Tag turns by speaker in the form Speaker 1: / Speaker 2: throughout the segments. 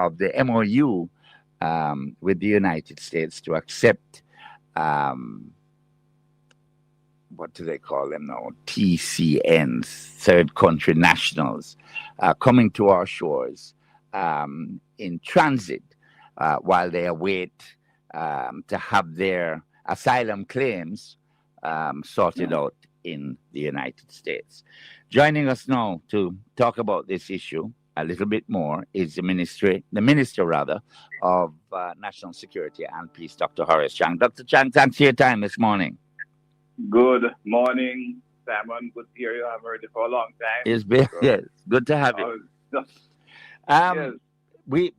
Speaker 1: of the MOU with the United States to accept what do they call them now? TCNs, third country nationals, coming to our shores in transit while they await to have their asylum claims sorted out in the United States. Joining us now to talk about this issue a little bit more is the minister of National Security and Peace, Dr. Horace Chang. Dr. Chang, thanks for your time this morning.
Speaker 2: Good morning, Simon. Good to hear you. I've heard you for a long time.
Speaker 1: It's been, yes, good to have you.
Speaker 2: Yes.
Speaker 1: We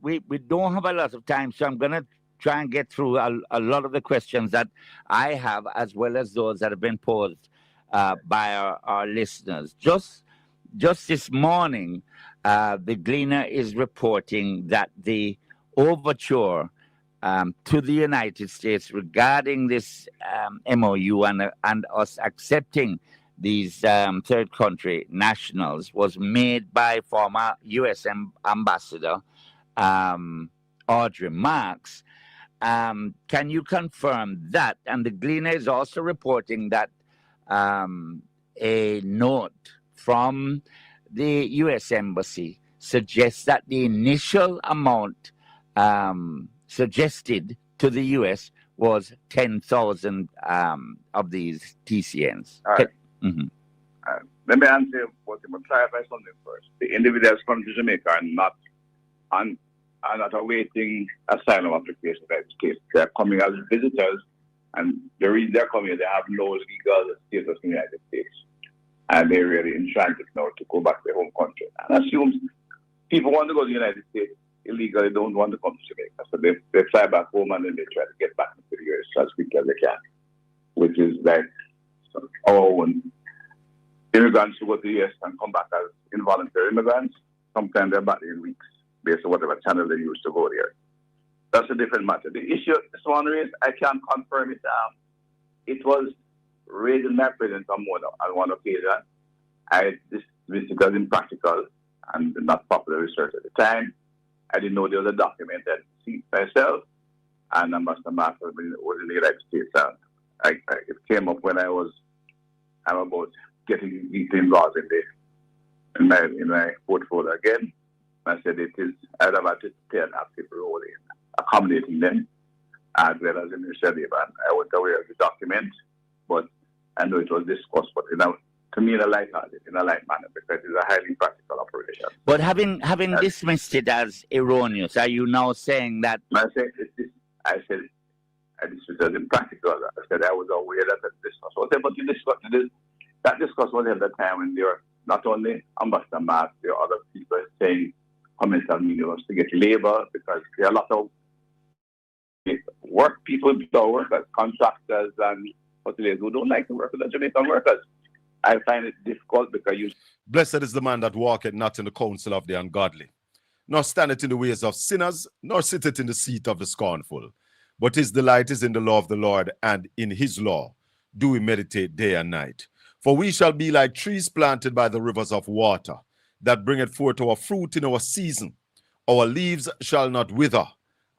Speaker 1: don't have a lot of time, so I'm going to try and get through a lot of the questions that I have, as well as those that have been posed by our listeners. Just this morning, the Gleaner is reporting that the overture to the United States regarding this MOU and us accepting these third country nationals was made by former U.S. Ambassador Audrey Marks. Can you confirm that? And the Gleaner is also reporting that a note from the U.S. Embassy suggests that the initial amount suggested to the U.S. was 10,000 of these TCNs.
Speaker 2: All right. Let me answer clarify something first. The individuals from Jamaica are not awaiting asylum applications in the United States. They are coming as visitors, and the reason they're coming, they have no legal status in the United States. And they're really in transit now to go back to their home country. And assumes people want to go to the United States illegally, don't want to come to Jamaica. So they fly back home and then they try to get back into the US as quickly as they can, which is like our own immigrants who go to the US and come back as involuntary immigrants. Sometimes they're back in weeks based on whatever channel they use to go there. That's a different matter. The issue, this one is, I can't confirm it. It was raised in my presence on one occasion. I dismissed it as impractical and not popular research at the time. I didn't know there was a document that see myself, and Ambassador Mark was in the United States. It came up when I'm about getting deeply involved in my portfolio again. I said I'd have to play an active role in accommodating them, as well as in Ministry of Labor. I wasn't aware of the document, but I know it was discussed, but to me in a light manner, because it's a highly practical operation.
Speaker 1: But having dismissed it as erroneous, are you now saying that?
Speaker 2: I said I dismissed it as impractical. I said I was aware that this was able to discuss this. That discussion was at the time when there were not only Ambassador Mark, there were other people saying comments on media to get labor, because there are a lot of people workers, contractors and hoteliers who don't like to work with the Jamaican workers. I find it difficult because
Speaker 3: Blessed is the man that walketh not in the counsel of the ungodly, nor standeth in the ways of sinners, nor sitteth in the seat of the scornful. But his delight is in the law of the Lord, and in his law do we meditate day and night. For we shall be like trees planted by the rivers of water, that bringeth forth our fruit in our season. Our leaves shall not wither,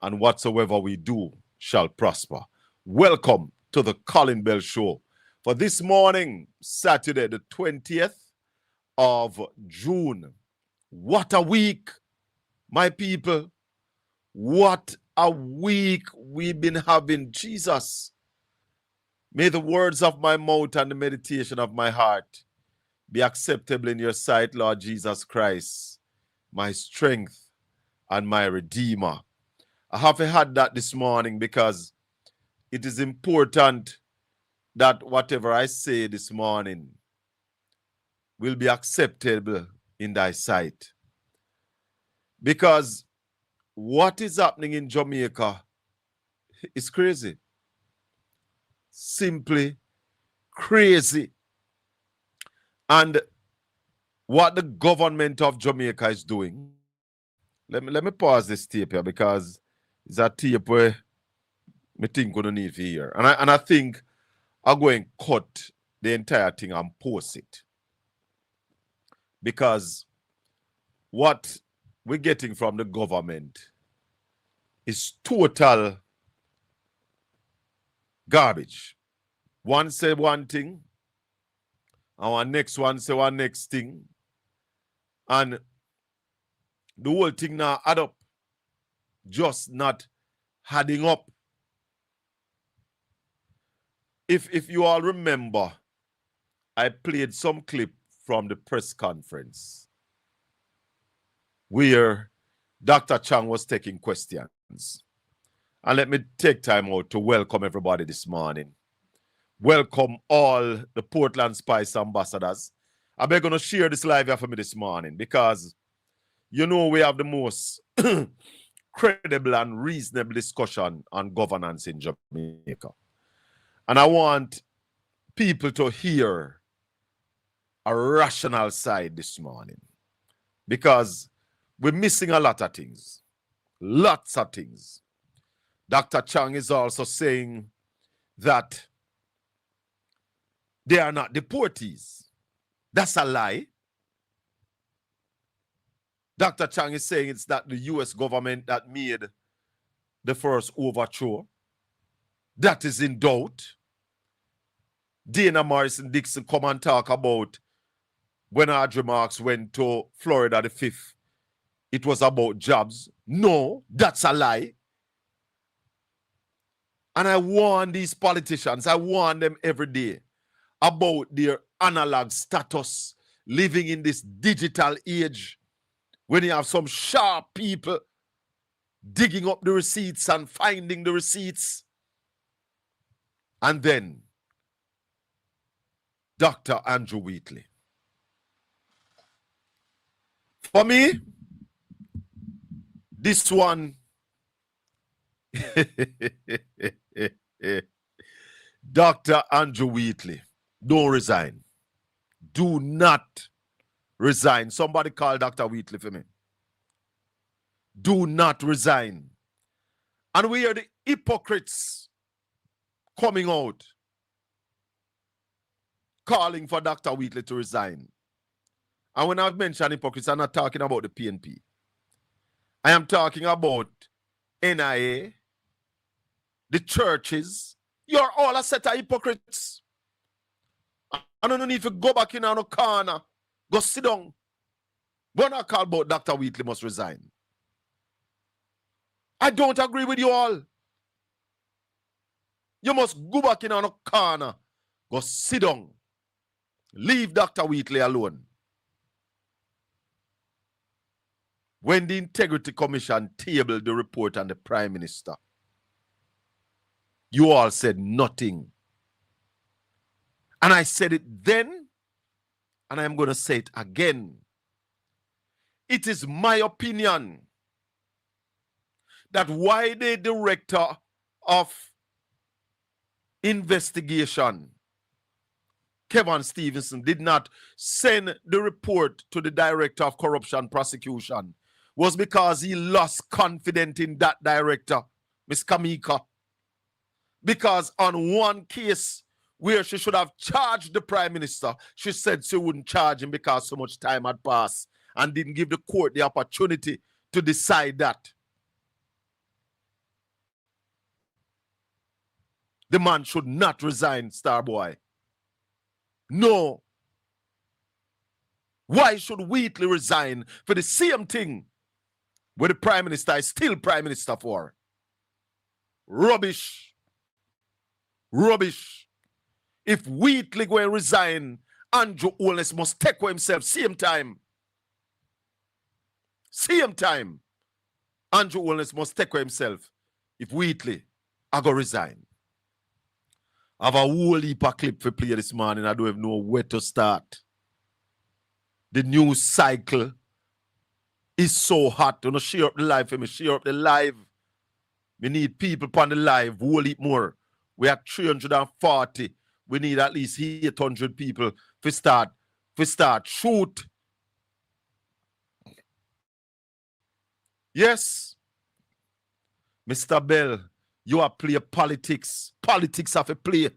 Speaker 3: and whatsoever we do shall prosper. Welcome to the Colin Bell Show for this morning, Saturday, the 20th of June. What a week, my people. What a week we've been having. Jesus, may the words of my mouth and the meditation of my heart be acceptable in your sight, Lord Jesus Christ, my strength and my Redeemer. I have had that this morning because it is important that whatever I say this morning will be acceptable in thy sight. Because what is happening in Jamaica is crazy. Simply crazy. And what the government of Jamaica is doing, let me pause this tape here, because it's a tape where I think gonna need to hear. And I think I'm going to cut the entire thing and post it. Because what we're getting from the government is total garbage. One say one thing, and one next one say one next thing, and the whole thing now add up, just not adding up. If you all remember, I played some clip from the press conference where Dr. Chang was taking questions. And let me take time out to welcome everybody this morning. Welcome all the Portland Spice ambassadors. I'm going to share this live here for me this morning because you know we have the most credible and reasonable discussion on governance in Jamaica. And I want people to hear a rational side this morning because we're missing a lot of things. Lots of things. Dr. Chang is also saying that they are not deportees. That's a lie. Dr. Chang is saying it's not the US government that made the first overthrow. That is in doubt. Dana Morrison Dixon come and talk about when Audrey Marks went to Florida the 5th, it was about jobs. No, that's a lie. And I warn these politicians, I warn them every day about their analog status, living in this digital age, when you have some sharp people digging up the receipts and finding the receipts. And then Dr. Andrew Wheatley. For me, this one, Dr. Andrew Wheatley, don't resign. Do not resign. Somebody call Dr. Wheatley for me. Do not resign. And we are the hypocrites coming out, calling for Dr. Wheatley to resign. And when I've mentioned hypocrites, I'm not talking about the PNP. I am talking about NIA, the churches. You're all a set of hypocrites. I don't need to go back in on a corner. Go sit down. We're not called about Dr. Wheatley must resign. I don't agree with you all. You must go back in on a corner. Go sit down. Leave Dr. Wheatley alone. When the Integrity Commission tabled the report on the Prime Minister, you all said nothing. And I said it then, and I'm going to say it again. It is my opinion that why the director of investigation, Kevin Stevenson, did not send the report to the director of corruption prosecution was because he lost confidence in that director, Ms. Kamika. Because on one case where she should have charged the Prime Minister, she said she wouldn't charge him because so much time had passed and didn't give the court the opportunity to decide that. The man should not resign, Starboy. No. Why should Wheatley resign for the same thing where the Prime Minister is still Prime Minister for? Rubbish. Rubbish. If Wheatley go and resign, Andrew Holness must take for himself same time. Same time. Andrew Holness must take for himself if Wheatley I go resign. I have a whole heap of clip for play this morning. I don't even know where to start. The news cycle is so hot. You know, share up the live for me. Share up the live. We need people upon the live. Whole heap more. We are 340. We need at least 800 people to start. Shoot. Yes. Mr. Bell, you are play politics. Politics have a play.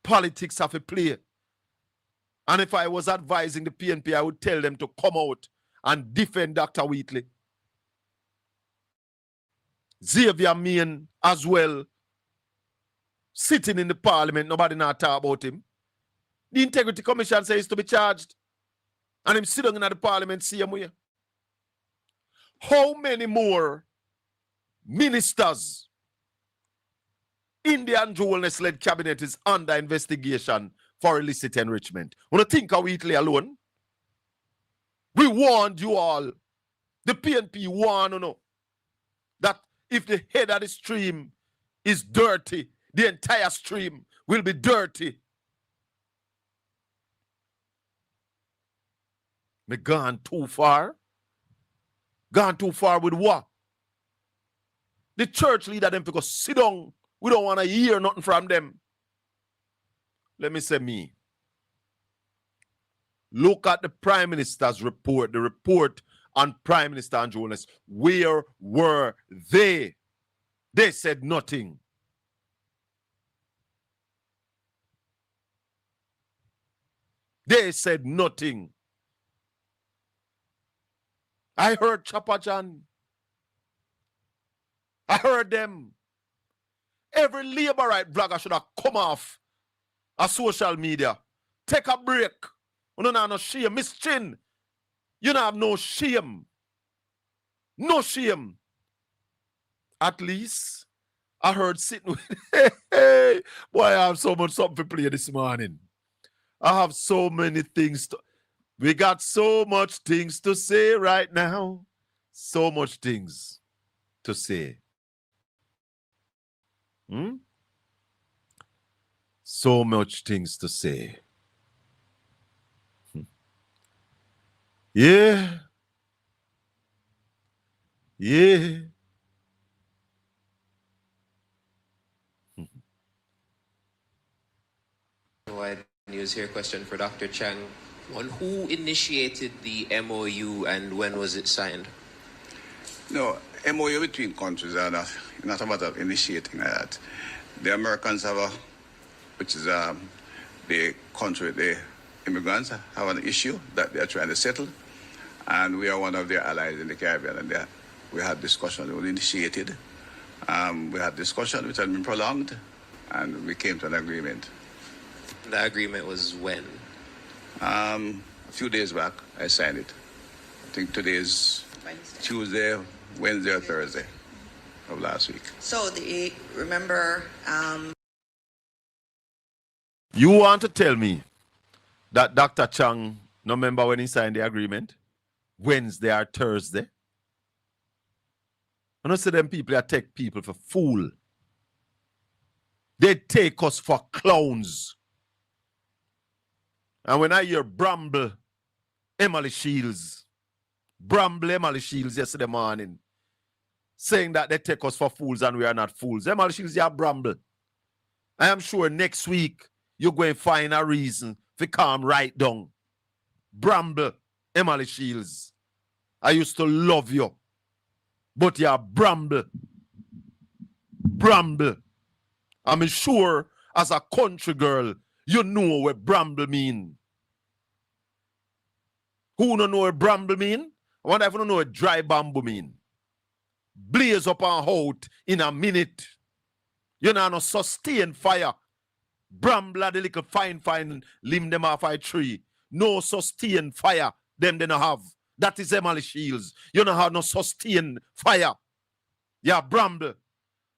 Speaker 3: Politics have a play. And if I was advising the PNP, I would tell them to come out and defend Dr. Wheatley. Xavier Main as well, sitting in the parliament, nobody not talk about him. The Integrity Commission says to be charged. And him sitting in the parliament same way. How many more ministers in the Andrew Holness-led cabinet is under investigation for illicit enrichment? When you think of Wheatley alone, we warned you all. The PNP warned you that if the head of the stream is dirty, the entire stream will be dirty. Me gone too far? Gone too far with what? The church leader them because sit down. We don't want to hear nothing from them. Let me say me. Look at the Prime Minister's report, the report on Prime Minister Andrew Holness. Where were they? They said nothing. They said nothing. I heard Chopper John. I heard them. Every labor right blogger should have come off a social media. Take a break. You don't have no shame. Miss Chin, you don't have no shame. No shame. At least I heard sitting with hey, boy, I have so much something to play this morning. I have so many things to. We got so much things to say right now. So much things to say. So much things to say. Yeah. Yeah.
Speaker 4: Wide news here. Question for Dr. Chang. On who initiated the MOU and when was it signed?
Speaker 2: No, MOU between countries are not a matter of initiating that. The Americans have which is the country, the immigrants have an issue that they are trying to settle. And we are one of their allies in the Caribbean. And we had discussion, we initiated. We had discussion which had been prolonged, and we came to an agreement.
Speaker 4: The agreement was when?
Speaker 2: A few days back, I signed it. I think today is Tuesday, Wednesday, or Thursday of last week.
Speaker 5: So remember.
Speaker 3: You want to tell me that Dr. Chang, no remember when he signed the agreement? Wednesday or Thursday? I don't say them people that take people for fool. They take us for clowns. And when I hear Bramble Emily Shields yesterday morning saying that they take us for fools and we are not fools. Emily Shields, you Bramble. I am sure next week you're going to find a reason to calm right down. Bramble Emily Shields. I used to love you. But you're Bramble. Bramble. I'm sure as a country girl, you know what Bramble mean. Who don't know what Bramble mean? I wonder if you don't know what dry bamboo mean. Blaze up and out in a minute. You know, no sustain fire. Bramble the little fine limb them off a tree. No sustain fire. Them they don't have. That is Emily Shields. You don't have no sustain fire. Yeah, Bramble.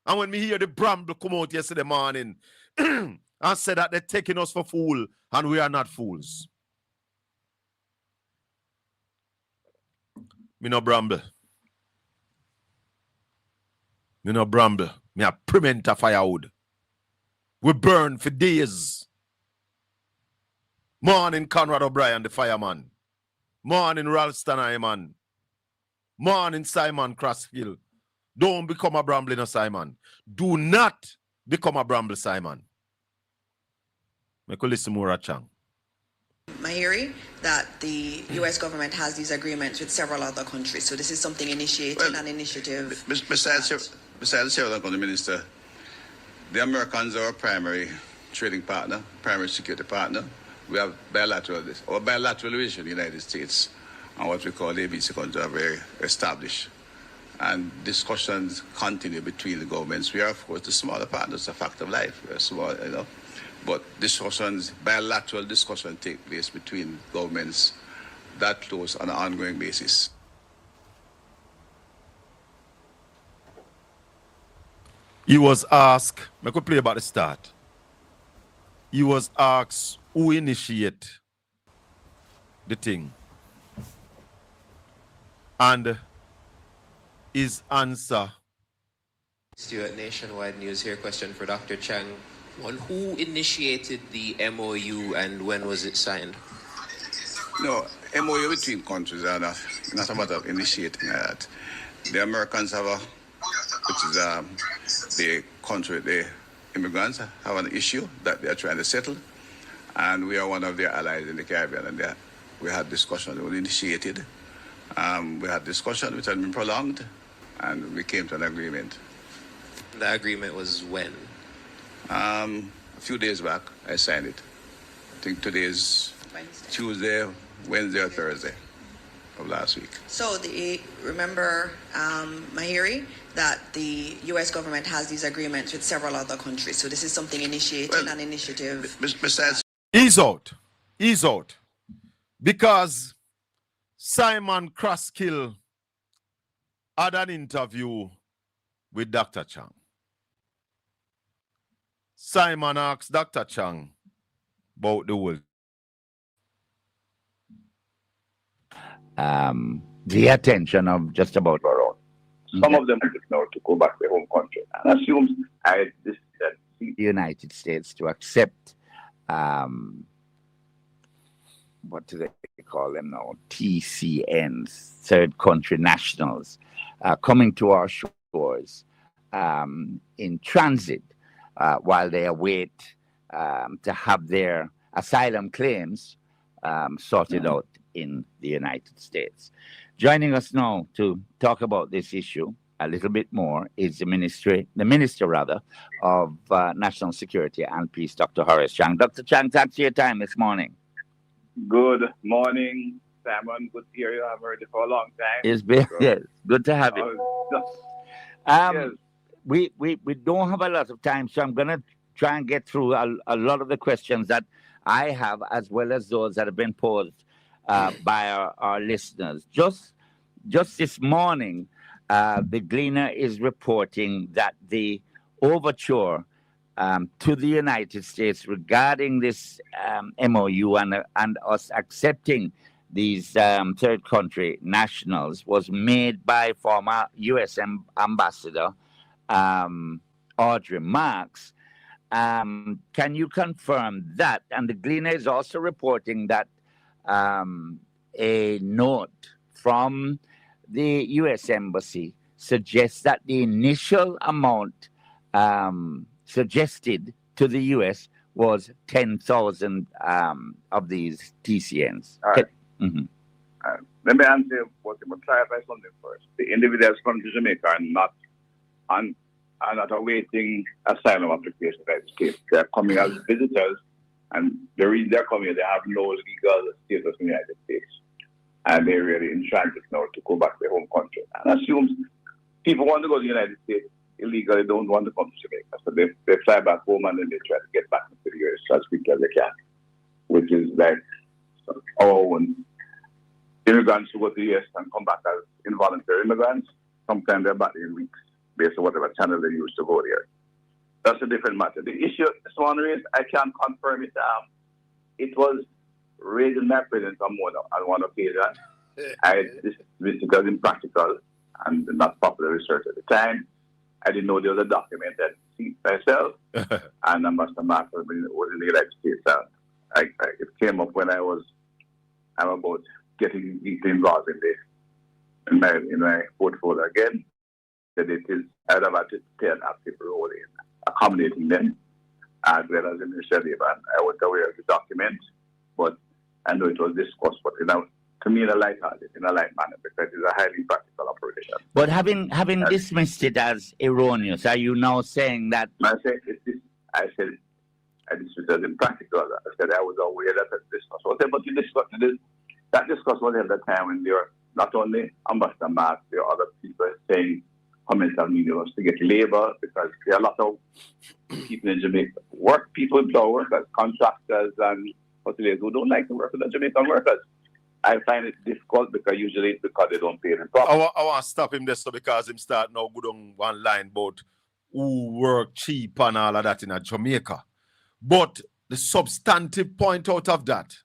Speaker 3: And when we hear the Bramble come out yesterday morning and say that they're taking us for fool and we are not fools. Me no Bramble. Me no Bramble. Me a Pimenta firewood. We burn for days. Morning Conrad O'Brien, the fireman. Morning Ralston Iman. Morning Simon Crosshill. Don't become a Bramble, no Simon. Do not become a Bramble, Simon. Make you listen more at Chang.
Speaker 5: Mahiri, that the U.S. government has these agreements with several other countries. So this is something initiated, an initiative.
Speaker 2: Besides the several country minister, the Americans are our primary trading partner, primary security partner. We have bilateral relations with the United States and what we call ABC countries are very established.
Speaker 6: and discussions continue between the governments. We are, of course, the smaller partners, a fact of life. We are small, but discussions, bilateral discussions take place between governments that close on an ongoing basis.
Speaker 3: He was asked, I could play about the start. He was asked who initiate the thing. And his answer.
Speaker 4: Stuart, Nationwide News here. Question for Dr. Chang. One, who initiated the MOU and when was it signed?
Speaker 6: No, MOU between countries are not a matter of initiating that. The Americans have which is the country, the immigrants have an issue that they are trying to settle. And we are one of their allies in the Caribbean, and we had discussion, it was initiated. We had discussion which had been prolonged, and we came to an agreement.
Speaker 4: The agreement was when?
Speaker 6: A few days back, I signed it. I think today is Tuesday, Wednesday, or Thursday of last week.
Speaker 5: So remember, Mahiri, that the U.S. government has these agreements with several other countries. So this is something initiated, an initiative.
Speaker 6: Besides,
Speaker 3: He's out. Because Simon Crosskill had an interview with Dr. Chang. Simon asked Dr. Chang about the world.
Speaker 1: The attention of just about
Speaker 2: around. Some of them now to go back to their home country and assumes that
Speaker 1: the United States to accept what do they call them now? TCNs, third country nationals, coming to our shores in transit while they await to have their asylum claims sorted out in the United States. Joining us now to talk about this issue a little bit more is the minister of National Security and Peace, Dr. Horace Chang. Dr. Chang, thanks for your time this morning.
Speaker 2: Good morning, Simon. Good to hear you. I've heard you for a long time.
Speaker 1: It's been, yes, good to have you.
Speaker 2: Yes.
Speaker 1: We don't have a lot of time, so I'm going to try and get through a lot of the questions that I have, as well as those that have been posed by our listeners. Just this morning, the Gleaner is reporting that the overture to the United States regarding this MOU and us accepting these third country nationals was made by former U.S. Ambassador Audrey Marks. Can you confirm that? And the Gleaner is also reporting that a note from the U.S. Embassy suggests that the initial amount suggested to the U.S. was 10,000 of these TCNs.
Speaker 2: All right. Let me answer what you must clarify something first. The individuals from Jamaica are not awaiting asylum application by the state. They are coming as visitors, and the reason they're coming, they have no legal status in the United States. And they're really in transit now to go back to their home country. And assumes people want to go to the United States illegally, don't want to come to Jamaica. So they fly back home and then they try to get back into the US as quickly as they can, which is like our own immigrants who go to the US and come back as involuntary immigrants. Sometimes they're back in weeks based on whatever channel they used to go there. That's a different matter. The issue this one is, I can't confirm it. It was raised in my presence on one occasion. I dismissed it as impractical and not popular research at the time. I didn't know there was a document that see myself, and Ambassador Mark was in the United States. It came up when I'm about getting deeply involved in my portfolio again. That it is I'd have had to play an active role in accommodating them as well as in the and I was aware of the document, but I know it was discussed, but to me in a light manner, because it's a highly practical operation.
Speaker 1: But having dismissed it as erroneous, are you now saying that?
Speaker 2: I said I dismissed it as impractical. I said I was aware that this was. But you discussed this. That discussion was at the time when not only Ambassador Mark, there are other people saying comments on media to get labor, because there are a lot of people in Jamaica, people, employ workers, contractors, and hoteliers who don't like to work with the Jamaican workers. I find it difficult because usually it's because they don't pay them properly.
Speaker 3: I want to stop him there so because him start now good on one line about who work cheap and all of that in Jamaica. But the substantive point out of that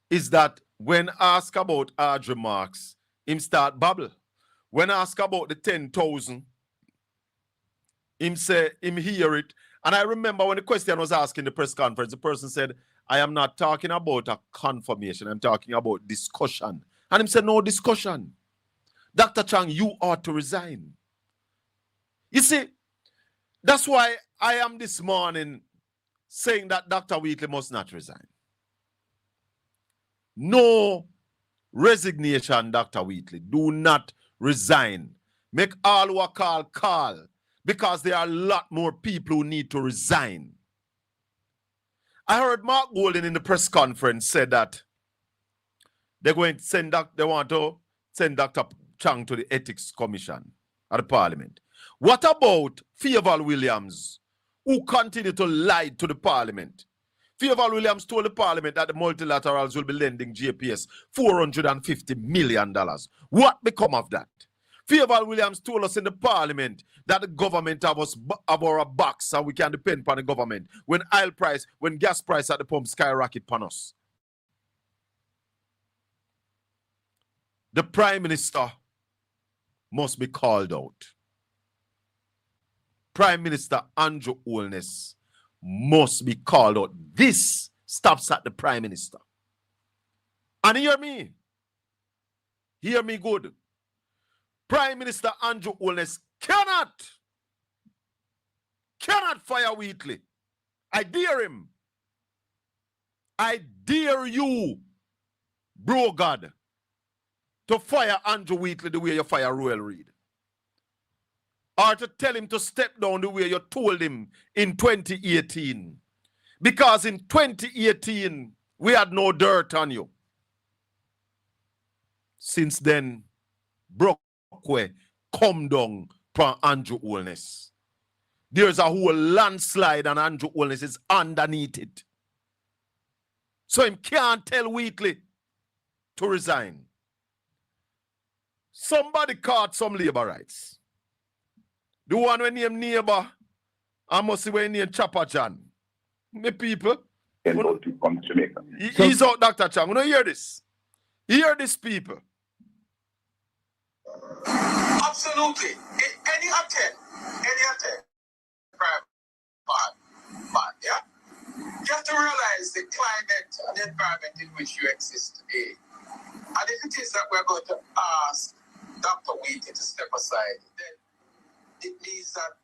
Speaker 3: is that when asked about Audrey Marks, him start babble. When asked about the 10,000, him say, him hear it. And I remember when the question was asked in the press conference, the person said, I am not talking about a confirmation. I'm talking about discussion. And him said, no discussion. Dr. Chang, you ought to resign. You see, that's why I am this morning saying that Dr. Wheatley must not resign. No resignation, Dr. Wheatley. Do not resign. Make all who are call, because there are a lot more people who need to resign. I heard Mark Golden in the press conference said that they're going to send they want to send Dr. Chang to the Ethics Commission at the Parliament. What about Favour Williams, who continue to lie to the Parliament? Favour Williams told the Parliament that the multilaterals will be lending JPS $450 million. What become of that? Favour Williams told us in the Parliament that the government have our backs and we can depend upon the government when gas price at the pump skyrocket upon us. The Prime Minister must be called out. Prime Minister Andrew Holness must be called out. This stops at the Prime Minister. And hear me. Hear me good. Prime Minister Andrew Holness cannot fire Wheatley. I dare him. I dare you, bro God, to fire Andrew Wheatley the way you fire Royal Reid. Or to tell him to step down the way you told him in 2018. Because in 2018, we had no dirt on you. Since then, Brockway come down from Andrew Holness. There's a whole landslide and Andrew Holness is underneath it. So him can't tell Wheatley to resign. Somebody caught some labor rights. The one when named neighbor, I must say when named Chopper John. Me people. He's out, Dr. Chang. You don't hear this. Hear this, people.
Speaker 7: Absolutely. Any attempt, yeah? You have to realize the climate and the environment in which you exist today. And if it is that we're going to ask Dr. Wheatley to step aside, then it means that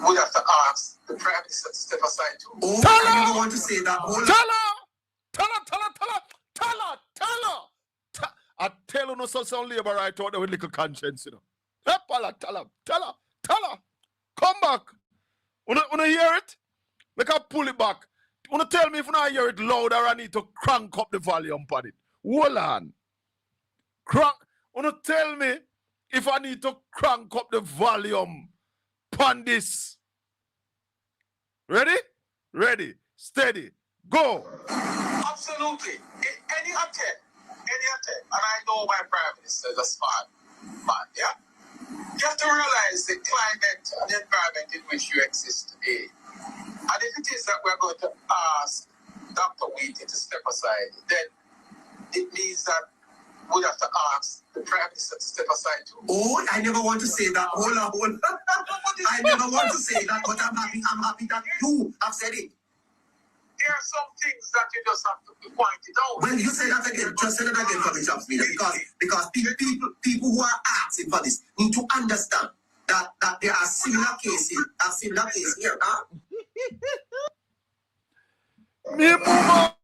Speaker 7: we have to ask the Prime Minister to step aside too.
Speaker 3: Oh, I never want to say that. Tell her. I tell you no such labor right out there with little conscience, you know. Tell her. Come back. Wanna hear it? Make her pull it back. Wanna tell me if I hear it louder, I need to crank up the volume on it. Hold on. Wanna tell me if I need to crank up the volume on this. Ready? Ready. Steady. Go.
Speaker 7: Absolutely. Any attempt, and I know my Prime Minister is a smart man, yeah? You have to realize the climate and the environment in which you exist today. And if it is that we're going to ask Dr. Wheatley to step aside, then it means that we have to ask the Prime Minister to step aside too.
Speaker 8: Oh, I never want to say that. Hold on. I never want to say that, but I'm happy that you have said it.
Speaker 7: There are some things that you just have to point it out.
Speaker 8: Well, you say that again. Just say that again for me, Chops Media, because people who are asking for this need to understand that there are similar cases here, huh?
Speaker 7: Any attempt,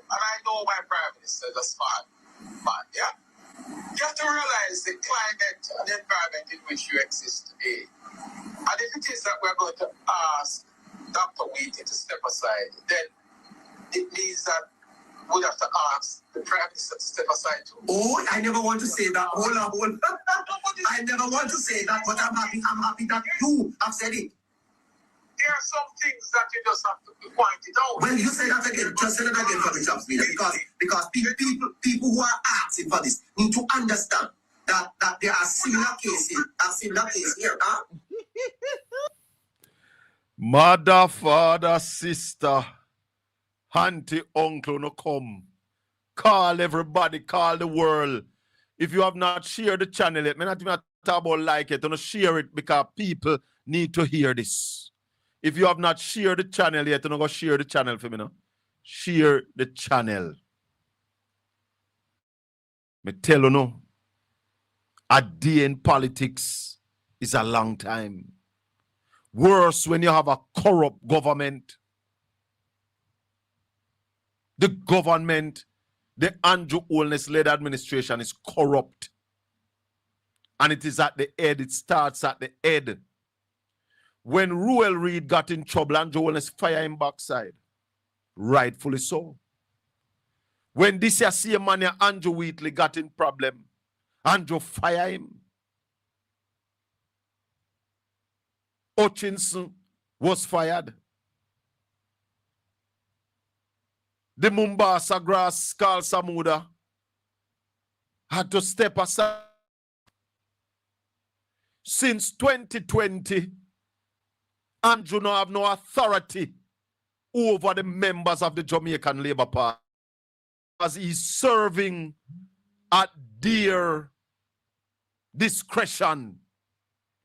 Speaker 7: and I know my Prime Minister is a smart man, yeah? You have to realize the climate and the environment in which you exist today. And if it is that we're going to ask Dr. Wheatley to step aside, then it means that would have to ask the Prime Minister to step aside too.
Speaker 8: Oh, I never want to say that. Hold on. I never want to say that, but I'm happy that you have said it.
Speaker 7: There are some things that you just have to point it out.
Speaker 8: Well, you say that again. Just say that again for me, Chops Media, because people who are asking for this need to understand that there are similar cases here, huh?
Speaker 3: Mother, father, sister, auntie, uncle, no come. Call everybody, call the world. If you have not shared the channel yet, I'm not even talk about like it, don't share it because people need to hear this. If you have not shared the channel yet, don't go share the channel for me now. Share the channel. Me tell you no, a day in politics is a long time. Worse when you have a corrupt government. The government, the Andrew Holness-led administration is corrupt. And it is at the head, it starts at the head. When Ruel Reid got in trouble, Andrew Holness fired him backside. Rightfully so. When this year same man, Andrew Wheatley got in problem, Andrew fired him. Hutchinson was fired. The Mombasa grass, Carl Samuda, had to step aside. Since 2020, Andrew now have no authority over the members of the Jamaican Labour Party as he's serving at their discretion,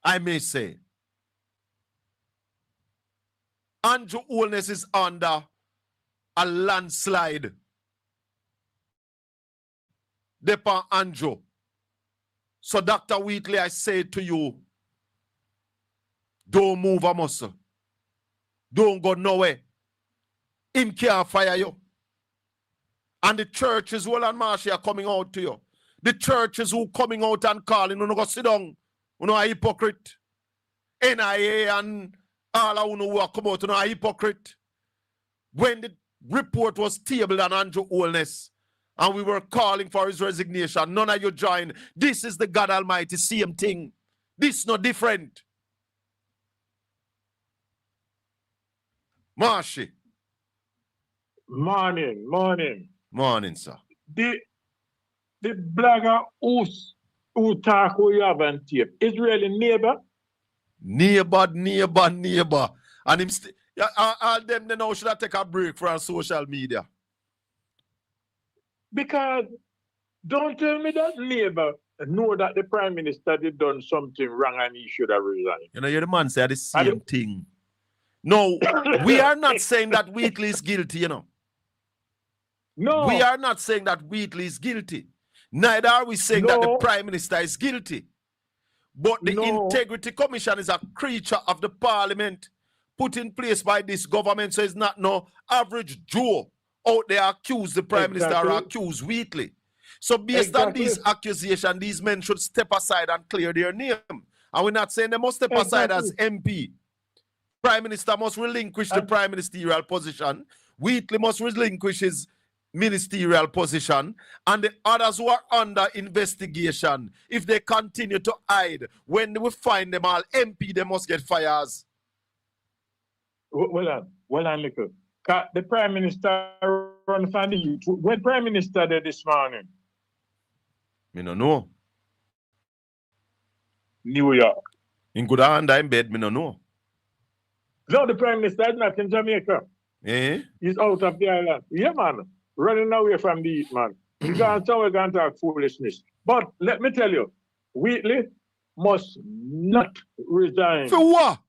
Speaker 3: I may say. Andrew Holness is under a landslide. Depend Andrew. So Dr. Wheatley, I say to you, don't move a muscle. Don't go nowhere. Him can't fire you. And the churches, Will and Marsha, are coming out to you. The churches who coming out and calling, you know, go sit down. You know, a hypocrite. NIA and all of you who are come out, you know, a hypocrite. When the report was tabled on Andrew Holness, and we were calling for his resignation, none of you joined. This is the God Almighty, same thing. This is not different. Marshy.
Speaker 9: Morning.
Speaker 3: Morning, sir.
Speaker 9: The blogger who talk who you have on tape is really neighbor.
Speaker 3: Neighbor. And him all them they know should I take a break from social media.
Speaker 9: Because don't tell me that neighbor know that the Prime Minister did done something wrong and he should have resigned.
Speaker 3: You know, you're the man say the same thing. No, we are not saying that Wheatley is guilty, you know.
Speaker 9: No.
Speaker 3: We are not saying that Wheatley is guilty. Neither are we saying that the Prime Minister is guilty. But the Integrity Commission is a creature of the Parliament put in place by this government, so it's not no average Joe out there accuse the Prime Minister or accuse Wheatley. So based on these accusations, these men should step aside and clear their name. And we're not saying they must step aside as MP. Prime Minister must relinquish the prime ministerial position. Wheatley must relinquish his ministerial position. And the others who are under investigation, if they continue to hide, when we find them all MP, they must get fires.
Speaker 9: Well on, little. The Prime Minister run for the youth. When Prime Minister there this morning?
Speaker 3: Me no know.
Speaker 9: New York.
Speaker 3: In good hand in bed, me no know.
Speaker 9: No, the Prime Minister is not in Jamaica.
Speaker 3: Eh?
Speaker 9: He's out of the island. Yeah, man. Running away from the heat, man. He's going to talk foolishness. But let me tell you, Wheatley must not resign.
Speaker 3: For what?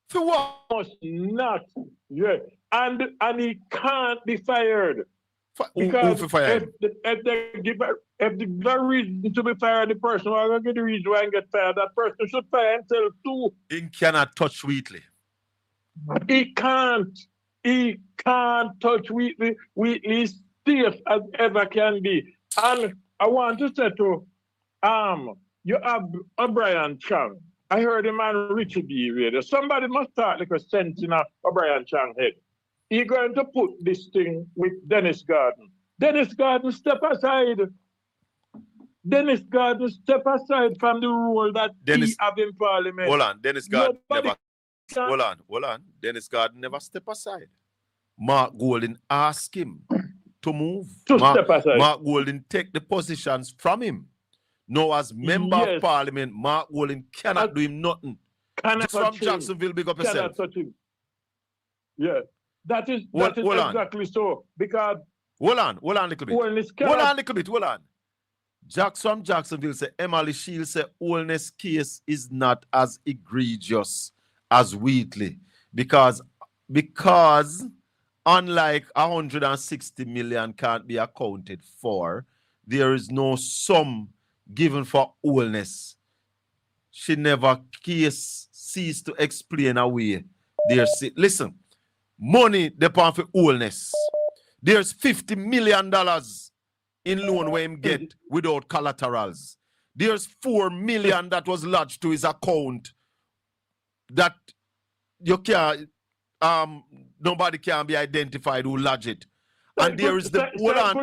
Speaker 3: For what?
Speaker 9: Must not. Yeah. And he can't be fired. Because
Speaker 3: who fired?
Speaker 9: If they give the reason to be fired, the person who are going to get the reason why he get fired, that person should fire himself too.
Speaker 3: He cannot touch Wheatley.
Speaker 9: He can't. He can't touch Wheatley. Wheatley is safe as ever can be. And I want to say to you have O'Brien Chang. I heard him on Richard D. Radio. Somebody must start like a sense in O'Brien Chang head. He's going to put this thing with Dennis Garden. Dennis Gordon step aside. Dennis Gordon step aside from the role that he have in Parliament.
Speaker 3: Hold on, Dennis Gordon
Speaker 9: Nobody
Speaker 3: never. Hold on. Dennis Gordon never step aside. Mark Golding asked him to move.
Speaker 9: Step aside.
Speaker 3: Mark Golding take the positions from him. Now, as member of Parliament, Mark Golding cannot do him nothing. Just from Jacksonville, big up yourself.
Speaker 9: Cannot touch him. Yeah, that is exactly so. Because
Speaker 3: hold on a little bit. Hold on. From Jacksonville say Emily Shields say Holness case is not as egregious as Wheatley because unlike 160 million can't be accounted for, there is no sum given for Holness. She never ceased to explain away. Listen, money depend for Holness. There's $50 million in loan where him get without collaterals. There's $4 million that was lodged to his account that you can't nobody can be identified who lodged it. And there is the hold on,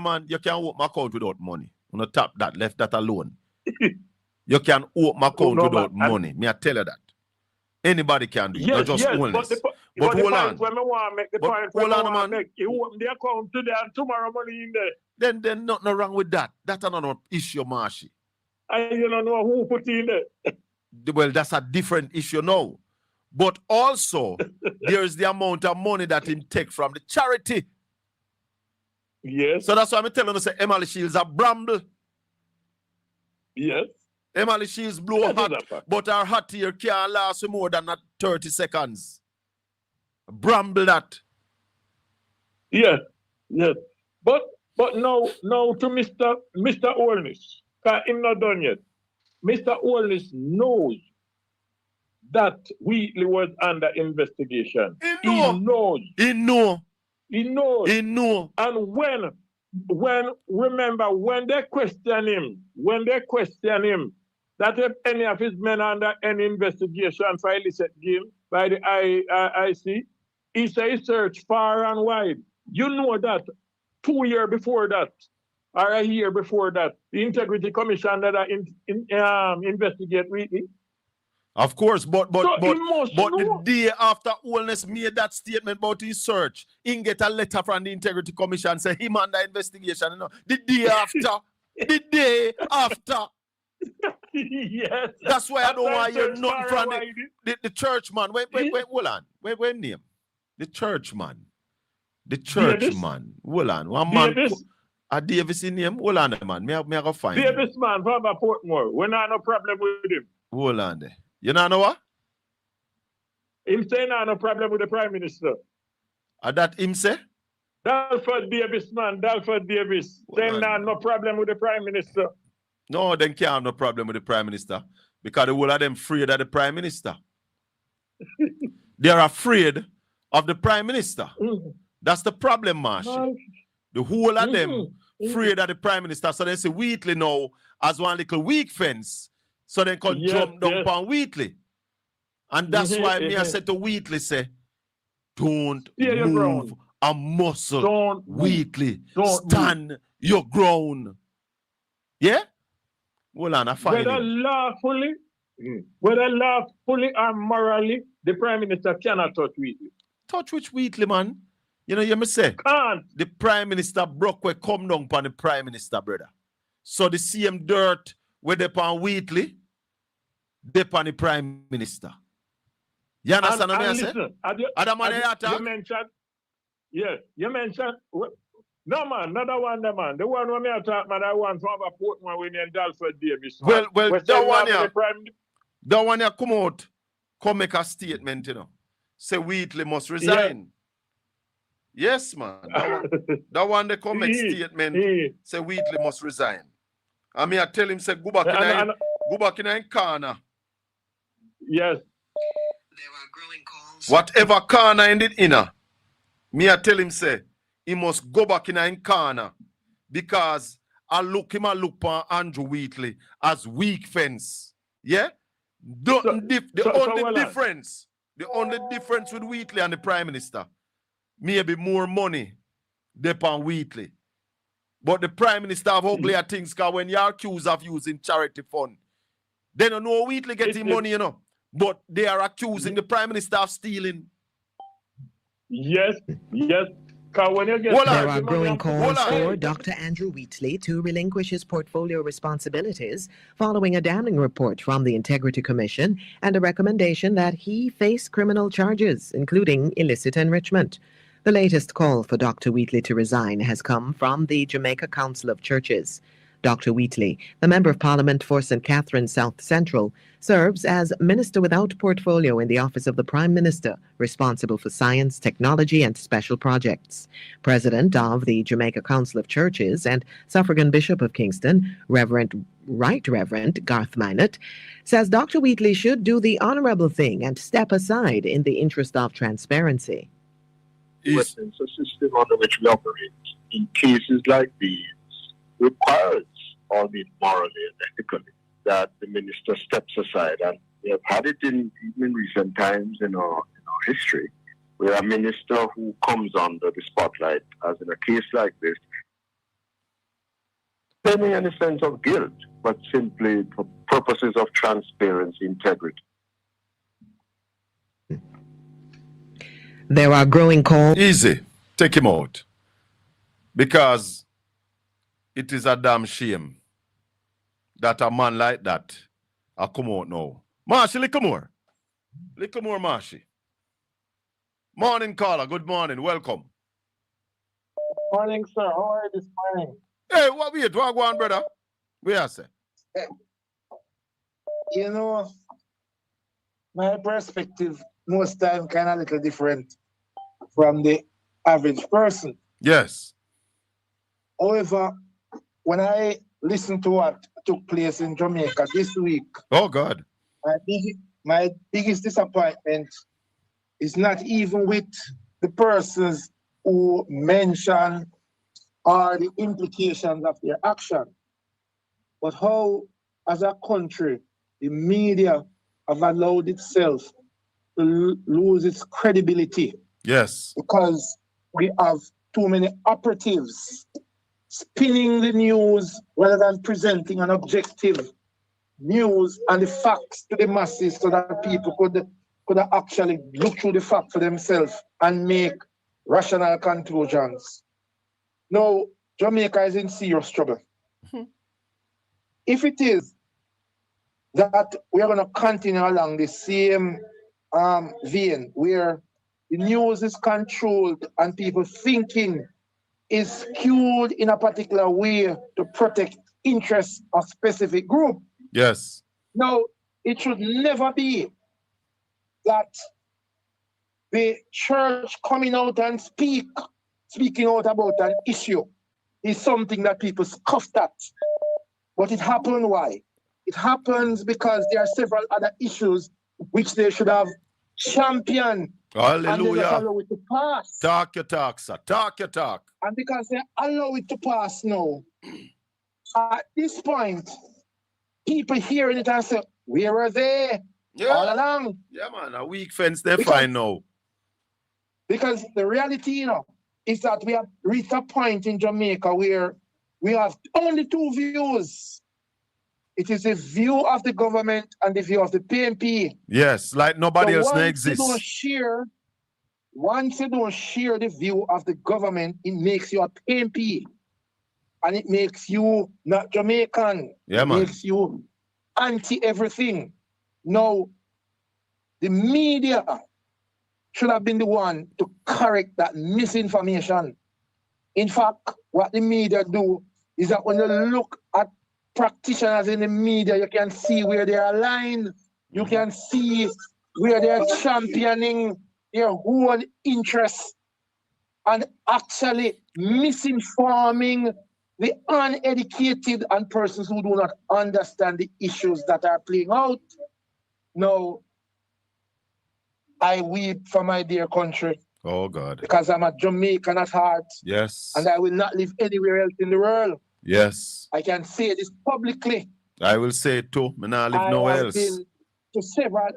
Speaker 3: man. You can't open my account without money. On the top that, left that alone. You can open my account without money. Me I tell you that. Anybody can do it. Not just Holness. But hold on. Hold on, man.
Speaker 9: You open the account today and tomorrow money in there.
Speaker 3: Then nothing wrong with that. That's another issue, Marshy.
Speaker 9: And you don't know who put it in there.
Speaker 3: Well, that's a different issue now. But also, there is the amount of money that him take from the charity.
Speaker 9: Yes.
Speaker 3: So that's why I'm telling you, say Emily Shields a bramble.
Speaker 9: Yes.
Speaker 3: Emily Shields blow hot, but her hot here can't last more than 30 seconds. Bramble that.
Speaker 9: Yes. Yes. But now to Mr. Holness, because him not done yet. Mr. Holness knows that Wheatley was under investigation. He knows. And when they question him, that if any of his men are under any investigation for illicit game by the IC, he says he search far and wide. You know that 2 years before that, or a year before that, the Integrity Commission that investigate Wheatley.
Speaker 3: Of course, but the day after Holness made that statement about his search, he get a letter from the Integrity Commission say him under investigation. You know, the day after.
Speaker 9: Yes.
Speaker 3: That's why I don't want to hear nothing from the churchman. Wait, hold on. Wait, name. The churchman. Hold on. One man. A Davis in him. Hold on, man. Me I go find
Speaker 9: Davis man from Portmore. We not no problem with him.
Speaker 3: Hold on there. You know what?
Speaker 9: Him say no problem with the Prime Minister.
Speaker 3: That him say?
Speaker 9: Dalford Davis, man. Dalford Davis. Saying no problem with the Prime Minister.
Speaker 3: No, they can't have no problem with the Prime Minister. Because the whole of them afraid of the Prime Minister. They're afraid of the Prime Minister. That's the problem, Marshy. The whole of them afraid of the Prime Minister. So they say Wheatley now as one little weak fence. So they can jump down on Wheatley. And that's why me I said to Wheatley, say, don't move a muscle, Wheatley. Stand your ground. Yeah? Hold on, I find
Speaker 9: whether lawfully or morally, the Prime Minister cannot touch Wheatley.
Speaker 3: Touch which Wheatley, man? You know, you me say?
Speaker 9: Can't.
Speaker 3: The Prime Minister broke where come down upon the Prime Minister, brother. So the same dirt where they upon Wheatley, they upon the Prime Minister. You understand what I say?
Speaker 9: You mentioned, no man, not the one, man. The one when I talk, man, I want from a Portman when in Dalford Davis.
Speaker 3: Well, that one here come make a statement, you know. Say Wheatley must resign. Yes, man. That one they come make statement, say Wheatley must resign. I mean, I tell him, say, go back in a corner.
Speaker 9: Yes.
Speaker 8: There were growing calls.
Speaker 3: Whatever corner in the inner, me I tell him, say, he must go back in a corner because I look upon Andrew Wheatley as weak fence. Yeah? The only difference with Wheatley and the Prime Minister, maybe more money depend Wheatley. But the Prime Minister of uglier things, because when you're accused of using charity fund, they don't know Wheatley getting money, you know. But they are accusing the Prime Minister of stealing.
Speaker 9: Yes. When you get
Speaker 10: There are growing calls for Dr. Andrew Wheatley to relinquish his portfolio responsibilities following a damning report from the Integrity Commission and a recommendation that he face criminal charges, including illicit enrichment. The latest call for Dr. Wheatley to resign has come from the Jamaica Council of Churches. Dr. Wheatley, the Member of Parliament for St. Catharines South Central, serves as Minister without portfolio in the Office of the Prime Minister, responsible for science, technology, and special projects. President of the Jamaica Council of Churches and Suffragan Bishop of Kingston, Right Reverend Garth Minot, says Dr. Wheatley should do the honorable thing and step aside in the interest of transparency.
Speaker 11: It's a system under which we operate in cases like these requires, albeit morally and ethically, that the minister steps aside. And we have had it in recent times in our history, where a minister who comes under the spotlight, as in a case like this, claiming any sense of guilt, but simply for purposes of transparency, integrity.
Speaker 10: There are growing calls.
Speaker 3: Easy. Take him out. Because it is a damn shame that a man like that come out now. Marshy, little more. Little more, Marshy. Morning, caller. Good morning. Welcome.
Speaker 9: Morning, sir. How are you this morning?
Speaker 3: Hey, what we do? What go on, brother? We are say.
Speaker 12: You know, my perspective most time kind of a little different from the average person.
Speaker 3: Yes.
Speaker 12: However, when I listen to what took place in Jamaica this week,
Speaker 3: oh God,
Speaker 12: my biggest disappointment is not even with the persons who mention or the implications of their action, but how, as a country, the media have allowed itself to lose its credibility.
Speaker 3: Yes.
Speaker 12: Because we have too many operatives spinning the news rather than presenting an objective news and the facts to the masses so that people could actually look through the facts for themselves and make rational conclusions. Now, Jamaica is in serious trouble. If it is that we are going to continue along the same vein where the news is controlled and people thinking is skewed in a particular way to protect interests of specific group.
Speaker 3: Yes.
Speaker 12: Now, it should never be that the church coming out and speaking out about an issue is something that people scoffed at. But it happened why? It happens because there are several other issues which they should have championed.
Speaker 3: Hallelujah.
Speaker 12: And they just allow it to pass.
Speaker 3: Talk your talk, sir. Talk your talk.
Speaker 12: And because they allow it to pass now, at this point, people hearing it and say, where are they?
Speaker 3: Yeah.
Speaker 12: All along.
Speaker 3: Yeah, man. A weak fence, they fine now.
Speaker 12: Because the reality, is that we have reached a point in Jamaica where we have only two views. It is the view of the government and the view of the PNP.
Speaker 3: Yes, like nobody else exists.
Speaker 12: Once you don't share the view of the government, it makes you a PNP. And it makes you not Jamaican.
Speaker 3: Yeah,
Speaker 12: it
Speaker 3: man.
Speaker 12: makes you anti-everything. Now, the media should have been the one to correct that misinformation. In fact, what the media do is that when you look at practitioners in the media, you can see where they are aligned. You can see where they are championing their own interests and actually misinforming the uneducated and persons who do not understand the issues that are playing out. Now, I weep for my dear country.
Speaker 3: Oh, God.
Speaker 12: Because I'm a Jamaican at heart.
Speaker 3: Yes.
Speaker 12: And I will not live anywhere else in the world.
Speaker 3: Yes.
Speaker 12: I can say this publicly.
Speaker 3: I will say it too. I not live nowhere else.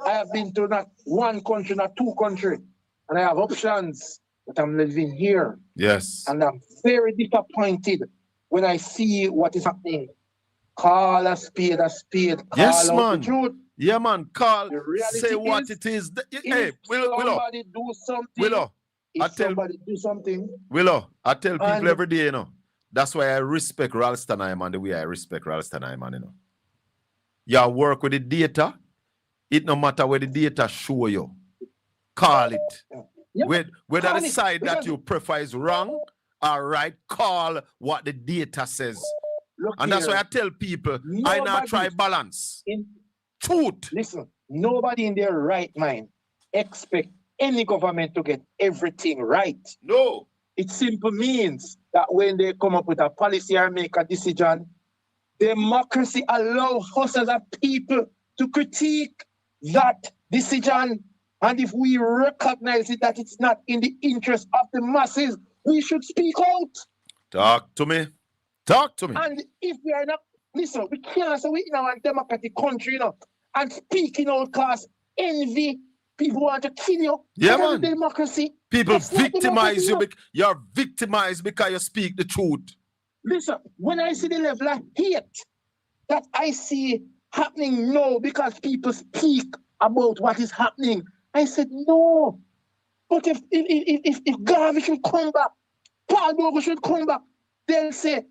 Speaker 12: I have been to not one country, not two countries. And I have options. but I'm living here.
Speaker 3: Yes.
Speaker 12: And I'm very disappointed when I see what is happening. Call a spade a spade.
Speaker 3: Yes,
Speaker 12: Call out
Speaker 3: man.
Speaker 12: the truth.
Speaker 3: Yeah, man. Call.
Speaker 12: The reality
Speaker 3: Say what
Speaker 12: is,
Speaker 3: it is. Hey,
Speaker 12: if
Speaker 3: Willow.
Speaker 12: somebody do something,
Speaker 3: Willow.
Speaker 12: if somebody do something,
Speaker 3: Willow, I tell people
Speaker 12: and
Speaker 3: every day, you know. That's why I respect Ralston Iman the way I respect Ralston Iman, you know. You work with the data. It no matter where the data show you. Call it.
Speaker 12: yeah,
Speaker 3: Whether
Speaker 12: call
Speaker 3: the
Speaker 12: it,
Speaker 3: side that
Speaker 12: because
Speaker 3: you prefer is wrong or right, call what the data says.
Speaker 12: look
Speaker 3: And that's
Speaker 12: here,
Speaker 3: why I tell people, I not try
Speaker 12: nobody
Speaker 3: balance.
Speaker 12: in
Speaker 3: Truth.
Speaker 12: listen, nobody in their right mind expect any government to get everything right.
Speaker 3: No.
Speaker 12: It simply means that when they come up with a policy or make a decision, democracy allows us as a people to critique that decision. And if we recognize it that it's not in the interest of the masses, we should speak out.
Speaker 3: Talk to me. Talk to me.
Speaker 12: And if we are not, listen, we can't say we in our democratic country, you know, and speaking out cause envy, people want to kill you.
Speaker 3: Yeah,
Speaker 12: That is
Speaker 3: man.
Speaker 12: democracy.
Speaker 3: People
Speaker 12: That's not
Speaker 3: victimize
Speaker 12: democracy,
Speaker 3: you.
Speaker 12: you know.
Speaker 3: You're victimized because you speak the truth.
Speaker 12: Listen, when I see the level of hate that I see happening now because people speak about what is happening, I said no. But if Garvey should come back, Paul Bogle should come back, they'll say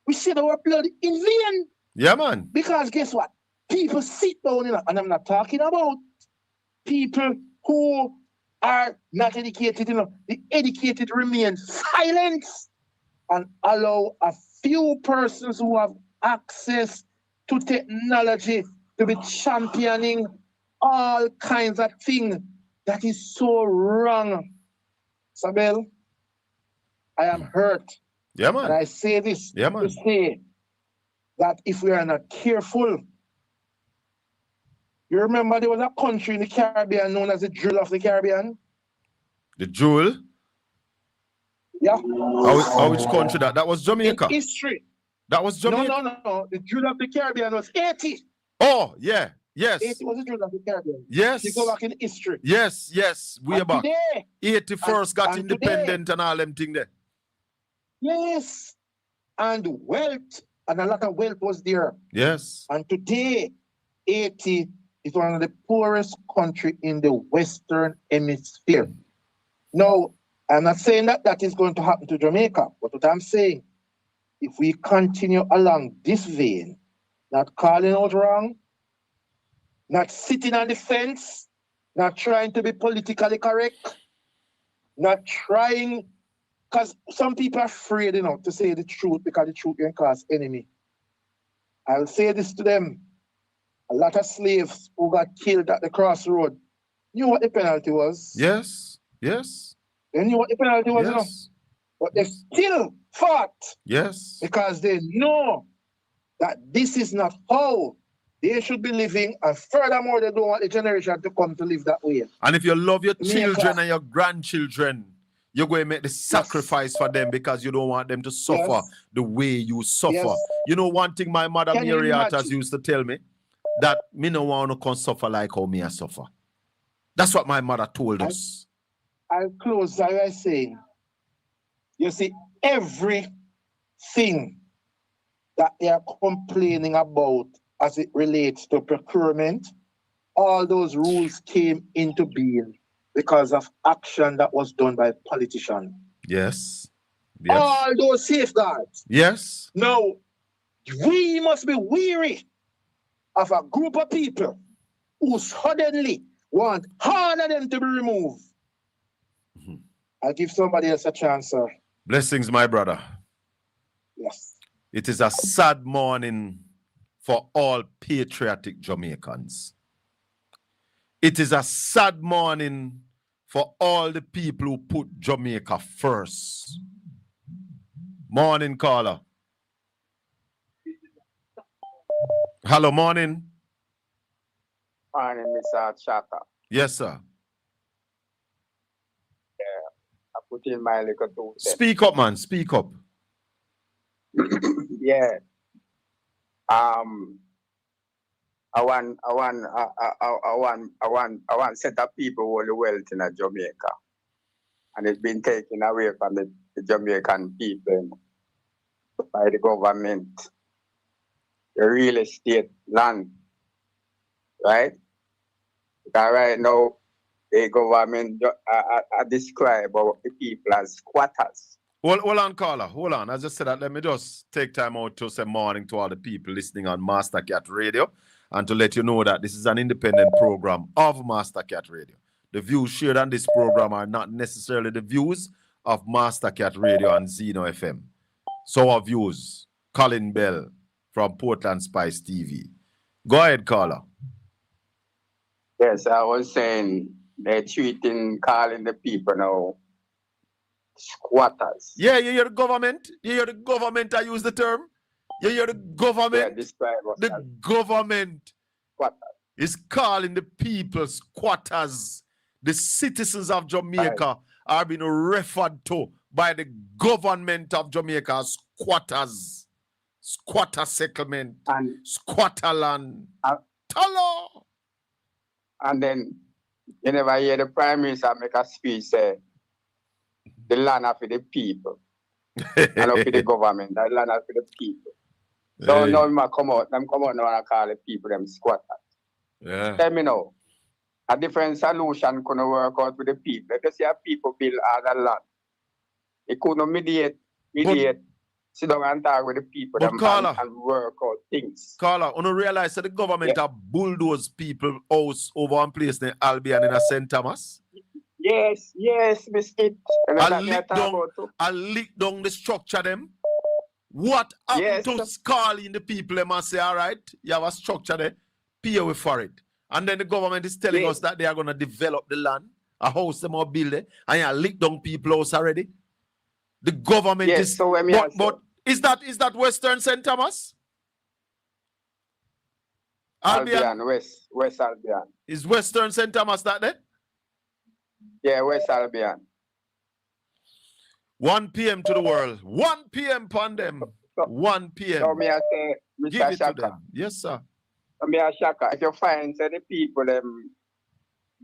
Speaker 12: we shed our blood in vain.
Speaker 3: Yeah, man.
Speaker 12: Because guess what? People sit down, you know, and I'm not talking about people who are not educated, you know. The educated remain silent and allow a few persons who have access to technology to be championing all kinds of things that is so wrong. Sabel, I am hurt.
Speaker 3: Yeah, man.
Speaker 12: And I say this
Speaker 3: Yeah, man.
Speaker 12: to say that if we are not careful, you remember there was a country in the Caribbean known as the Jewel of the Caribbean?
Speaker 3: The jewel?
Speaker 12: Yeah.
Speaker 3: Which country that? That was Jamaica.
Speaker 12: In history.
Speaker 3: That was Jamaica.
Speaker 12: No. The Jewel of the Caribbean was 80.
Speaker 3: Oh, yeah. Yes.
Speaker 12: 80 was the Jewel of the Caribbean.
Speaker 3: Yes.
Speaker 12: You go back in history.
Speaker 3: Yes. We are back.
Speaker 12: Today,
Speaker 3: 81st got
Speaker 12: and
Speaker 3: independent and all them thing there.
Speaker 12: yes. And wealth, and a lot of wealth was there.
Speaker 3: Yes.
Speaker 12: And today, 80 is one of the poorest country in the Western Hemisphere. Now, I'm not saying that that is going to happen to Jamaica, but what I'm saying, if we continue along this vein, not calling out wrong, not sitting on the fence, not trying to be politically correct, not trying, because some people are afraid, you know, to say the truth because the truth can cause enemy. I'll say this to them. A lot of slaves who got killed at the crossroad knew what the penalty was.
Speaker 3: Yes.
Speaker 12: They knew what the penalty was, you know. But they still fought.
Speaker 3: Yes.
Speaker 12: Because they know that this is not how they should be living. And furthermore, they don't want the generation to come to live that way.
Speaker 3: And if you love your children and your grandchildren, you're going to make the sacrifice for them because you don't want them to suffer the way you suffer.
Speaker 12: Yes.
Speaker 3: You know, one thing my mother
Speaker 12: Can you
Speaker 3: Mary Artas
Speaker 12: imagine?
Speaker 3: used to tell me, that me no want to come suffer like how me I suffer. That's what my mother told us.
Speaker 12: I'll close by saying, you see, everything that they are complaining about as it relates to procurement, all those rules came into being because of action that was done by politicians.
Speaker 3: Yes.
Speaker 12: All those safeguards.
Speaker 3: Yes.
Speaker 12: Now, we must be weary of a group of people who suddenly want all of them to be removed. I'll give somebody else a chance, sir.
Speaker 3: Blessings, my brother.
Speaker 12: Yes.
Speaker 3: It is a sad morning for all patriotic Jamaicans. It is a sad morning for all the people who put Jamaica first. Morning, caller. Hello, morning.
Speaker 13: Morning, Mr. Chaka.
Speaker 3: Yes, sir.
Speaker 13: I put in my little 2 cents.
Speaker 3: Speak up, man. Speak up.
Speaker 13: Yeah. I want set of people who the wealth in Jamaica. and it's been taken away from the Jamaican people by the government, the real estate land, right? Because right now, the government describe our people as squatters.
Speaker 3: Hold on, caller. Hold on. As I said that, let me just take time out to say morning to all the people listening on Master Cat Radio and to let you know that this is an independent program of Master Cat Radio. The views shared on this program are not necessarily the views of Master Cat Radio and Zeno FM. So our views, Colin Bell from PortlandspiceTV. Go ahead, caller.
Speaker 13: Yes, I was saying they're calling the people now squatters.
Speaker 3: Yeah, you hear the government? You hear the government, I use the term? You hear the government? The government is calling the people squatters. The citizens of Jamaica are being referred to by the government of Jamaica as squatters. Squatter settlement. And squatter land. Talo.
Speaker 13: And then you never hear the Prime Minister make a speech say the land are for the people. And not for the government. The land are for the people. So now them come out now and call the people them squatters.
Speaker 3: Yeah.
Speaker 13: Tell me now, a different solution couldn't work out with the people. Because you have people build other land. It couldn't mediate, sit down and talk with the people and work out things.
Speaker 3: Carla, you don't realize that the government have bulldozed people house over one place in Albion in a St. Thomas?
Speaker 13: Yes, biscuit.
Speaker 3: I lick down the structure them. What happened to calling the people them and say, all right, you have a structure there, pay away for it. And then the government is telling us that they are going to develop the land, a house them or build it, and you lick down people house already. The government is
Speaker 13: so
Speaker 3: but is that Western St. Thomas?
Speaker 13: Albion, West Albion.
Speaker 3: Is Western St. Thomas that there?
Speaker 13: Yeah, West Albion.
Speaker 3: 1 p.m. to the world. 1 p.m. upon them. 1 p.m.
Speaker 13: So me I say, Mr.
Speaker 3: Give it
Speaker 13: Shaka.
Speaker 3: to them. Yes, sir.
Speaker 13: So me I Shaka, if you find say the people them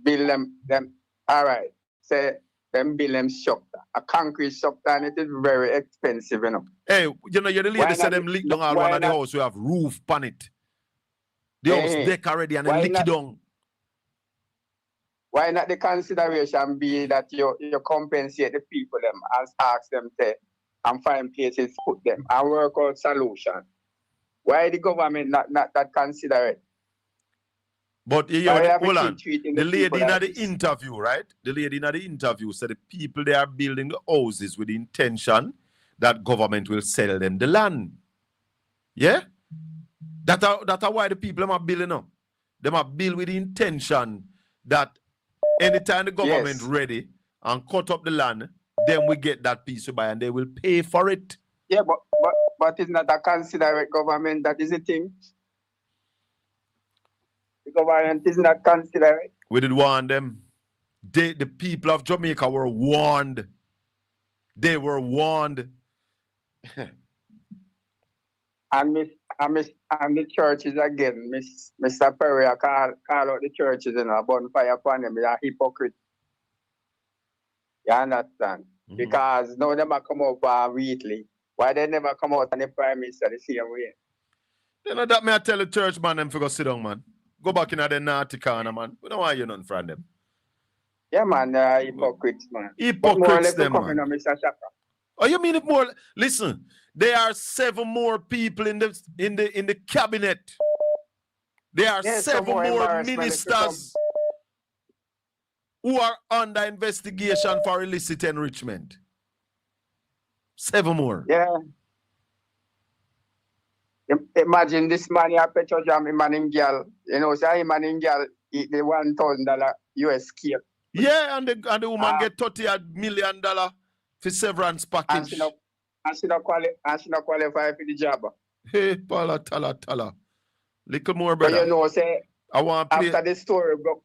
Speaker 13: build them all right. Say them build them structure. A concrete structure and it is very expensive, you know.
Speaker 3: Hey, you know, you're the lady said them lick down all one of the house. We have roof on it. The house deck already and then lick it down.
Speaker 13: Why not the consideration be that you compensate the people them and ask them to and find places to put them and work out solution? Why the government not that consider it?
Speaker 3: But you hold on. The lady in the interview, right? The lady in the interview said the people they are building the houses with the intention that government will sell them the land. Yeah? That's why the people are building up. They are build with the intention that anytime the government ready and cut up the land, then we get that piece to buy and they will pay for it.
Speaker 13: Yeah, but it's not a considerate government, that is the thing. The government is not considerate.
Speaker 3: We did warn them. The people of Jamaica were warned. They were warned.
Speaker 13: and the churches again, Mr. Perry, I call out the churches and a bonfire upon them. They are hypocrite. You understand? Mm-hmm. Because now they might come up weekly. Why they never come out and the Prime Minister the same way?
Speaker 3: You know that me I tell the church man them to go sit down, man. Go back in the naughty corner, man. We don't want you nothing from them.
Speaker 13: Yeah, man, hypocrites, man.
Speaker 3: Hypocrites, them, man.
Speaker 13: Mr. Shaka.
Speaker 3: Oh, you mean it more? Listen, there are 7 more people in the cabinet. There are 7 more ministers who are under investigation for illicit enrichment. 7 more.
Speaker 13: Yeah. Imagine this man here, Petrojam, man in girl. You know, say man in girl eat the $1,000 US cake.
Speaker 3: Yeah, and the woman get $30 million for severance package.
Speaker 13: And she not qualify for the job.
Speaker 3: Hey, tala. Little more, brother.
Speaker 13: But you know, say
Speaker 3: I want to play.
Speaker 13: After the story broke.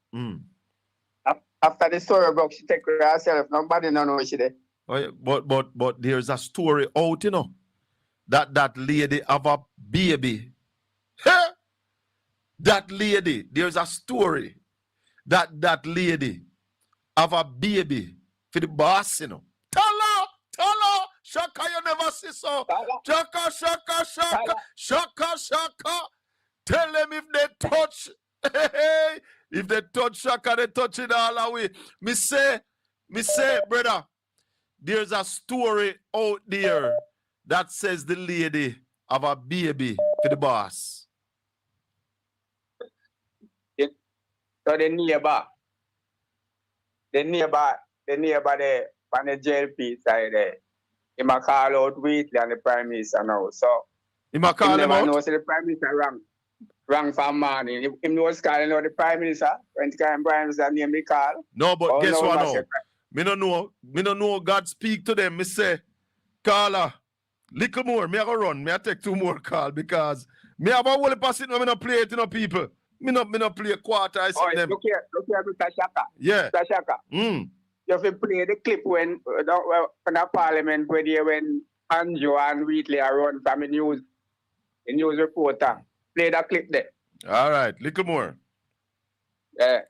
Speaker 13: After the story broke, she take care of herself. Nobody know what she did.
Speaker 3: But there's a story out, you know, that lady have a baby. That lady, there's a story that lady have a baby for the boss, you know. Tell her, Shaka, you never see so. Shaka. Tell them if they touch, if they touch Shaka, they touch it all away. Me say, brother, there's a story out there that says the lady have a baby for the boss.
Speaker 13: So the neighbor there on the JLP side there, he might call out Wheatley and the Prime Minister now. So
Speaker 3: he might call him out?
Speaker 13: Know, so the Prime Minister wrong for morning. He knows calling out the Prime Minister. When the Prime Minister name the call.
Speaker 3: No, but guess what now? Me no know God speak to them. Me say, caller, little more. Me I go run. Me I take 2 more call because me have a whole person. Me no play it to no people. Me no play a quarter. I see them.
Speaker 13: Look here, Mr. Shaka.
Speaker 3: Yeah.
Speaker 13: Mr. Shaka. You have to play the clip when the Parliament when Andrew and Wheatley are run from the news reporter. Play that clip there.
Speaker 3: All right, little more.
Speaker 13: Yeah.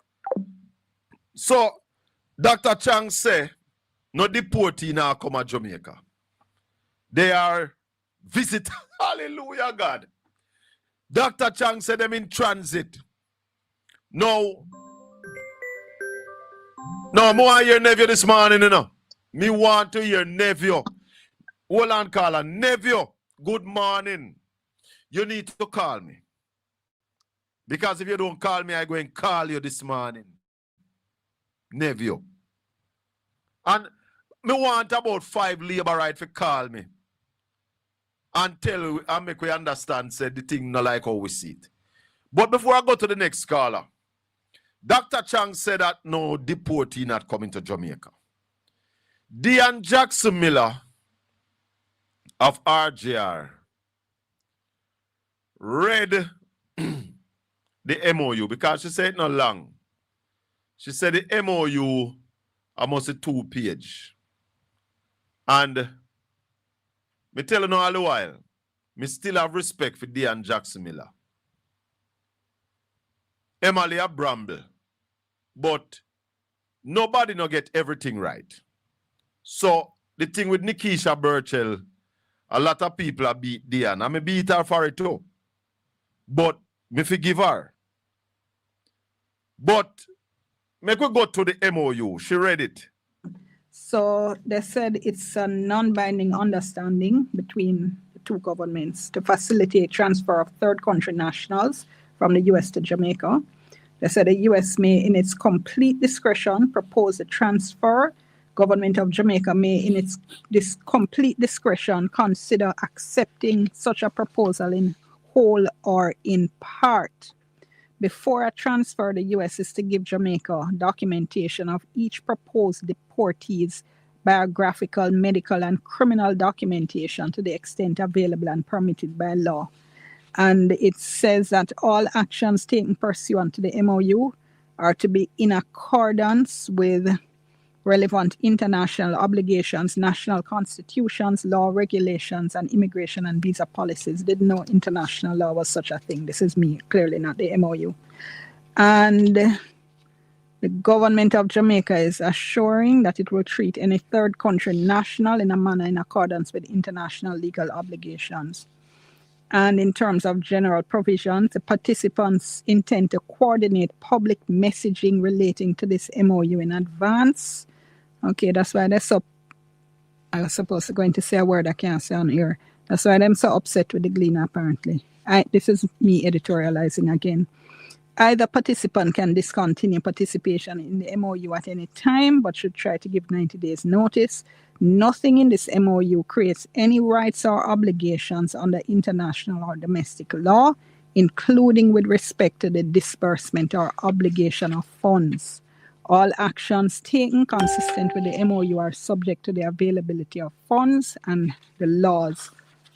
Speaker 3: So, Dr. Chang say, no deportee now come to Jamaica. They are visit. Hallelujah, God. Dr. Chang said them in transit. No, I want to hear nephew this morning, you know. Me want to hear nephew. Hold on, caller. Nephew, good morning. You need to call me. Because if you don't call me, I'm going to call you this morning. Nephew. And me want about 5 labor right for call me. And tell you and make we understand say the thing not like how we see it. But before I go to the next caller, Dr. Chang said that no deportee not coming to Jamaica. Dean Jackson Miller of RJR read the MOU because she said it not long. She said the MOU almost a 2-page. And me tell you now all the while, me still have respect for Dean Jackson Miller. Emily a bramble. But nobody no get everything right. So the thing with Nikisha Burchell, a lot of people are beat Dean. I may beat her for it too. But me forgive her. But make we go to the MOU. She read it.
Speaker 14: So they said it's a non-binding understanding between the 2 governments to facilitate transfer of third country nationals from the U.S. to Jamaica. They said the U.S. may, in its complete discretion, propose a transfer. Government of Jamaica may, in its complete discretion, consider accepting such a proposal in whole or in part. Before a transfer, the U.S. is to give Jamaica documentation of each proposed deportee's biographical, medical, and criminal documentation to the extent available and permitted by law. And it says that all actions taken pursuant to the MOU are to be in accordance with relevant international obligations, national constitutions, law, regulations, and immigration and visa policies. Didn't know international law was such a thing. This is me, clearly not the MOU. And the government of Jamaica is assuring that it will treat any third country national in a manner in accordance with international legal obligations. And in terms of general provisions, the participants intend to coordinate public messaging relating to this MOU in advance. Okay, that's why they're so, I was supposed to go into say a word I can't say on here. That's why I'm so upset with the Gleaner, apparently. This is me editorializing again. Either participant can discontinue participation in the MOU at any time, but should try to give 90 days notice. Nothing in this MOU creates any rights or obligations under international or domestic law, including with respect to the disbursement or obligation of funds. All actions taken consistent with the MOU are subject to the availability of funds and the laws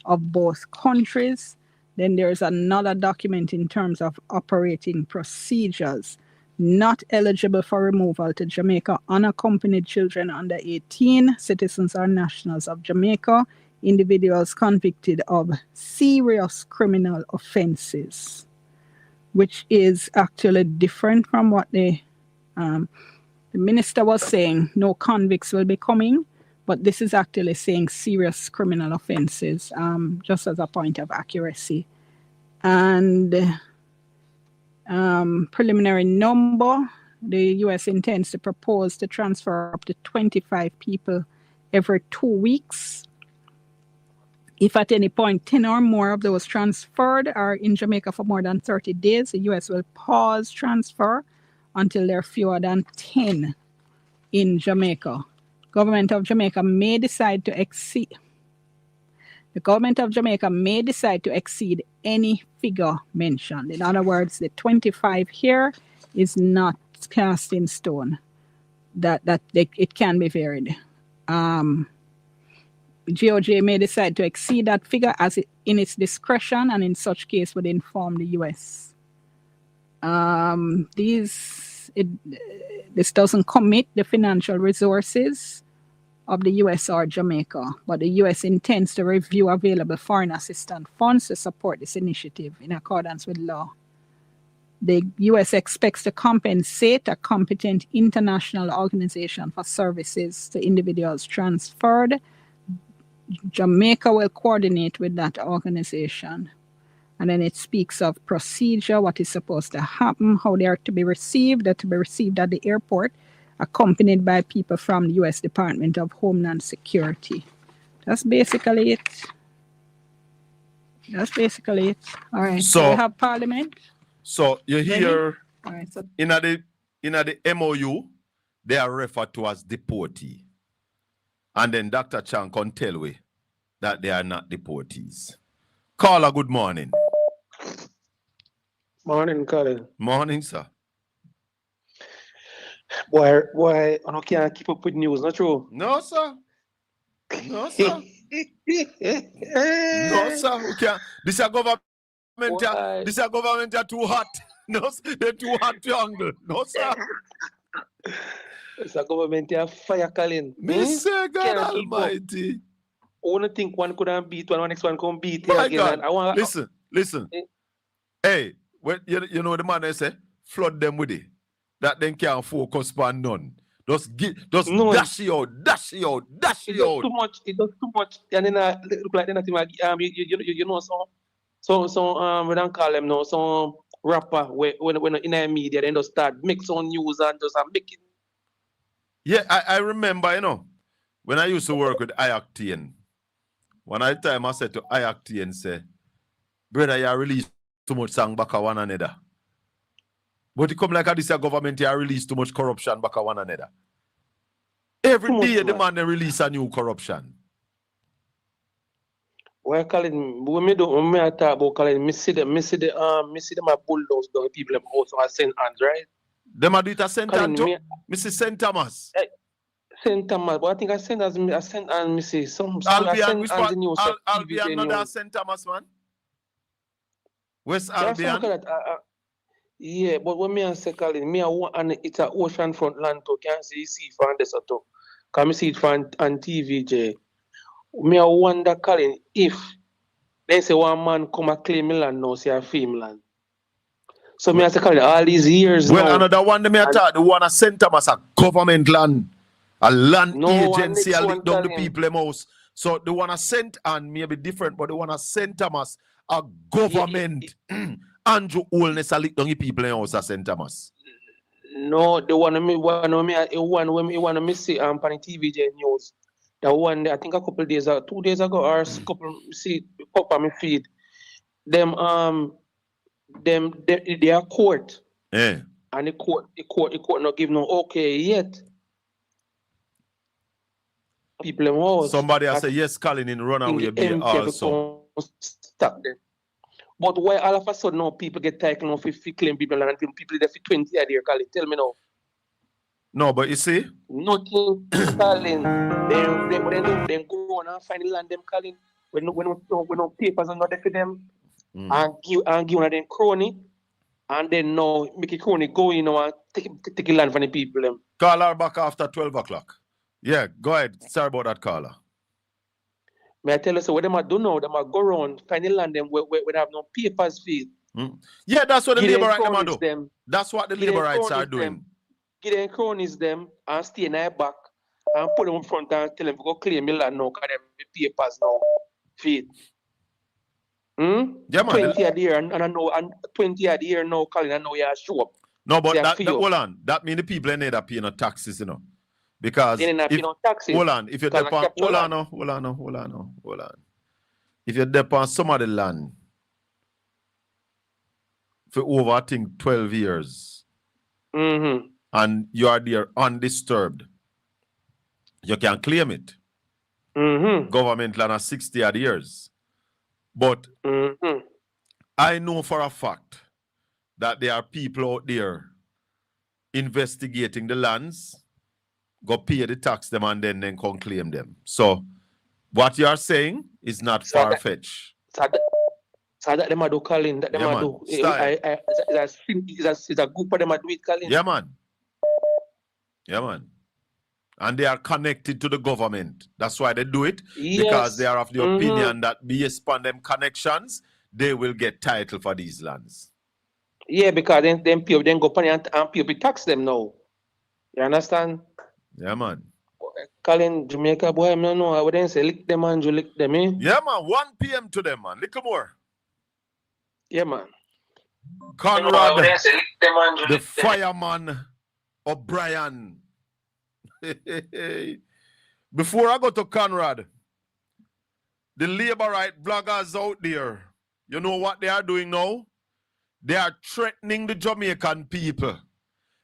Speaker 14: of both countries. Then there's another document in terms of operating procedures. Not eligible for removal to Jamaica, unaccompanied children under 18, citizens or nationals of Jamaica, individuals convicted of serious criminal offenses, which is actually different from what the The minister was saying no convicts will be coming, but this is actually saying serious criminal offenses, just as a point of accuracy. And preliminary number, the U.S. intends to propose to transfer up to 25 people every 2 weeks. If at any point 10 or more of those transferred are in Jamaica for more than 30 days, the U.S. will pause transfer until there are fewer than 10 in Jamaica. Government of Jamaica may decide to exceed. The government of Jamaica may decide to exceed any figure mentioned. In other words, the 25 here is not cast in stone. It can be varied. GOJ may decide to exceed that figure in its discretion, and in such case would inform the U.S. This doesn't commit the financial resources of the U.S. or Jamaica, but the U.S. intends to review available foreign assistance funds to support this initiative in accordance with law. The U.S. expects to compensate a competent international organization for services to individuals transferred. Jamaica will coordinate with that organization. And then it speaks of procedure, what is supposed to happen, how they are to be received. They're to be received at the airport, accompanied by people from the U.S. Department of Homeland Security. That's basically it. All right. So we have Parliament.
Speaker 3: So you hear
Speaker 14: all right, so
Speaker 3: in the MOU, they are referred to as deportee. And then Dr. Chang can tell we that they are not deportees. Caller, good morning.
Speaker 15: Morning, Colin.
Speaker 3: Morning, sir.
Speaker 15: Boy, I can't keep up with news, not true?
Speaker 3: No, sir. No, sir. No, sir. We can't. This is government. This is government are too hot. No, they're too hot to handle. No, sir.
Speaker 15: It's a government fire, Colin.
Speaker 3: Mr. God Almighty.
Speaker 15: I want to think one couldn't beat one next one can beat
Speaker 3: My
Speaker 15: again.
Speaker 3: God. Listen. Hey, you know the man they say, flood them with it. That then can't focus on none. Just dash it out.
Speaker 15: It does too much. And then look like they're not even, you know, so we don't call them now, some rapper when in the media, they just start mix on news and just making.
Speaker 3: Yeah, I remember, you know, when I used to work with Iactian, one time I said to Iactian, say, brother, you release too much song back at one another. But it come like this government, you release too much corruption back at one another. Every day, the man they release a new corruption.
Speaker 15: Well, Colin, when I talk about Colin, I see them a bulldoze the people also are St. Anne's, right?
Speaker 3: Them are do it at St. Anne's, Mrs. St. Thomas.
Speaker 15: St. Thomas, but I think I St. Anne's, Mrs. Some
Speaker 3: Albion, Albion, not that St. Thomas, man. West Albion.
Speaker 15: Yeah, but when me say Colin, and it's an oceanfront land to can't see from this auto. Can me see it from on TVJ. Me I wonder, Colin, if they say one man come and claim me land now, say a film land. So me I say Colin, all these years
Speaker 3: well,
Speaker 15: now.
Speaker 3: Another one me I thought the one at St. Thomas a government land, a land agency, a lick down the people in house. So the one at St. Anne may be different, but the one at St. Thomas a government. Andrew Holness a lick down the people in house at St. Thomas.
Speaker 15: No, the one when me see on TVJ news. The one I think a couple of days ago, 2 days ago, or couple see pop on my feed. They are court.
Speaker 3: Yeah.
Speaker 15: And the court not give no okay yet. People in house.
Speaker 3: Somebody has said yes, Colin in runaway be also.
Speaker 15: Stop them. But why all of a sudden now people get taken off if claim people and people there for 20 years there, Colin? Tell me now.
Speaker 3: No, but you see?
Speaker 15: Nothing, Colin. Then go on and find the land them, Colin. When no papers are not there for them. And give one of them crony. And then now make a crony go, you know, and take a land from the people. Them.
Speaker 3: Call her back after 12 o'clock. Yeah, go ahead. Sorry about that, caller.
Speaker 15: May I tell you, so what them are do now, them are go around, find the land them where they have no papers for it.
Speaker 3: Yeah, that's what the labor rights are doing. That's what the labor rights are doing.
Speaker 15: give them cronies them and stay in their back and put them in front and tell them to go claim the land now because them the papers now. Feed.
Speaker 3: Yeah, man.
Speaker 15: 20 a year and I know and 20 a year now, Colin, I know you show up.
Speaker 3: No, but that hold on. That means the people ain't that paying no taxes, you know. Because
Speaker 15: they ain't paying no taxes.
Speaker 3: Hold on. If you depend hold on. If you depend some of the land for over, I think, 12 years, and you are there undisturbed, you can claim it. Government land are 60 odd years. But I know for a fact that there are people out there investigating the lands, go pay the tax them and then come claim them. So what you are saying is not far-fetched.
Speaker 15: So that them do Colin, that them do. It's a group of them do it, Colin.
Speaker 3: Yeah, man. Yeah, man. And they are connected to the government. That's why they do it. Yes. Because they are of the opinion that based upon them connections, they will get title for these lands.
Speaker 15: Yeah, because then people then go upon and people tax them now. You understand?
Speaker 3: Yeah, man.
Speaker 15: Colin, Jamaica boy, I don't know. I wouldn't say lick them and you lick them, eh?
Speaker 3: Yeah, man. 1 p.m. to them, man. Little more.
Speaker 15: Yeah, man.
Speaker 3: Conrad, the fireman O'Brien. Before I go to Conrad, the labor right bloggers out there, you know what they are doing now? They are threatening the Jamaican people.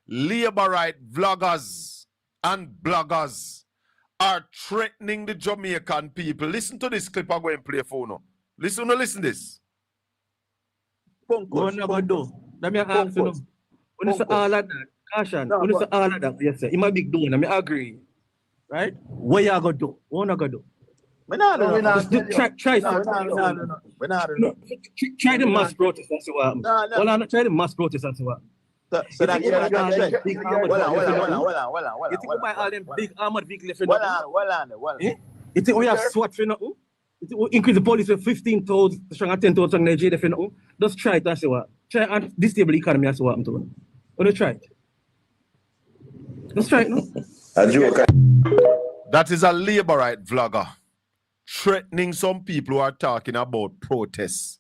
Speaker 3: Labor right vloggers and bloggers are threatening the Jamaican people. Listen to this clip I'm going to play for now. Listen to this.
Speaker 16: What are going to do? Let me ask you. When you say all of that, caution. When you say all of that, yes, sir. I'm a big doing. I agree. Right? What you going to do? What are you going to do? Try the mass protest and see what happens. Well, I'm not trying the mass protest and see what happens. So that you're going to big armored vehicles. You think we buy all them big armored vehicles for nothing? You think we have SWAT for nothing? We increase the police with 15,000, strong at 10,000 Nigeria for nothing? Just try it and see what. Try and disable the economy and see what happens to them. Want to try it? Let's try it now.
Speaker 3: That is a labor right vlogger threatening some people who are talking about protests.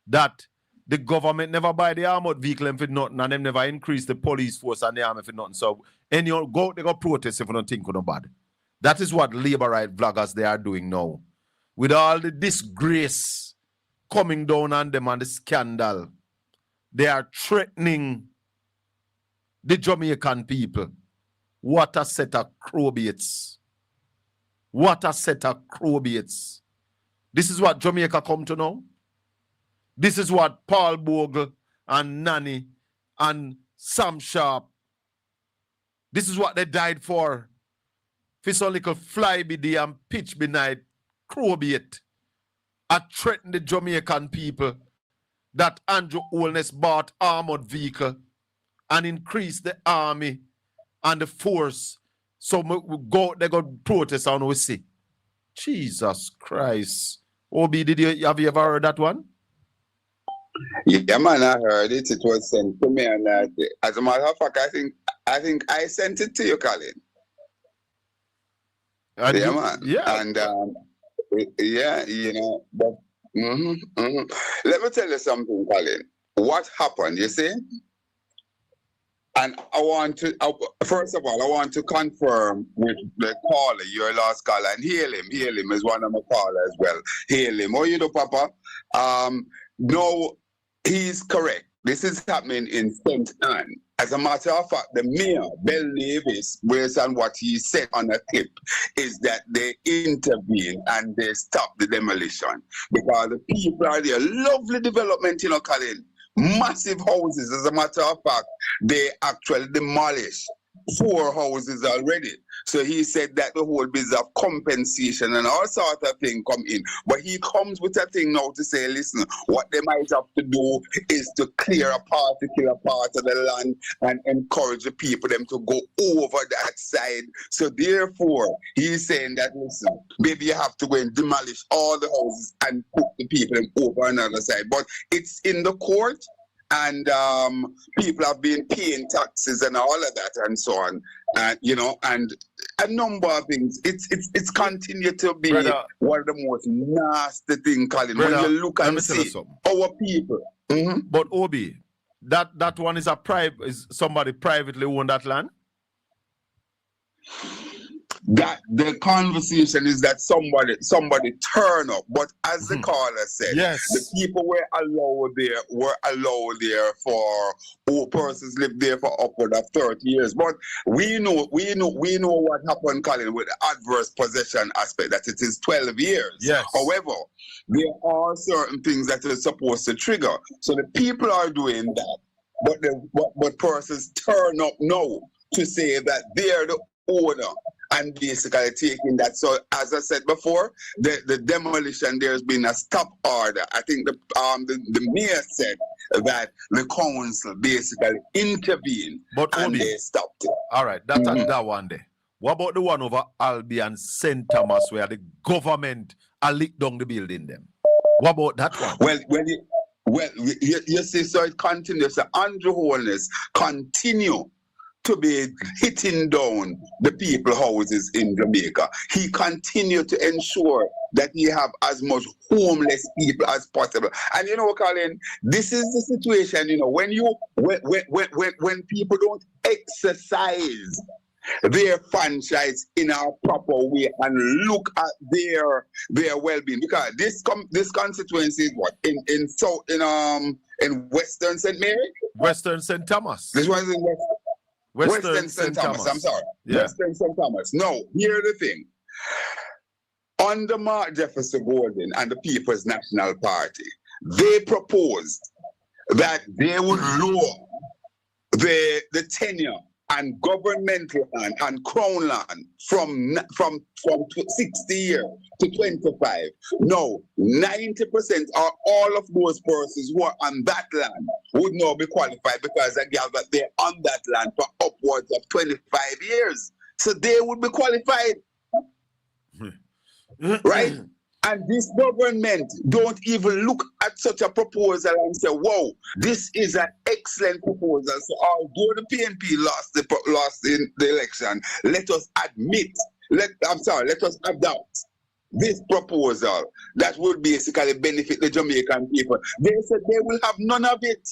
Speaker 3: That the government never buy the armored vehicle for nothing and them never increase the police force and the army for nothing. So they go protest if you don't think you're bad. That is what labor right vloggers they are doing now. With all the disgrace coming down on them and the scandal, they are threatening the Jamaican people. What a set of crowbaits. What a set of crowbaits. This is what Jamaica come to know. This is what Paul Bogle and Nanny and Sam Sharp, this is what they died for. For some little fly-be-day and pitch-be-night crowbait. I threaten the Jamaican people that Andrew Holness bought armored vehicle and increased the army and the force. So they got protest and we see. Jesus Christ. Obi, have you ever heard that one?
Speaker 13: Yeah, man, I heard it. It was sent to me, and as a matter of fact, I think I sent it to you, Colin. Yeah, man.
Speaker 3: Yeah.
Speaker 13: And yeah, you know, but let me tell you something, Colin. What happened, you see? And I want to, first of all, I want to confirm with the caller, your last caller, and hail him. Hail him is one of my callers as well. Hail him. Oh, you know, Papa? No, he's correct. This is happening in St. Anne. As a matter of fact, the mayor, Bell Davis, based on what he said on a clip, is that they intervened and they stopped the demolition. Because the people are there. Lovely development, you know, Colin. Massive houses. As a matter of fact, they actually demolished 4 houses already. So he said that the whole business of compensation and all sort of thing come in. But he comes with a thing now to say, listen, what they might have to do is to clear a particular part of the land and encourage the people them to go over that side. So therefore, he's saying that, listen, maybe you have to go and demolish all the houses and put the people over another side. But it's in the court.
Speaker 17: and people have been paying taxes and all of that and so on, and and a number of things. It's continued to be one of the most nasty things, Colin. Brother, when you look and see our people. Mm-hmm.
Speaker 3: But Obi, that one is is somebody privately own that land?
Speaker 17: That the conversation is that somebody turn up, but as the caller said,
Speaker 3: yes,
Speaker 17: the people were allowed there for persons lived there for upward of 30 years. But we know what happened, Colin, with the adverse possession aspect, that it is 12 years.
Speaker 3: Yes.
Speaker 17: However, there are certain things that are supposed to trigger. So the people are doing that, but persons turn up now to say that they're the owner and basically taking that. So as I said before, the demolition, there's been a stop order. I think the mayor said that the council basically intervened and they stopped it.
Speaker 3: All right, that's that one there. What about the one over Albi and St. Thomas where the government are licked down the building them? What about that one?
Speaker 17: Well, you see, so it continues. So Andrew Holness continue to be hitting down the people houses in Jamaica. He continued to ensure that he have as much homeless people as possible. And Colin, this is the situation, when people don't exercise their franchise in a proper way and look at their well-being, because this constituency is what in Western St. Mary,
Speaker 3: Western St. Thomas.
Speaker 17: This one is in Western St. Thomas. I'm sorry. Yeah. Western St. Thomas. No, here's the thing. Under Mark Jefferson Golden and the People's National Party, they proposed that they would lower the tenure and governmental land and crown land from 60 years to 25. No, 90% or all of those persons who are on that land would now be qualified, because I gather that they're on that land for upwards of 25 years. So they would be qualified. Right? And this government don't even look at such a proposal and say, whoa, this is an excellent proposal. So although the PNP lost in the election, let us adopt this proposal that would basically benefit the Jamaican people. They said they will have none of it.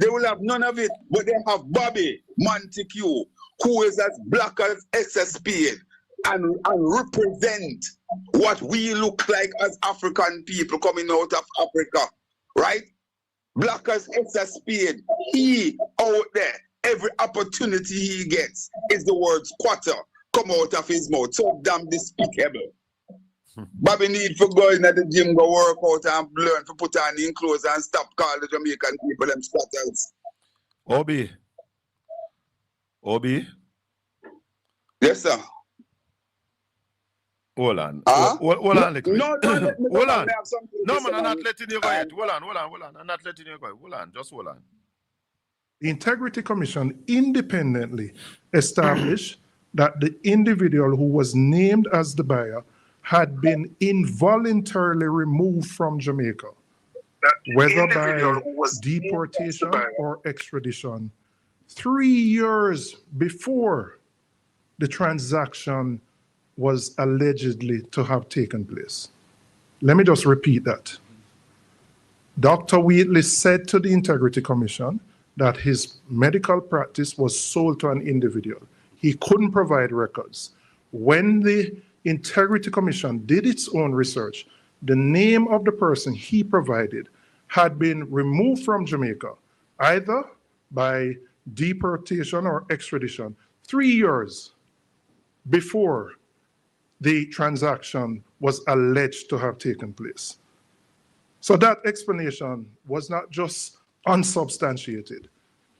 Speaker 17: They will have none of it. But they have Bobby Montague, who is as black as SSP and represent what we look like as African people coming out of Africa, right? Black as SSP, he out there, every opportunity he gets is the word squatter come out of his mouth. So damn despicable. Bobby need for go in at the gym, go work out and learn to put on in clothes and stop calling the Jamaican people them squatters.
Speaker 3: Obi?
Speaker 17: Yes, sir.
Speaker 3: Hold on. Hold on.
Speaker 17: No,
Speaker 3: hold on. No, man, I'm not letting you go yet. Hold on. I'm not letting you go. Hold on. Just hold on.
Speaker 18: The Integrity Commission independently established that the individual who was named as the buyer had been involuntarily removed from Jamaica, whether by deportation or extradition, 3 years before the transaction was allegedly to have taken place. Let me just repeat that. Dr. Wheatley said to the Integrity Commission that his medical practice was sold to an individual. He couldn't provide records. When the Integrity Commission did its own research, the name of the person he provided had been removed from Jamaica, either by deportation or extradition, 3 years before the transaction was alleged to have taken place. So that explanation was not just unsubstantiated.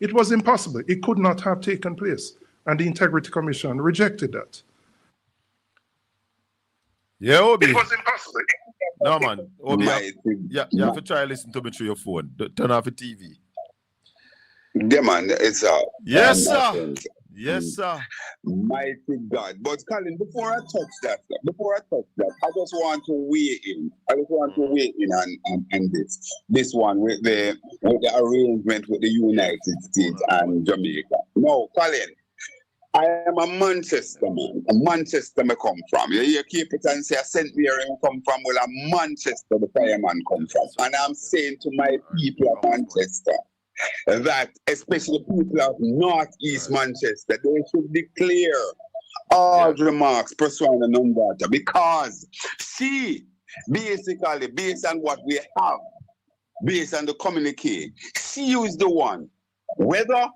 Speaker 18: It was impossible. It could not have taken place. And the Integrity Commission rejected that.
Speaker 3: Yeah, Obi.
Speaker 18: It was impossible.
Speaker 3: No, man. Obi, you have to try to listen to me through your phone. Turn off the TV.
Speaker 17: Yeah, man. It's
Speaker 3: yes, sir. Yes, sir.
Speaker 17: Mighty God. But Colin, before I touch that, I just want to weigh in. On this one with the arrangement with the United States and Jamaica. No, Colin, I am a Manchester man. A Manchester me come from. You keep it and say, I sent me here and come from. Well, a Manchester, the fireman come from. And I'm saying to my people of Manchester that, especially people of Northeast Manchester, they should declare all remarks pursuant to non-data. Because, see, basically, based on what we have, based on the communique, she is the one, whether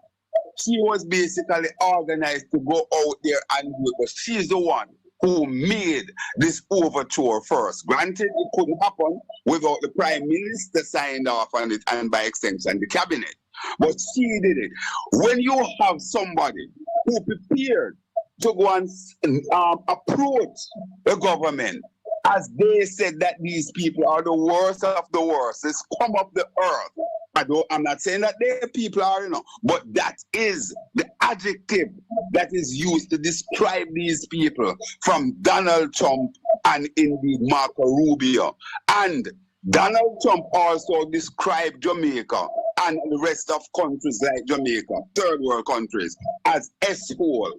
Speaker 17: she was basically organized to go out there and do it, but she's the one who made this overture first. Granted, it couldn't happen without the Prime Minister signed off on it and by extension the cabinet. But she did it. When you have somebody who prepared to go and approach the government, as they said that these people are the worst of the worst, they scum of the earth. I'm not saying that they people are, but that is the adjective that is used to describe these people from Donald Trump and indeed Marco Rubio. And Donald Trump also described Jamaica and the rest of countries like Jamaica, third world countries, as S-hole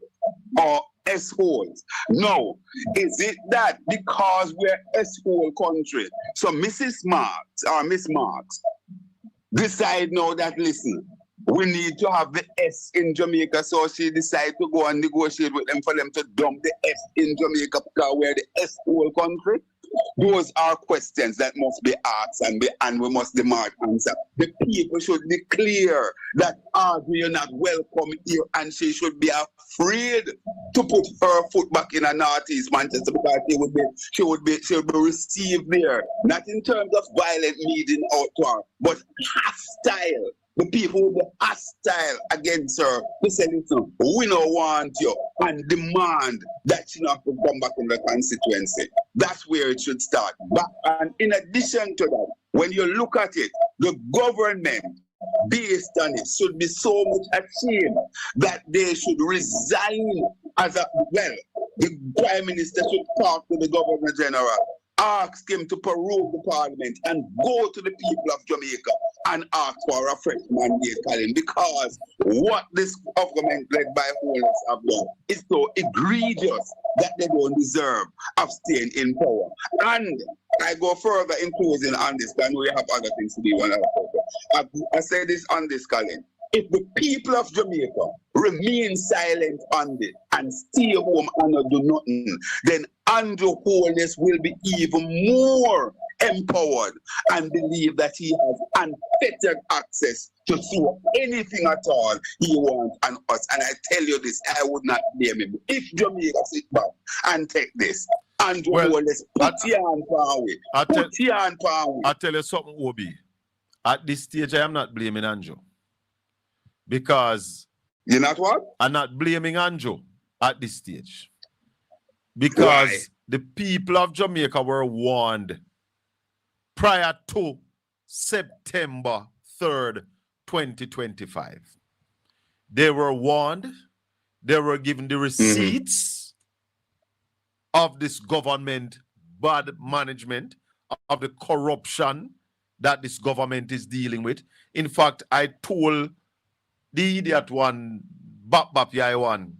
Speaker 17: or S-holes. No, is it that because we're S-hole country, so Mrs. Marks or Miss Marks decide now that, listen, we need to have the S in Jamaica, so she decided to go and negotiate with them for them to dump the S in Jamaica because we're the S-hole country? Those are questions that must be asked and we must demand answer. The people should declare that Audrey is not welcome here and she should be afraid to put her foot back in a Northeast Manchester because she would be received there, not in terms of violent meeting out to her, but hostile. The people will be hostile against her. They say, listen, we don't want you, and demand that she not to come back in the constituency. That's where it should start. And in addition to that, when you look at it, the government based on it should be so much ashamed that they should resign as a, well, the Prime Minister should talk to the Governor General, ask him to prorogue the Parliament and go to the people of Jamaica and ask for a fresh mandate, Colin, because what this government led by Holness have done is so egregious that they don't deserve of staying in power. And I go further in closing on this, because I know we have other things to do. I say this on this, Colin. If the people of Jamaica remain silent on it and stay home and not do nothing, then Andrew Holness will be even more empowered and believe that he has unfettered access to do anything at all he wants on us. And I tell you this, I would not blame him. If Jamaica sit back and take this, Andrew Holness, put your hand power.
Speaker 3: I tell you something, Obi. At this stage, I am not blaming Andrew. Because
Speaker 17: you're not what?
Speaker 3: I'm not blaming Andrew at this stage. Because the people of Jamaica were warned prior to September 3rd, 2025. They were warned, they were given the receipts of this government bad management, of the corruption that this government is dealing with. In fact, I told the idiot one, Bap Yai one,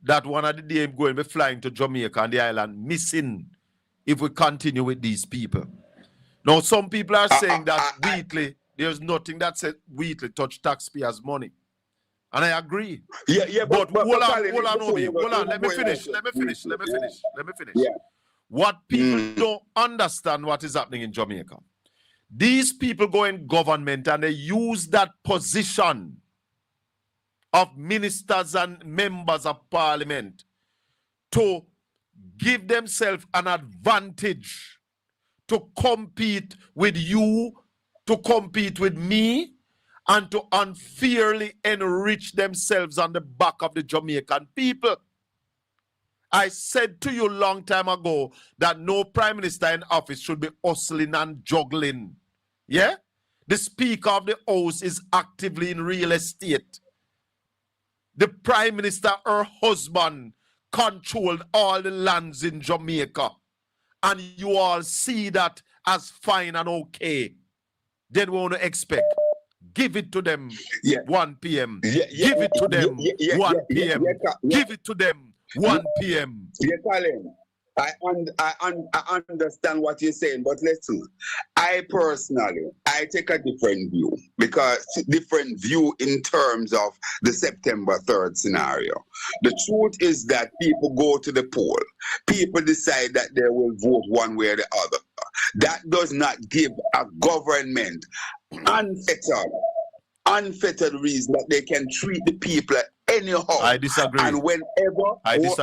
Speaker 3: that one of the day I'm going to be flying to Jamaica and the island missing if we continue with these people. Now, some people are saying that Wheatley, there's nothing that says Wheatley touch taxpayers' money. And I agree. But hold on, Obi. Hold on, let me finish. Yeah. What people don't understand what is happening in Jamaica. These people go in government and they use that position of ministers and members of parliament to give themselves an advantage to compete with you, to compete with me, and to unfairly enrich themselves on the back of the Jamaican people. I said to you a long time ago that no prime minister in office should be hustling and juggling. Yeah? The Speaker of the House is actively in real estate. The Prime Minister, her husband, controlled all the lands in Jamaica. And you all see that as fine and okay. Then we want to expect. Give it to them 1 p.m. Give it to them 1 p.m. Give it to them 1 p.m.
Speaker 17: Yeah, Colin, I understand what you're saying, but listen, I take a different view, because different view in terms of the September 3rd scenario. The truth is that people go to the poll. People decide that they will vote one way or the other. That does not give a government unfettered reason that they can treat the people anyhow.
Speaker 3: I disagree.
Speaker 17: And whenever, hold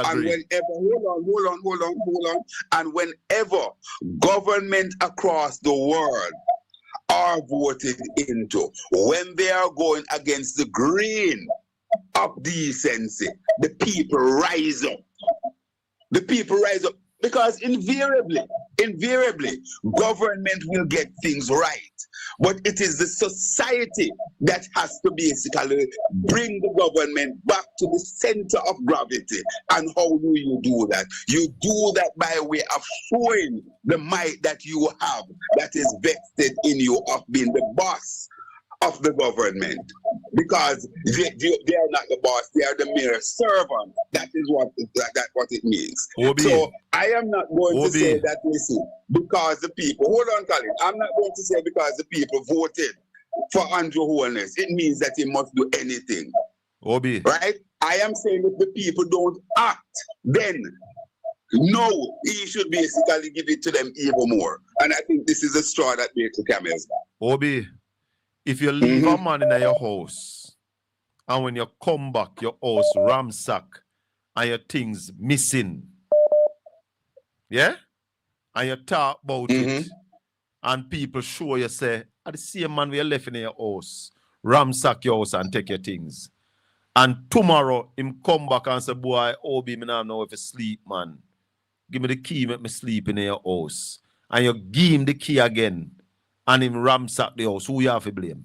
Speaker 17: on. And whenever government across the world are voted into, when they are going against the grain of decency, the people rise up. The people rise up, because invariably, government will get things right. But it is the society that has to basically bring the government back to the center of gravity. And how do you do that? You do that by way of showing the might that you have, that is vested in you, of being the boss of the government, because they are not the boss, they are the mere servant. That is what it means. So I am not going to say that, listen, because the people, hold on, Colin, I'm not going to say because the people voted for Andrew Holness, it means that he must do anything. Right? I am saying if the people don't act, then no, he should basically give it to them even more. And I think this is a straw that breaks the camel's back.
Speaker 3: If you leave a man in your house, and when you come back, your house ransack and your things missing, yeah? And you talk about it, and people show you, say, I the same man we left in your house, ransack your house and take your things. And tomorrow, him come back and say, boy, Obi, me now know if you sleep, man. Give me the key, make me sleep in your house. And you give him the key again. And him ransack the house. Who you have to blame?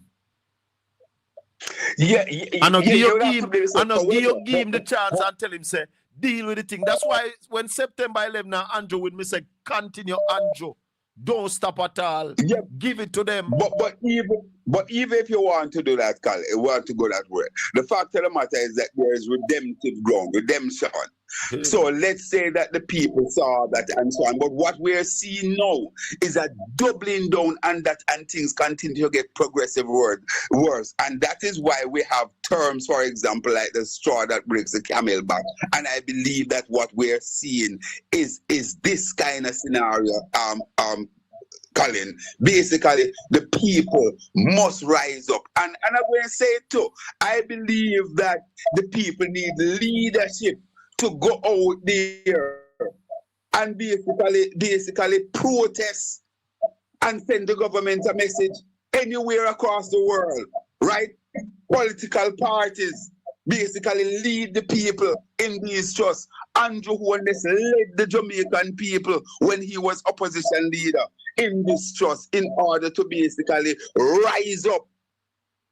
Speaker 3: And I'll give him the chance and tell him, say, deal with the thing. That's why when September 11, Andrew with me say, continue, Andrew. Don't stop at all. Give it to them.
Speaker 17: But even if you want to do that, Carl, you want to go that way, the fact of the matter is that there is redemptive ground, redemption. So let's say that the people saw that and so on. But what we're seeing now is a doubling down, and things continue to get progressive worse. And that is why we have terms, for example, like the straw that breaks the camel back. And I believe that what we're seeing is this kind of scenario, Colin. Basically, the people must rise up. And I'm going to say it too. I believe that the people need leadership to go out there and basically protest and send the government a message anywhere across the world, right? Political parties basically lead the people in these trusts. Andrew Holness led the Jamaican people when he was opposition leader in this trust in order to basically rise up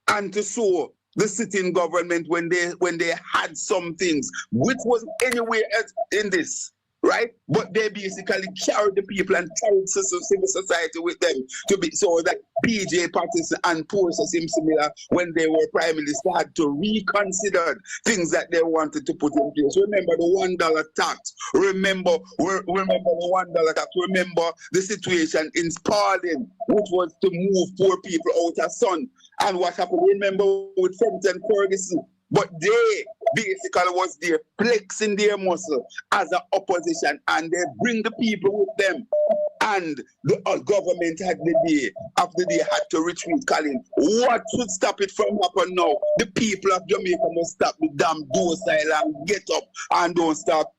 Speaker 17: and to show the sitting government when they had some things which was anywhere else in this, right? But they basically carried the people and carried civil society with them to be so that PJ Patterson and Portia Simpson when they were prime minister had to reconsider things that they wanted to put in place. Remember the $1 tax. Remember the $1 tax. Remember the situation in Spalding, which was to move poor people out of Sun. And what happened? Remember with Fenton Ferguson. But they basically was there flexing their muscle as an opposition, and they bring the people with them. And the government had had to retreat, Colin. What should stop it from happening now? The people of Jamaica must stop the damn docile and get up and don't stop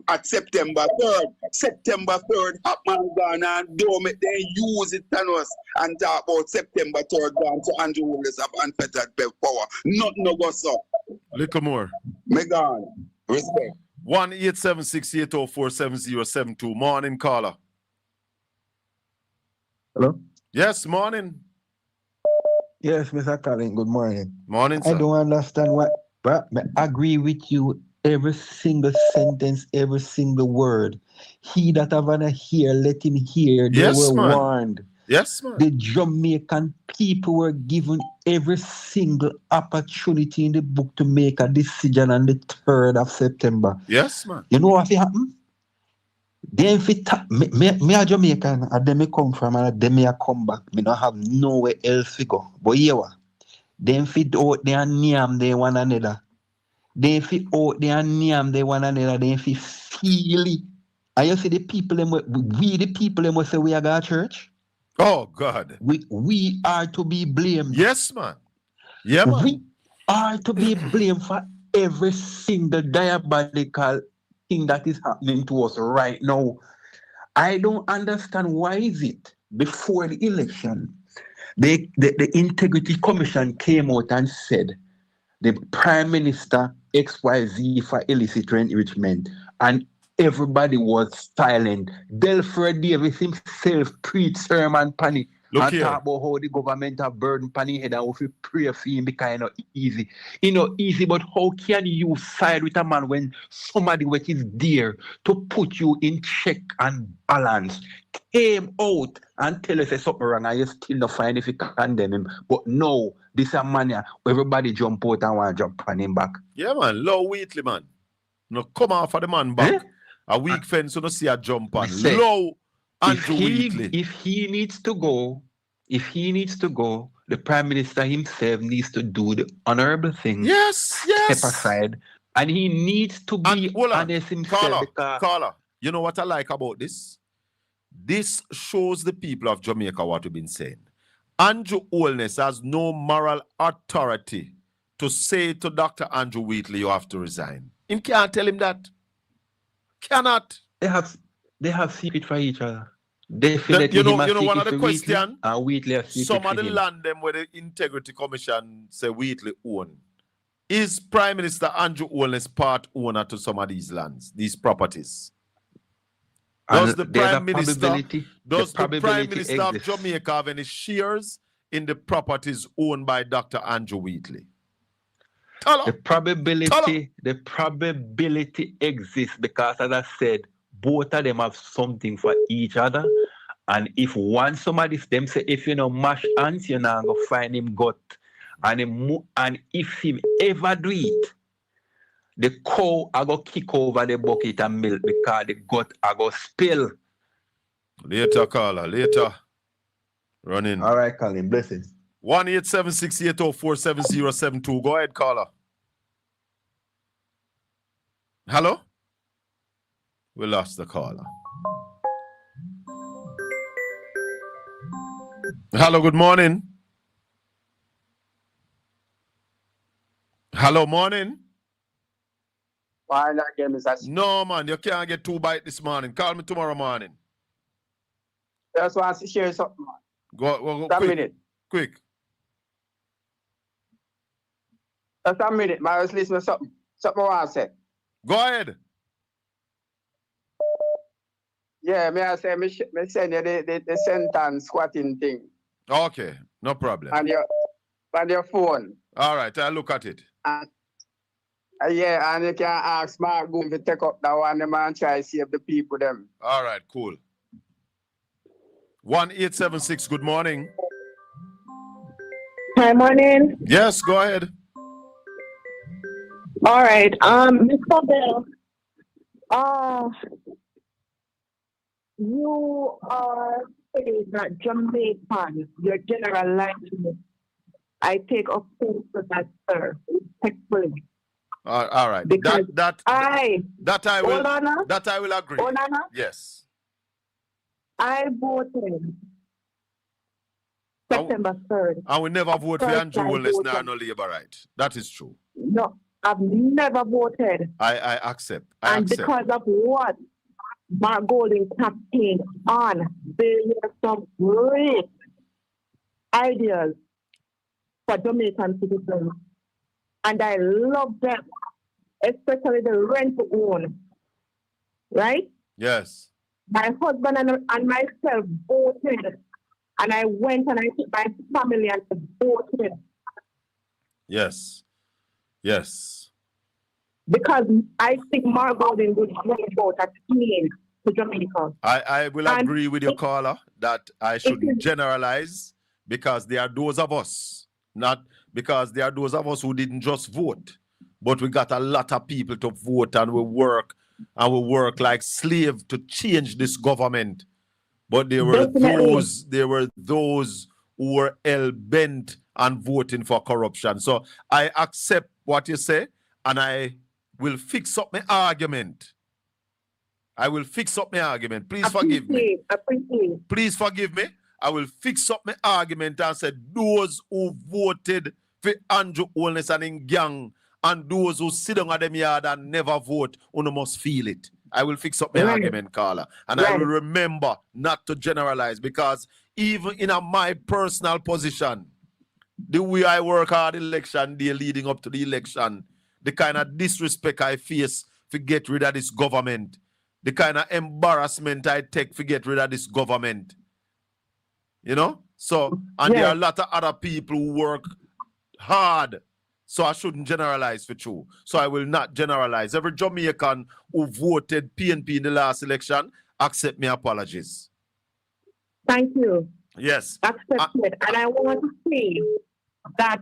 Speaker 17: at September 3rd. September 3rd, Hapman gone and don't make them use it on us and talk about September 3rd gone to Andrew Holness of unfettered power. Nothing no go so.
Speaker 3: Little more.
Speaker 17: Megan, respect.
Speaker 3: 1-876-804-7072. Morning, caller.
Speaker 19: Hello?
Speaker 3: Yes, morning.
Speaker 19: Yes, Mr. Colin, good morning.
Speaker 3: Morning, sir.
Speaker 19: I don't understand But I agree with you. Every single sentence, every single word. He that have an ear, let him hear. They
Speaker 3: Yes,
Speaker 19: were
Speaker 3: man.
Speaker 19: warned.
Speaker 3: Yes, man.
Speaker 19: The Jamaican people were given every single opportunity in the book to make a decision on the 3rd of September.
Speaker 3: Yes, man.
Speaker 19: You know what happened? Then me a Jamaican, and then me come from, and then me a come back. Me don't have nowhere else to go. But here what? Then fit out there and name they one another. Then fit out there and name they one another. Then fit feel it. And you see the people, we the people, them will say we are going to church.
Speaker 3: Oh, God.
Speaker 19: We are to be blamed.
Speaker 3: Yes, man. Yeah, man.
Speaker 19: We are to be blamed for every single diabolical thing that is happening to us right now. I don't understand why is it before the election, the Integrity Commission came out and said the Prime Minister XYZ for illicit enrichment, and everybody was silent. Delfred Davis himself preached sermon panic and talk about how the government have burden panic head and if you pray for him because it's not easy. It's not easy, but how can you side with a man when somebody which is there to put you in check and balance came out and tell us there's something wrong and you still not find if you condemn him? But no, this is a man here, everybody jump out and want to jump on him back.
Speaker 3: Yeah, man. Low Wheatley, man. No, come off of the man back. A weak fence, you don't see a jump on. Low Andrew Wheatley.
Speaker 19: If he needs to go, the Prime Minister himself needs to do the honorable thing.
Speaker 3: Yes.
Speaker 19: Step aside. And he needs to be honest himself.
Speaker 3: Carla, you know what I like about this? This shows the people of Jamaica what we've been saying. Andrew Holness has no moral authority to say to Dr. Andrew Wheatley, you have to resign. He can't tell him that. Cannot.
Speaker 19: They have secret for each other. Definitely.
Speaker 3: You know one of the question?
Speaker 19: Wheatley
Speaker 3: some of the land them where the Integrity Commission say Wheatley own. Is Prime Minister Andrew Holness part owner to some of these lands, these properties? Does the Prime Minister of Jamaica have any shares in the properties owned by Dr. Andrew Wheatley?
Speaker 19: The probability exists because, as I said, both of them have something for each other. And if somebody them say, if you know mash hands, you're not going to find him gut. And if him ever do it, the cow I go kick over the bucket and milk because the gut I go spill.
Speaker 3: Later, caller. Later. Running.
Speaker 19: All right, Colin. Blessings.
Speaker 3: 1-876-804-7072. Go ahead, caller. Hello? We lost the caller. Hello, good morning. Hello, morning. No, man, you can't get 2 bites this morning. Call me tomorrow morning.
Speaker 13: Just want to share something, man.
Speaker 3: Go
Speaker 13: Just
Speaker 3: quick.
Speaker 13: a minute.
Speaker 3: Quick.
Speaker 13: Just a minute, man. I was listening to something. Something I want to say.
Speaker 3: Go ahead.
Speaker 13: Yeah, may I say, me send you the sentence squatting thing.
Speaker 3: Okay, no problem.
Speaker 13: On your phone.
Speaker 3: All right, I'll look at it.
Speaker 13: Yeah, and you can ask Mark Goom to take up that one and try to save the people them.
Speaker 3: All right, cool. 1-876, good morning.
Speaker 20: Hi, morning.
Speaker 3: Yes, go ahead.
Speaker 20: All right. Mr. Bell, you are saying that Jamaican, your general language. I take offense to that, sir. Respectfully.
Speaker 3: All right.
Speaker 20: Because
Speaker 3: that I will agree.
Speaker 20: Onana,
Speaker 3: yes.
Speaker 20: I voted September 3rd.
Speaker 3: I will never vote for Andrew Holness now, no Labour right. That is true.
Speaker 20: No, I've never voted.
Speaker 3: I accept.
Speaker 20: Because of what Mark Golding campaigned on, there were some great ideas for Jamaican citizens. And I love them, especially the rent to own. Right?
Speaker 3: Yes.
Speaker 20: My husband and myself voted. And I went and I took my family and voted.
Speaker 3: Yes. Yes.
Speaker 20: Because I think Margot would bring about a plane to Jamaica.
Speaker 3: I will
Speaker 20: And
Speaker 3: agree with your caller that I shouldn't generalize because there are those of us, not because there are those of us who didn't just vote, but we got a lot of people to vote and we work like slaves to change this government. But there were those who were hell-bent on voting for corruption. So I accept what you say and I will fix up my argument. I will fix up my argument. Please forgive me. Please forgive me. I will fix up my argument and say those who voted for Andrew Holness and Gang and those who sit down at them yard and never vote, you must feel it. I will fix up my argument, Carla. And I will remember not to generalize because even in my personal position, the way I work hard election day leading up to the election, the kind of disrespect I face to get rid of this government, the kind of embarrassment I take to get rid of this government. You know? So, and there are a lot of other people who work hard. So I shouldn't generalize for you. So I will not generalize. Every Jamaican who voted PNP in the last election, accept my apologies.
Speaker 20: Thank you.
Speaker 3: Yes.
Speaker 20: Accepted. And I want to say that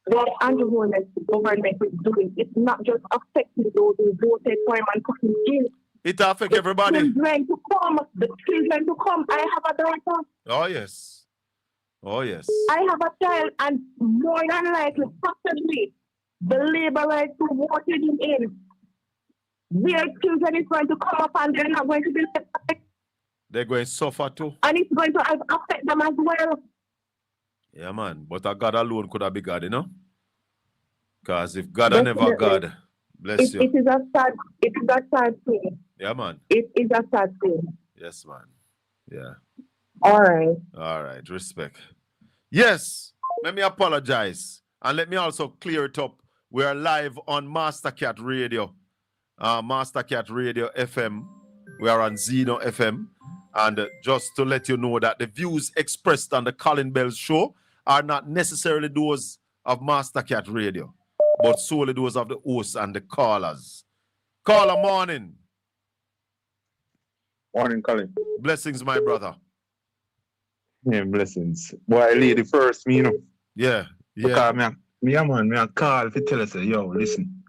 Speaker 20: what Andrew Holness government is doing, it's not just affecting those who voted for him and put him in.
Speaker 3: It affects everybody.
Speaker 20: The children to come. I have a daughter.
Speaker 3: Oh, yes. Oh, yes.
Speaker 20: I have a child, and more than likely, possibly, the Labour rights who voted him in, their children is going to come up and they're not going to be left.
Speaker 3: They're going to suffer too.
Speaker 20: And it's going to affect them as well.
Speaker 3: Yeah, man. But a God alone could have been God, you know? Because if God are never God, bless you.
Speaker 20: It is a sad thing.
Speaker 3: Yeah, man.
Speaker 20: It is a sad thing.
Speaker 3: Yes, man. Yeah.
Speaker 20: All right.
Speaker 3: All right. Respect. Yes. Let me apologize. And let me also clear it up. We are live on Mastercat Radio. Mastercat Radio FM. We are on Zeno FM. And just to let you know that the views expressed on the Colin Bell's show are not necessarily those of Mastercat Radio, but solely those of the hosts and the callers. Caller, morning.
Speaker 21: Morning, Colin.
Speaker 3: Blessings, my brother.
Speaker 21: Yeah, blessings. Boy, lady first, me, you know.
Speaker 3: Yeah, yeah.
Speaker 21: Because me a call to tell us, yo, listen.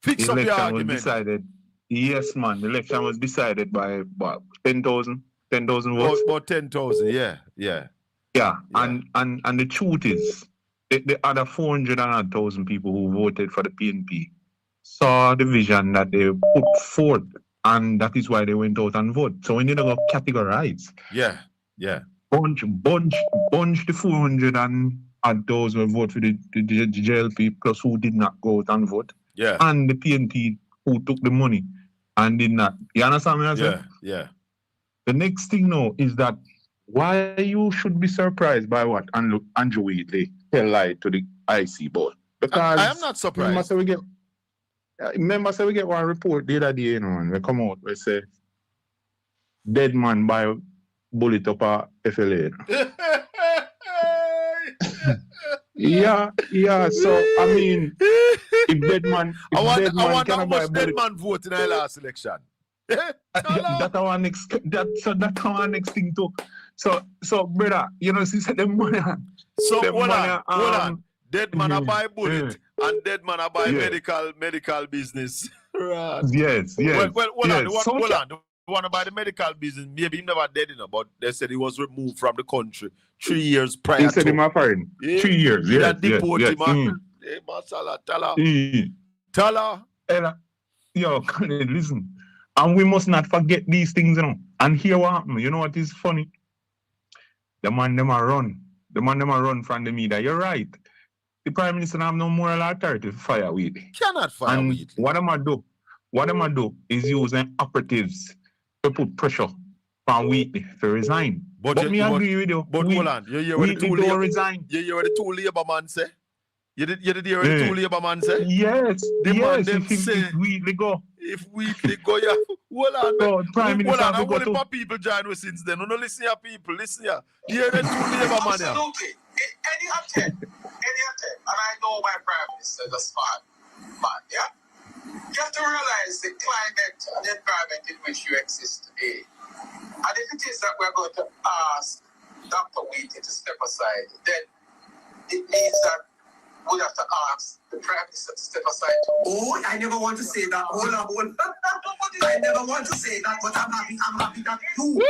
Speaker 3: Fix up your argument.
Speaker 21: Was decided, yes, man. The election was decided by what, 10,000 votes?
Speaker 3: About 10,000, yeah.
Speaker 21: Yeah. And the truth is, the other 400,000 people who voted for the PNP saw the vision that they put forth, and that is why they went out and voted. So we need to categorize.
Speaker 3: Yeah.
Speaker 21: Bunch the 400 and those who vote for the JLP plus who did not go out and vote.
Speaker 3: Yeah.
Speaker 21: And the PNP who took the money and did not. You understand what I'm saying?
Speaker 3: Yeah.
Speaker 21: The next thing now is that why you should be surprised by what Andrew Wheatley tell lie to the IC board. Because
Speaker 3: I am not surprised.
Speaker 21: Remember, we get one report the other day, you know, and we come out, we say, dead man by bullet up a FLA. Yeah. So I mean, if dead man,
Speaker 3: I wonder how much dead man vote in the last election.
Speaker 21: That's our next thing too. So brother, you know, since the money.
Speaker 3: So hold on. Dead man a buy bullet and dead man a buy medical business. Right.
Speaker 21: Yes.
Speaker 3: Well, hold on. The one about the medical business, maybe he never dead, you know, but they said he was removed from the country 3 years prior.
Speaker 21: He said him a foreign. 3 years.
Speaker 3: Yeah. Deport him. Hey, Masala, Tala.
Speaker 21: Yo, listen. And we must not forget these things, you know. And here what happened. You know what is funny? The man them a run. The man them a run from the media. You're right. The Prime Minister have no moral authority to fire Wheatley.
Speaker 3: Cannot fire Wheatley.
Speaker 21: What am I do is using operatives to put pressure on Wheatley to resign. But me agree with you.
Speaker 3: But hold on. You hear what the two Labour man say? You did hear what the two Labour man say?
Speaker 21: Yes.
Speaker 3: Man them say
Speaker 21: if Wheatley go.
Speaker 3: If Wheatley go, yeah. Hold on.
Speaker 21: So, Prime Minister,
Speaker 3: hold on. How many more people join us since then? No, listen here, people. Listen here. You hear the two Labour man here?
Speaker 7: Absolutely. Any attempt, and I know my Prime Minister. Minister is a smart man, yeah? You have to realize the climate and the environment in which you exist today. And if it is that we're going to ask Dr. Wheatley to step aside, then it means that we have to ask the Prime Minister to step aside too.
Speaker 8: Oh, I never want to say that. Hold on. I never want to say that, but I'm happy that you.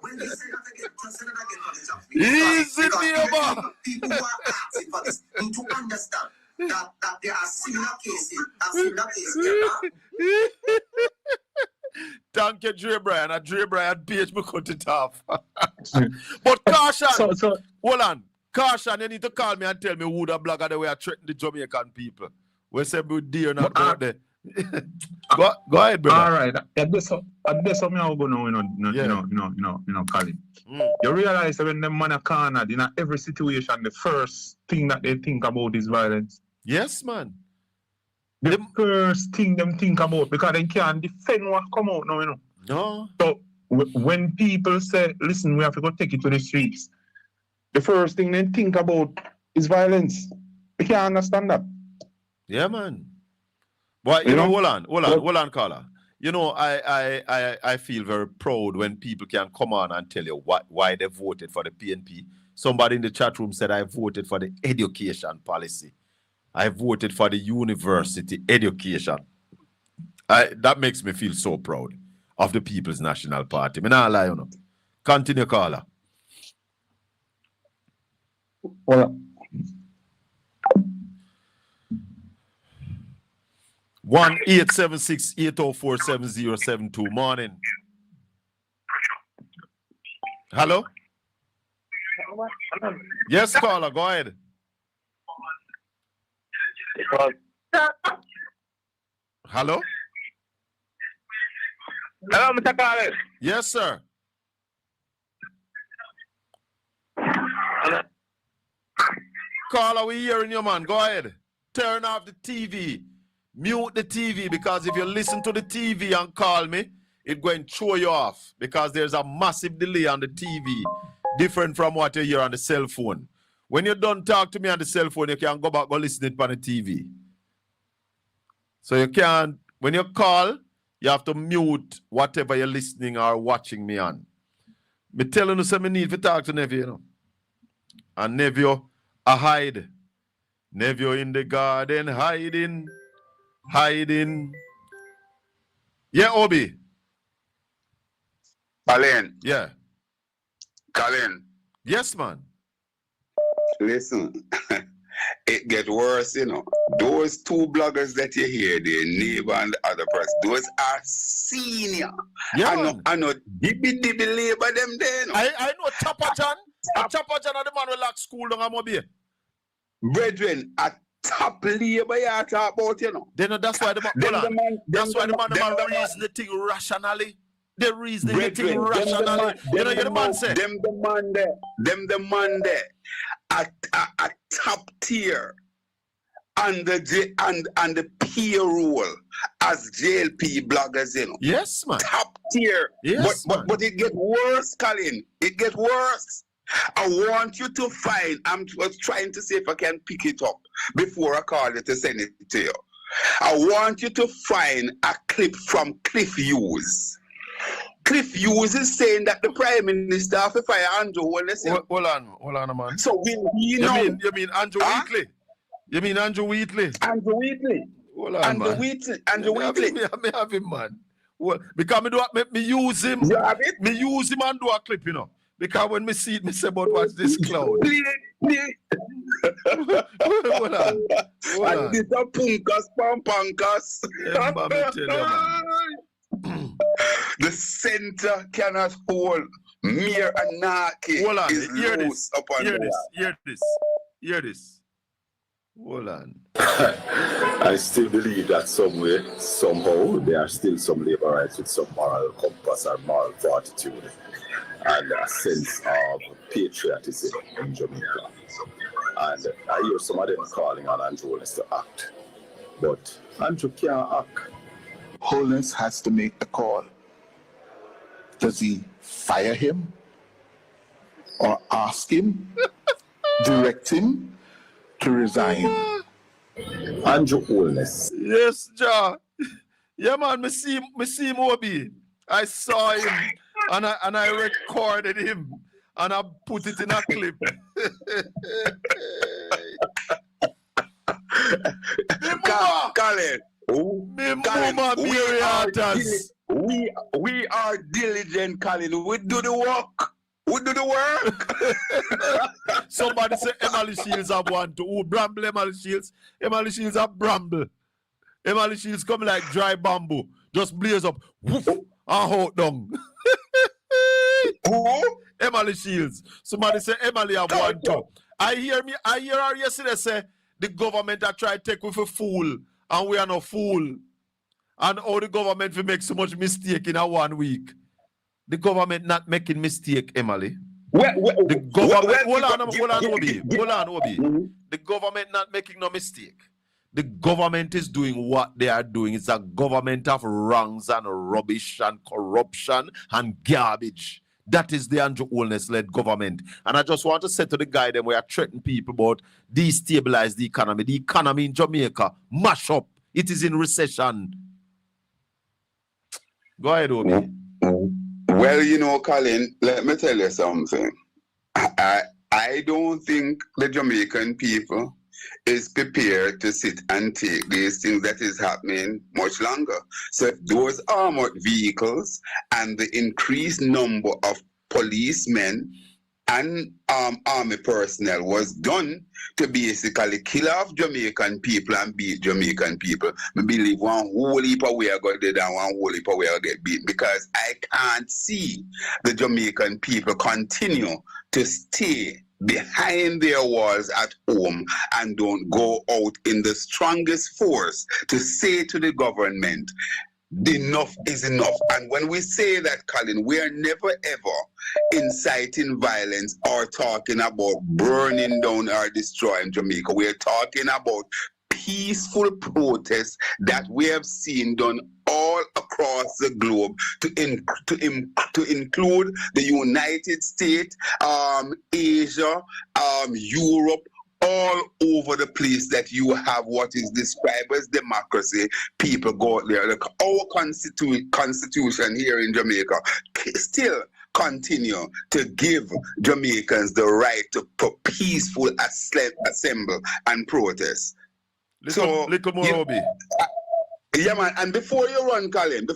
Speaker 8: When you say that again, just say that again for the job.
Speaker 3: Easy, neighbor.
Speaker 8: People who are asking for this need to understand that there are similar cases. Yeah?
Speaker 3: Thank you, Dre Brian. And Dre Brian page me cut it off. But caution. Hold on. Caution, you need to call me and tell me who the blogger the way I threaten the Jamaican people. We say we dare not go there. Go ahead, brother.
Speaker 21: All right. That's what me I go now, Colin. You realize that when them man are cornered in every situation, the first thing that they think about is violence.
Speaker 3: Yes, man.
Speaker 21: The first thing them think about, because they can't defend what come out now,
Speaker 3: No.
Speaker 21: So when people say, listen, we have to go take it to the streets, the first thing they think about is violence. They can't understand that.
Speaker 3: Yeah, man. But you know, hold on, caller. You know, I feel very proud when people can come on and tell you why they voted for the PNP. Somebody in the chat room said I voted for the education policy. I voted for the university education. That makes me feel so proud of the People's National Party. Me not lie, you know. Continue, caller.
Speaker 21: Well,
Speaker 3: 1-876-804-7072. Morning. Hello? Yes, caller, go ahead. Hello?
Speaker 4: Hello, Mr. Collins.
Speaker 3: Yes, sir. Caller, we hearing you, man. Go ahead. Turn off the TV. Mute the TV, because if you listen to the TV and call me, it's going to throw you off, because there's a massive delay on the TV, different from what you hear on the cell phone. When you don't talk to me on the cell phone, you can go back and listen it on the TV. So you can't, when you call, you have to mute whatever you're listening or watching me on. Me telling you something need to talk to nephew, you know. And nephew, I hide. Nephew in the garden, hiding. Yeah, Obi.
Speaker 17: Colin.
Speaker 3: Yeah.
Speaker 17: Colin.
Speaker 3: Yes, man.
Speaker 17: Listen, it gets worse, you know. Those two bloggers that you hear, the neighbor and the other person, those are senior.
Speaker 3: Yeah,
Speaker 17: I know dibby labor them there. No?
Speaker 3: I know Chopper John. Chopper John are the man who lock school down Amobi.
Speaker 17: Brethren, at top labor you talk about, you know.
Speaker 3: Then that's why the man reason the thing rationally. They reason the thing rationally. You know the man said.
Speaker 17: Them the man there. A top tier and the payroll as JLP bloggers, you know.
Speaker 3: Yes, man.
Speaker 17: Top tier.
Speaker 3: Yes,
Speaker 17: but it gets worse, Colin. It gets worse. I want you to find, I was trying to see if I can pick it up before I call you to send it to you. I want you to find a clip from Cliff Hughes. Cliff Hughes is saying that the Prime Minister of the fire Andrew Wheatley.
Speaker 3: Hold on, man.
Speaker 17: So you
Speaker 3: mean Andrew Wheatley? You mean Andrew Wheatley?
Speaker 17: Andrew Wheatley.
Speaker 3: Hold on,
Speaker 17: Andrew
Speaker 3: man.
Speaker 17: Wheatley.
Speaker 3: Me have him, man. Well, because me use him.
Speaker 17: You have it?
Speaker 3: Me use him and do a clip, you know. Because when me see it, me say, but what's this cloud? Hold on.
Speaker 17: And this a punkas, pampankas. The center cannot hold. Mere anarchy.
Speaker 3: Hold on.
Speaker 17: Is
Speaker 3: Hear
Speaker 17: loose
Speaker 3: this.
Speaker 17: upon
Speaker 3: Hear this. Hold on.
Speaker 22: I still believe that somewhere, somehow, there are still some laborites with some moral compass or moral fortitude and a sense of patriotism in Jamaica. And I hear some of them calling on Andrew Holness to act. But Andrew can't act.
Speaker 23: Holness has to make the call. Does he fire him or ask him? direct him to resign.
Speaker 22: Andrew Holness.
Speaker 3: Yes, Ja. Yeah, man, me see him, Obi. I saw him and I recorded him and I put it in a clip.
Speaker 17: Colin, we are diligent, Colin. We do the work. We do the work.
Speaker 3: Somebody say Emily Shields have one to who bramble Emily Shields. Emily Shields have bramble. Emily Shields come like dry bamboo. Just blaze up. Woof, and hold down.
Speaker 17: Who?
Speaker 3: Emily Shields. Somebody say Emily have one too. I hear her yesterday say the government are trying to take with a fool and we are no fool. And how the government will make so much mistake in a 1 week. The government not making mistake, Emily. The government, hold on, Obi. The government not making no mistake. The government is doing what they are doing. It's a government of wrongs and rubbish and corruption and garbage. That is the Andrew Holness-led government. And I just want to say to the guy them we are threatening people about destabilize the economy. The economy in Jamaica, mash up. It is in recession. Go ahead, Obi.
Speaker 17: Well, you know, Colin, let me tell you something. I don't think the Jamaican people is prepared to sit and take these things that is happening much longer. So if those armored vehicles and the increased number of policemen and army personnel was done to basically kill off Jamaican people and beat Jamaican people, I believe one whole heap of way I got dead and one whole heap of way I get beat, because I can't see the Jamaican people continue to stay behind their walls at home and don't go out in the strongest force to say to the government, enough is enough. And when we say that, Colin, we are never ever inciting violence or talking about burning down or destroying Jamaica. We are talking about peaceful protests that we have seen done all across the globe to include the United States, Asia, Europe, all over the place, that you have what is described as democracy. People go out there. Look, our constitution here in Jamaica still continue to give Jamaicans the right to peaceful assemble and protest.
Speaker 3: Little more, Obi.
Speaker 17: Yeah, man. And before you run, Colin,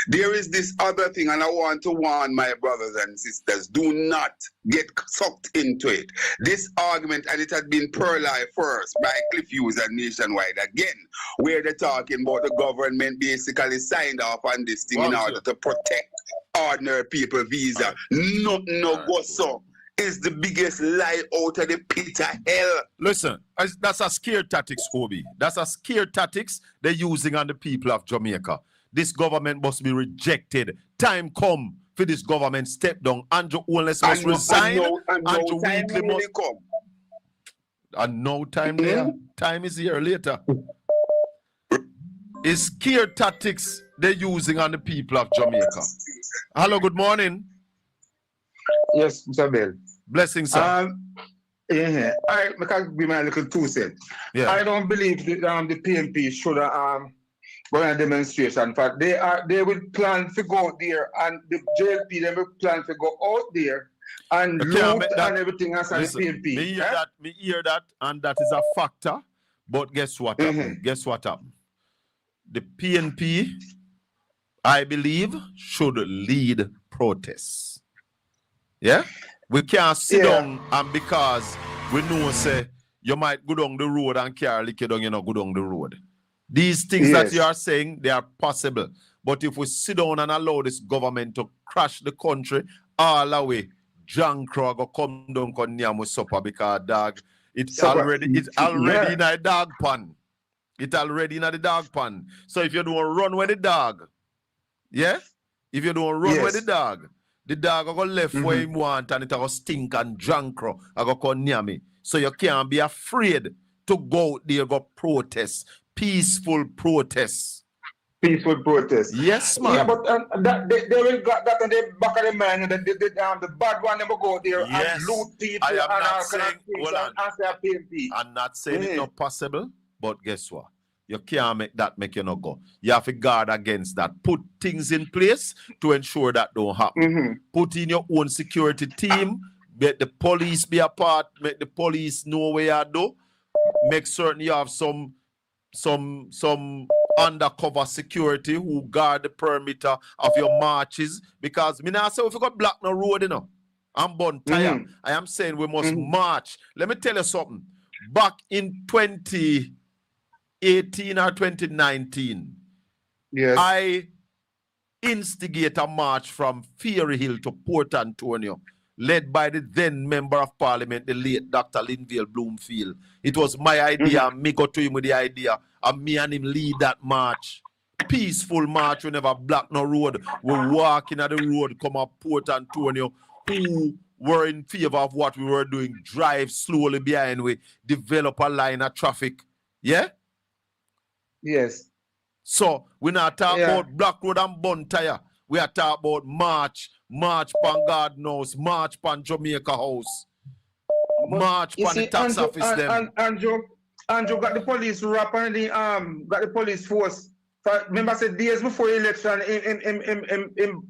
Speaker 17: there is this other thing, and I want to warn my brothers and sisters, do not get sucked into it. This argument, and it had been perlite first by Cliff Hughes and Nationwide again, where they're talking about the government basically signed off on this thing in order to protect ordinary people visa. No, go so. Is the biggest lie out of the pit of hell.
Speaker 3: Listen, that's a scare tactics, Obi. That's a scare tactics they're using on the people of Jamaica. This government must be rejected. Time come for this government step down. Andrew Holness must resign. Andrew Wheatley must come. And no time there. Time is here later. It's scare tactics they're using on the people of Jamaica. Hello, good morning.
Speaker 4: Yes, Mr. Bell.
Speaker 3: Blessings, sir.
Speaker 4: Yeah, I can give my little 2 cents.
Speaker 3: Yeah.
Speaker 4: I don't believe the PNP should go on a demonstration. For they will plan to go out there, and the JLP they will plan to go out there and loot and everything else as PNP.
Speaker 3: Me hear that, and that is a factor. But guess what happened? Guess what happened? The PNP, I believe, should lead protests. Yeah? We can't sit down and because we know say you might go down the road and carry liquor down, you know, go down the road. These things that you are saying, they are possible. But if we sit down and allow this government to crash the country all the way, John Crow go come down con nyam with supper because dog, it's already in a dog pan. It's already in the dog pan. So if you don't run with the dog, yeah? If you don't run with the dog will go left where him want and it will stink and drunk crow. I go come near me. So you can't be afraid to go out there, go protest. Peaceful protests.
Speaker 4: peaceful protest.
Speaker 3: Yes, man.
Speaker 4: Yeah, but that they will got that on the back of the mind, and the bad one never go there and loot people
Speaker 3: I am
Speaker 4: and
Speaker 3: not
Speaker 4: all kind
Speaker 3: saying,
Speaker 4: of things
Speaker 3: hold on.
Speaker 4: and say PMP.
Speaker 3: I'm not saying it's not possible, but guess what? You can't make you not go. You have to guard against that. Put things in place to ensure that don't happen. Put in your own security team. Make the police be a part. Make the police know where you do. Make certain you have some undercover security who guard the perimeter of your marches. Because me now say if you got block no road, you know, I'm born tired. I am saying we must march. Let me tell you something. Back in 2018 or 2019, I instigate a march from Fairy Hill to Port Antonio, led by the then Member of Parliament, the late Dr. Linville Bloomfield. It was my idea, me go to him with the idea, and me and him lead that march. Peaceful march, we never block no road. We walking at the road, come up Port Antonio, who were in favor of what we were doing, drive slowly behind we, develop a line of traffic. Yeah?
Speaker 4: Yes.
Speaker 3: So we not talk about Black Road and Bun Tire. We are talking about march pan Garden House, march pan Jamaica House, march pan the tax office them.
Speaker 4: Andrew got the police rap and got the police force. Remember, I said days before the election,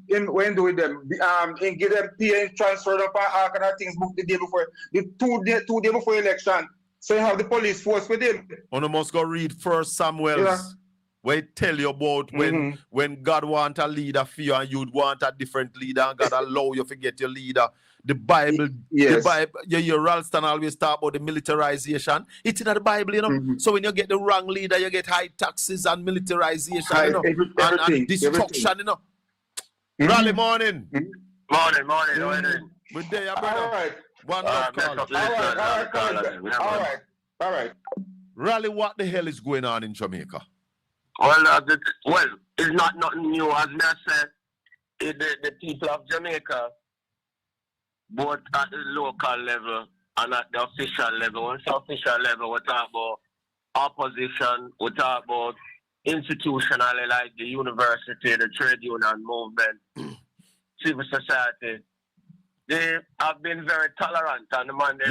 Speaker 4: in when do with them, in give them pay and transfer up and all kind of things booked the day before, the two day before election. So you have the police force with him.
Speaker 3: You must go read 1 Samuel, where it tell you about when God want a leader for you and you want a different leader and God allow you to get your leader. The Bible, the Bible, you hear Ralston always talk about the militarization. It's in the Bible, you know. So when you get the wrong leader, you get high taxes and militarization, you know, and destruction, you know. Rally morning.
Speaker 1: Morning. How are you doing?
Speaker 3: We're there, brother.
Speaker 4: All right.
Speaker 3: One
Speaker 4: All right.
Speaker 3: Rally, what the hell is going on in Jamaica?
Speaker 1: Well, it's not nothing new. As I said, the people of Jamaica, both at the local level and at the official level. When it's official level, we talk about opposition, we talk about institutionally like the university, the trade union movement, civil society. They have been very tolerant, and the man they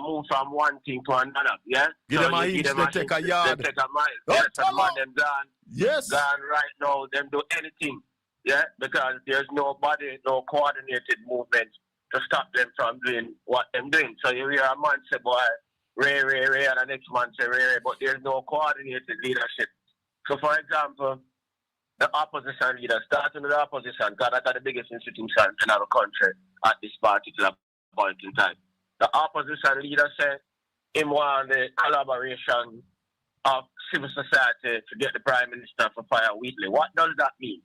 Speaker 1: move from one thing to another. Yeah,
Speaker 3: give them a inch, they take a yard.
Speaker 1: They take a mile. Yes, and the man them gone.
Speaker 3: Yes,
Speaker 1: gone right now. Them do anything. Yeah, because there's nobody, no coordinated movement to stop them from doing what they're doing. So you hear a man say, "Boy, Ray," and the next man say, "Ray," but there's no coordinated leadership. So, for example, the opposition leader, starting with the opposition, because that's the biggest institution in our country at this particular point in time. The opposition leader said he want the collaboration of civil society to get the Prime Minister for fire Wheatley. What does that mean?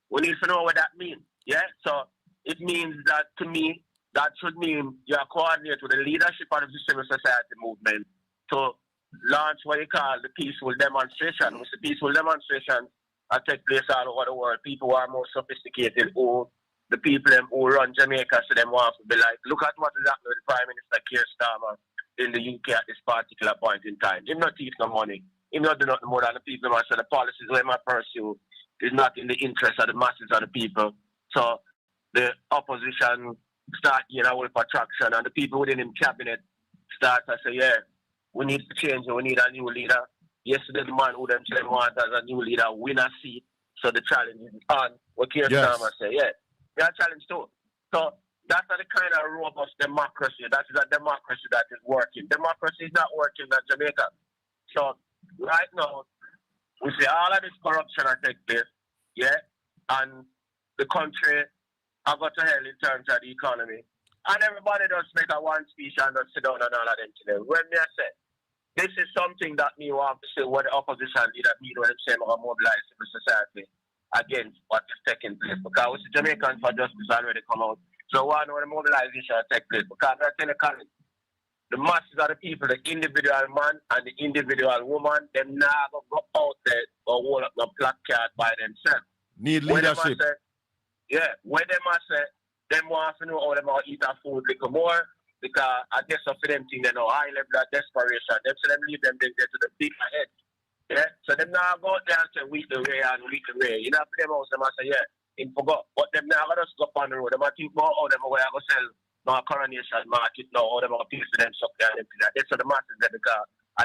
Speaker 1: We need to know what that means. Yeah? So it means that, to me, that should mean you are coordinated with the leadership of the civil society movement to launch what you call the peaceful demonstration. With the peaceful demonstration that take place all over the world, people who are more sophisticated, who the people who run Jamaica, so them want to be like, look at what is happening with the Prime Minister Keir Starmer in the UK at this particular point in time. He's not teach no money. He's not doing nothing more than the people who say the policies they might pursue is not in the interest of the masses of the people. So the opposition start getting a whole attraction, and the people within him cabinet start to say, yeah, we need to change it, we need a new leader. Yesterday, the man who them said want as a new leader win a seat. So the challenge is on. What Keir Starmer say, yeah, we are challenged too. So that's the kind of robust democracy. That is a democracy that is working. Democracy is not working in Jamaica. So right now, we see all of this corruption that take place, yeah, and the country I got to hell in terms of the economy. And everybody just make a one speech and just sit down and all of them today. When me I say, this is something that me want to say what the opposition leader mean when they say about mobilize civil society against what is taking place. Because we see Jamaicans for Justice already come out. So why know the mobilization take place? Because that's in the country. The masses of the people, the individual man and the individual woman, them never go out there or hold up no placard by themselves.
Speaker 3: Need leadership.
Speaker 1: When them say, them want to know how them eat our food a little more, because I guess for them thing, they know high level of desperation. Them say them leave them they get to the bigger head. Yeah, so them now go out there and say Wheatley Ray and Wheatley Ray. You know, for them also, them say, yeah, he forgot. But them now going to go up on the road. Them think about how them going to sell no coronation market now, how them going to pay for them stuff there and everything. That's what the masses there because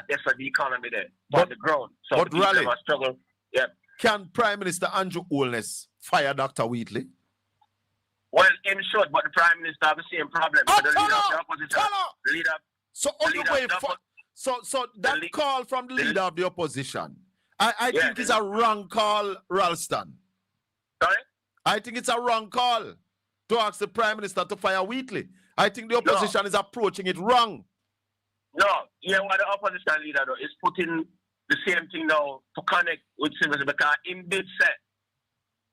Speaker 1: that's what the economy there, on the ground. So
Speaker 3: but
Speaker 1: the people
Speaker 3: Raleigh,
Speaker 1: them struggle. Yeah.
Speaker 3: Can Prime Minister Andrew Holness fire Dr. Wheatley?
Speaker 1: Well, in short, but the Prime Minister have the same problem. So the leader of the opposition, the leader,
Speaker 3: So on the way, so that call from the leader of the opposition, I think it's a wrong call, Ralston.
Speaker 1: Sorry?
Speaker 3: I think it's a wrong call to ask the Prime Minister to fire Wheatley. I think the opposition is approaching it wrong.
Speaker 1: No, yeah, what the opposition leader though is putting the same thing now to connect with civilians because in did say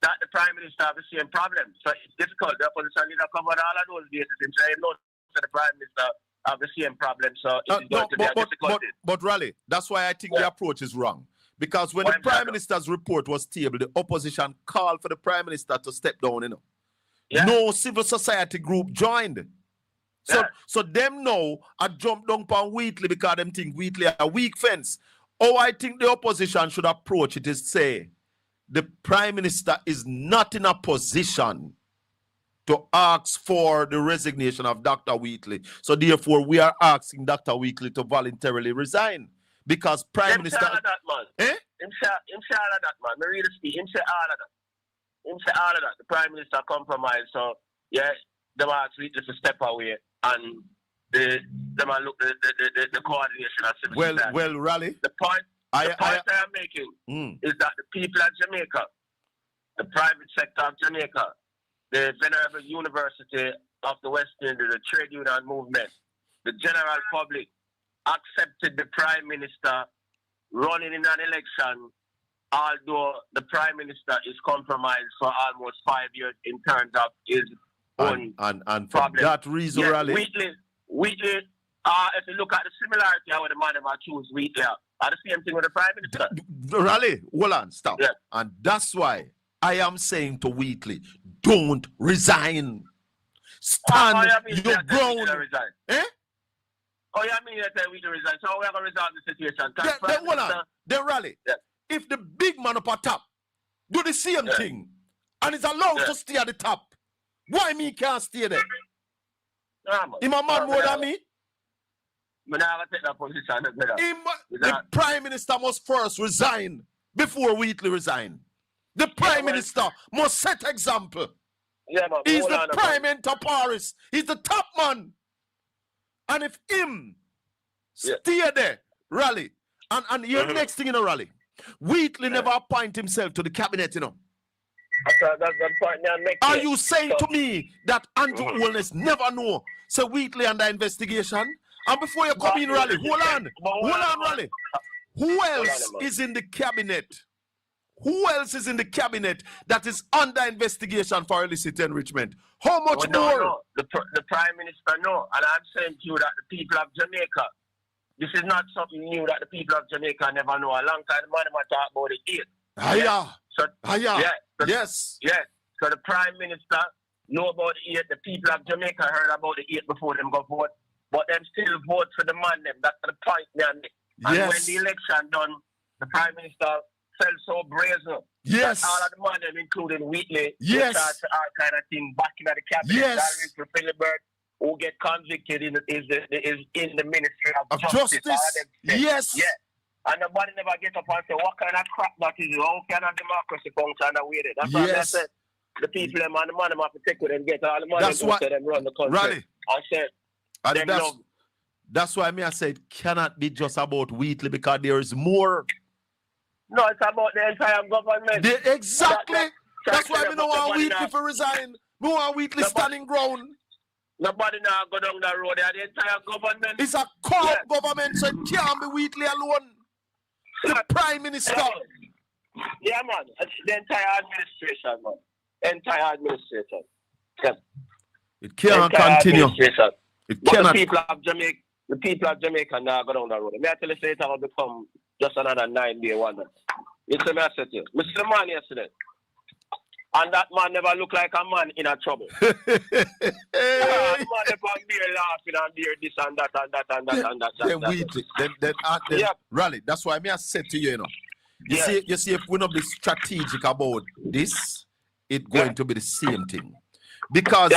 Speaker 1: that the Prime Minister have the same problem. So it's difficult. The opposition leader covered all of those bases and say no, so the Prime Minister have the same problem. So it's going to be a difficulty.
Speaker 3: But Raleigh, that's why I think the approach is wrong. Because when the Prime Minister's report was tabled, the opposition called for the Prime Minister to step down, you know. Yeah. No civil society group joined. So them now I jump down on Wheatley because them think Wheatley a weak fence. Oh, I think the opposition should approach it is say the Prime Minister is not in a position to ask for the resignation of Dr. Wheatley. So therefore, we are asking Dr. Wheatley to voluntarily resign. Because Prime Minister...
Speaker 1: All of that, man.
Speaker 3: Eh?
Speaker 1: Him say all of that, man. Me read the speech. Him say all of that. Him say all of that. The Prime Minister compromised. So, yeah, them ask Wheatley to step away. And them look the coordination of civil society.
Speaker 3: Well, Raleigh.
Speaker 1: The point I am making is that the people of Jamaica, the private sector of Jamaica, the Venerable University of the West Indies, the trade union movement, the general public accepted the Prime Minister running in an election, although the Prime Minister is compromised for almost 5 years in terms of his own
Speaker 3: and for that reason, Raleigh.
Speaker 1: Wheatley, if you look at the similarity how the man might choose Wheatley, are the same thing with the Prime Minister.
Speaker 3: Raleigh, hold on, stop. Yeah. And that's why I am saying to Wheatley, don't resign. Stand your ground. Eh?
Speaker 1: Oh, yeah, I mean that we resign. So we are going to resolve the situation.
Speaker 3: Then hold on. Then Raleigh, if the big man up at top do the same thing and is allowed to stay at the top, why me can't stay there? Him a man more than me?
Speaker 1: Take that position.
Speaker 3: The Prime Minister must first resign before Wheatley resign. The Prime Minister must set example.
Speaker 1: Yeah, man,
Speaker 3: he's the Prime Inter Paris. He's the top man. And if him stay there, Raleigh, and your next thing in a Raleigh, Wheatley never appoint himself to the cabinet, you know.
Speaker 1: That's the point I'm making.
Speaker 3: Are you saying to me that Andrew Holness never know? So Wheatley under investigation? And before you come in, Raleigh, hold on, Raleigh. Who else is in the cabinet? Who else is in the cabinet that is under investigation for illicit enrichment? How much more?
Speaker 1: No. The Prime Minister, no. And I'm saying to you that the people of Jamaica, this is not something new that the people of Jamaica never know. A long time, the man talk about the 8.
Speaker 3: Yes.
Speaker 1: So the Prime Minister know about the 8. The people of Jamaica heard about the 8 before them go vote. But them still vote for the man them. That's the point, man. And when the election done, the Prime Minister felt so brazen.
Speaker 3: Yes.
Speaker 1: All of the man them, including Wheatley,
Speaker 3: yes,
Speaker 1: all kind of thing back in the cabinet.
Speaker 3: Yes.
Speaker 1: That Philibert, who get convicted is in the Ministry of Justice.
Speaker 3: Yes.
Speaker 1: Yeah. And nobody never get up and say, what kind of crap that is? How can a democracy function that way? That's why I said the people them and the man them have to take with them, get all the money them run the country.
Speaker 3: Raleigh.
Speaker 1: I said,
Speaker 3: that's why I said it cannot be just about Wheatley because there is more.
Speaker 1: No, it's about the entire government.
Speaker 3: Exactly. That's why we don't want Wheatley to resign. We want Wheatley standing ground.
Speaker 1: Nobody now go down the road there. The entire government.
Speaker 3: It's a corrupt government, so it can't be Wheatley alone. The Prime Minister.
Speaker 1: Yeah, man. It's the entire administration, man. Entire administration. Yeah.
Speaker 3: It cannot continue. It cannot.
Speaker 1: The people of Jamaica now go down the road. May I tell you, it will become just another 9-day wonder. It's a message. Mr. Man yesterday. And that man never look like a man in a trouble. Man never be laughing and be this and that and that and that and that.
Speaker 3: Then Rally, that's why I said to you, you see, if we not be strategic about this, it's going to be the same thing. Because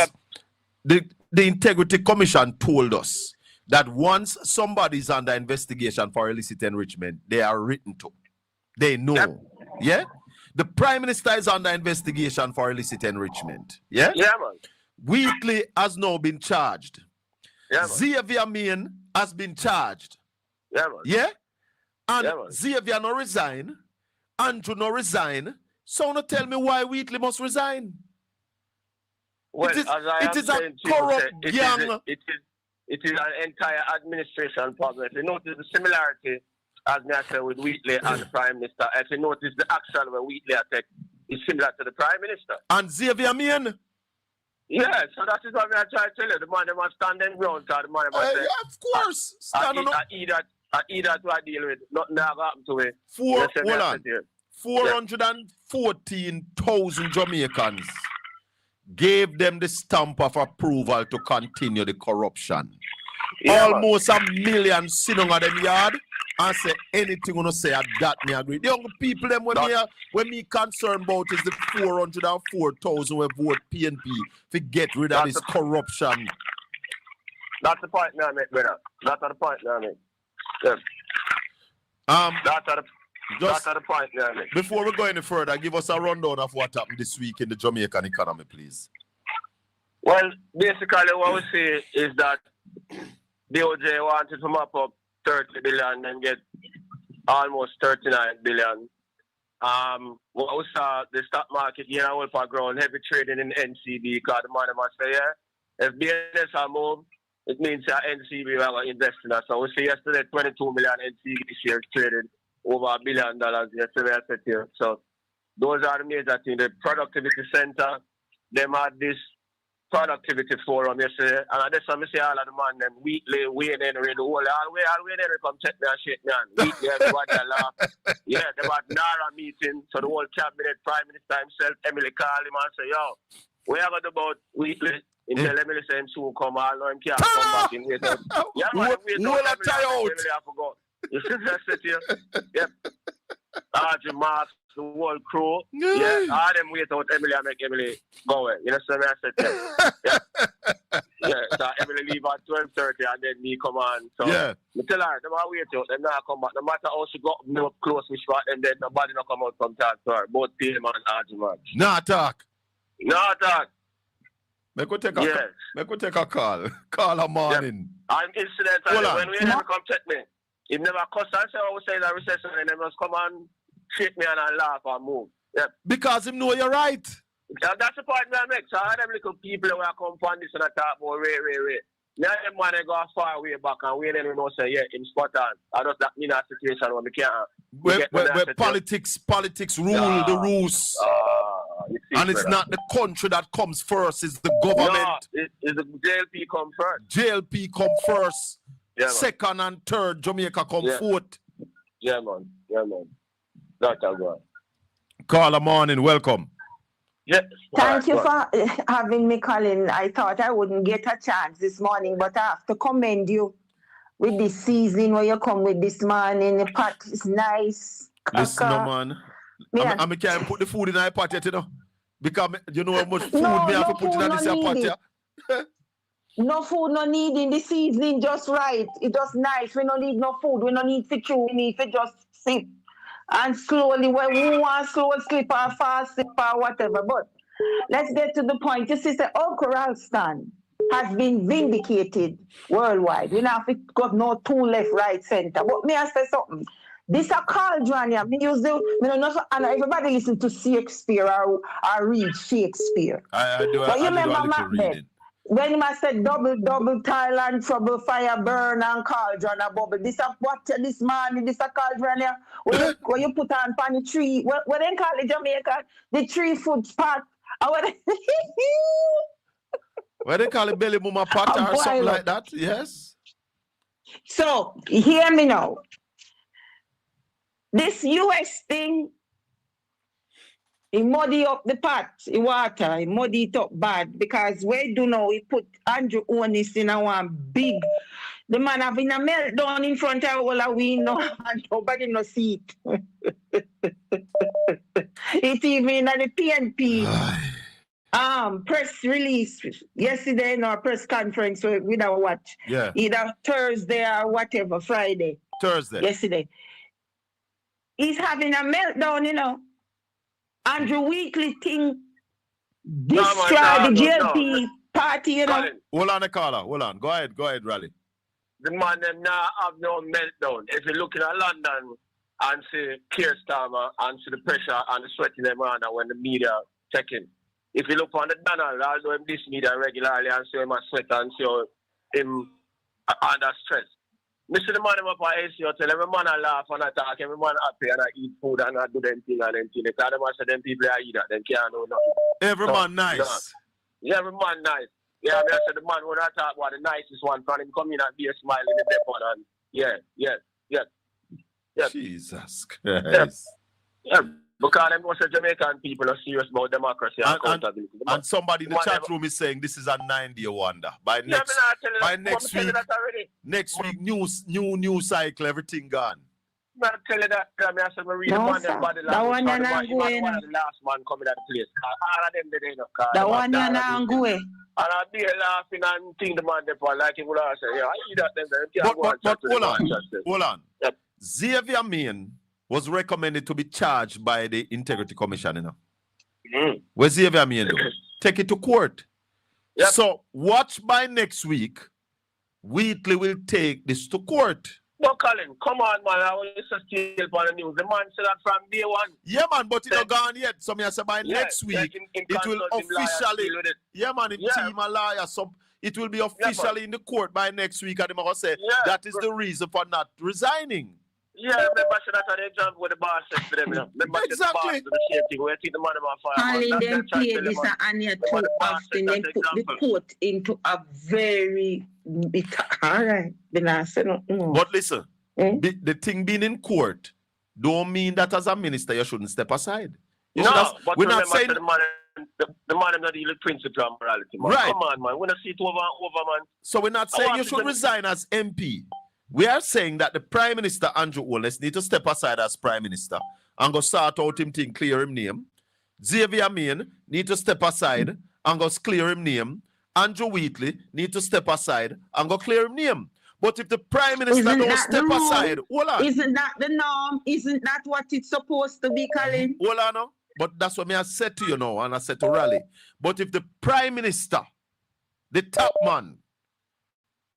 Speaker 3: the Integrity Commission told us that once somebody's under investigation for illicit enrichment, they are written to. They know. Yeah? The Prime Minister is under investigation for illicit enrichment. Yeah?
Speaker 1: Yeah, man.
Speaker 3: Wheatley has now been charged.
Speaker 1: Yeah, man.
Speaker 3: Xavier Main has been charged.
Speaker 1: Yeah, man.
Speaker 3: Yeah? And
Speaker 1: Yeah, man.
Speaker 3: Xavier no resign. Andrew no resign. So no tell me why Wheatley must resign.
Speaker 1: Well,
Speaker 3: it is
Speaker 1: a
Speaker 3: corrupt gang.
Speaker 1: It is an entire administration problem. If you notice the similarity, as I said, with Wheatley and the Prime Minister, if you notice the action where Wheatley attack is similar to the Prime Minister.
Speaker 3: And Xavier Main?
Speaker 1: Yeah, so that is what I try to tell you. The man they must stand in ground, the man they must say,
Speaker 3: of course.
Speaker 1: I either to deal with. Nothing that happened to it.
Speaker 3: 414,000 Jamaicans gave them the stamp of approval to continue the corruption.
Speaker 1: Yeah,
Speaker 3: almost a million sitting on them yard and say anything you say at that me agree. The young people them when me concerned about is the 404,000 who vote PNP to get rid of this corruption.
Speaker 1: That's the point I make, brother. That's the point I make. Yes. That's the point I make.
Speaker 3: Before we go any further, give us a rundown of what happened this week in the Jamaican economy, please.
Speaker 1: Well, basically what we say is that DOJ wanted to mop up 30 billion and get almost 39 billion. What we saw, the stock market gain a whole for ground, heavy trading in NCB because the money must say, if BNS are move, it means that NCB will have invest in us. So we see yesterday 22 million NCB shares traded over $1 billion yesterday, I said here. So those are the major things. The productivity center, them had this productivity forum yesterday, and that's what I say all of the man them Wheatley, Wayne Henry, the whole Wayne Henry come check me and shake me and Wheatley, everybody laugh. Yeah, they had NARA meeting, so the whole cabinet, Prime Minister himself, Emily call him and say, yo, we have it about Wheatley. Until Emily say him soon come, all know him can't come back in wait out. Yeah, man, wait out, Emily I forgot. You see that sit here? Yep. Jim Marks, the whole crew. Yeah, all them wait out Emily and make Emily go away. You know what I said? Yeah. Yeah, so Emily leave at 12:30 and then me come on. So
Speaker 3: yeah.
Speaker 1: Me tell her, them all wait out, them not come back. No matter how she got me up close with spot, and then nobody not come out from talk to her. Both PM and Jim Marks.
Speaker 3: Not talk.
Speaker 1: Not talk.
Speaker 3: Make we take a call. Call a morning.
Speaker 1: Yeah. I'm incidental. When we never come check me, if never cuss and say I was saying a recession and they must come and shake me and laugh and move. Yeah.
Speaker 3: Because him know you're right.
Speaker 1: That's the point I make. So all them little people who come from this and talk about Ray. Now them man they go far way back and we then know say yeah, him spot on. I just that mean a situation where we can't
Speaker 3: where politics rule the rules. And it's not the country that comes first, it's the government.
Speaker 1: No, it's the JLP come first.
Speaker 3: JLP come first.
Speaker 1: Yeah,
Speaker 3: second and third, Jamaica come fourth.
Speaker 1: Yeah, man. That's a good.
Speaker 3: Call a morning, welcome.
Speaker 1: Yeah.
Speaker 2: Thank you for having me, Colin. I thought I wouldn't get a chance this morning, but I have to commend you with this season where you come with this morning. The pot is nice.
Speaker 3: Listen, no, man. I can't put the food in my pot yet, you know. Because you know how much food me have to put in this pot here.
Speaker 2: No food, no need in the seasoning, just right. It's just nice. We don't need no food. We don't need to chew. We need to just sip. And slowly, when we want slow slip or fast slip or whatever. But let's get to the point. You see, Uncle Ralston has been vindicated worldwide. We don't have to go no two left, right, center. But me I say something. This a cauldron here. Me use the, and everybody listen to Shakespeare or read Shakespeare.
Speaker 3: I do.
Speaker 2: But you remember
Speaker 3: Macbeth?
Speaker 2: When I said double, Thailand, trouble, fire, burn, and cauldron, a bubble. This a what this morning, this a cauldron here. Where you put on the tree, what they call it Jamaica? The 3 foot pot.
Speaker 3: Where they call it belly mama pot or something like that? Yes.
Speaker 2: So, hear me now. This US thing, He muddy up the pot, the water, he muddy it up bad because we do know he put Andrew Onis in a one big. The man having a meltdown in front of all of we know and nobody no see it. It's even at the PNP press release yesterday in our press conference with our watch.
Speaker 3: Yeah.
Speaker 2: Either Thursday or whatever, Friday.
Speaker 3: Thursday.
Speaker 2: Yesterday. He's having a meltdown, you know. Andrew Wheatley thing destroy the GLP party, you know.
Speaker 1: Colin,
Speaker 3: Hold on, caller. Hold on. Go ahead, Raleigh.
Speaker 1: the man them now have no meltdown. If you look in London and see Keir Starmer and see the pressure and the sweating them around when the media checking. If you look on the Donald, although him this media regularly and see him a sweat and see him under stress. Me see the man him up at ACO, tell every man I laugh and I talk, every man happy and I eat food and I do them thing and them thing. Because them say them people I eat that, them can't know nothing.
Speaker 3: Every man nice.
Speaker 1: Yeah, every man nice. Yeah, I said the man when I talk about the nicest one from him come in and be a smile in the depot and yeah.
Speaker 3: Jesus Christ.
Speaker 1: Yeah. Because them was Jamaican people are serious about democracy and accountability.
Speaker 3: And somebody in the chat room is saying this is a 9-day wonder. By next week, new cycle, everything gone.
Speaker 1: I tell you that, I said, I read the man them body language. One of the last man coming at the place. All of them they didn't know.
Speaker 2: The one you're not going.
Speaker 1: And I'll be laughing and think the man there like he would have said, yeah, I eat that them.
Speaker 3: But hold on. Yep. Xavier Main was recommended to be charged by the Integrity Commission, you know. Where's Xavier Main do? Take it to court. Yep. So watch by next week, Wheatley will take this to court.
Speaker 1: No, Colin, come on, man. I want to still on the news. The man said that from day one.
Speaker 3: Yeah, man, but it's not gone yet. So I say by next week, it will officially. Yeah, man, in team a lawyer. So it will be officially in the court by next week. And they're going to say that is the reason for not resigning.
Speaker 1: Yeah, remember that on the job with the boss said to them, you know. Remember
Speaker 3: exactly.
Speaker 1: The same thing. We keep the man on fire.
Speaker 2: Calling them play this and yet too often. They put the court into a very all right.
Speaker 3: But listen, the thing being in court don't mean that as a minister you shouldn't step aside.
Speaker 1: But we're not saying the man is not the principle and morality, man.
Speaker 3: Right.
Speaker 1: Come on, man. We're not see it over, man.
Speaker 3: So we're not saying you should resign as MP. We are saying that the Prime Minister, Andrew Holness, need to step aside as Prime Minister and go sort out him thing, clear him name. Xavier Main need to step aside and go clear him name. Andrew Wheatley need to step aside and go clear him name. But if the Prime Minister don't step aside, hold on.
Speaker 2: Isn't that the norm? Isn't that what it's supposed to be, Colin?
Speaker 3: Hold on now. But that's what I said to you now, and I said to Raleigh. But if the Prime Minister, the top man,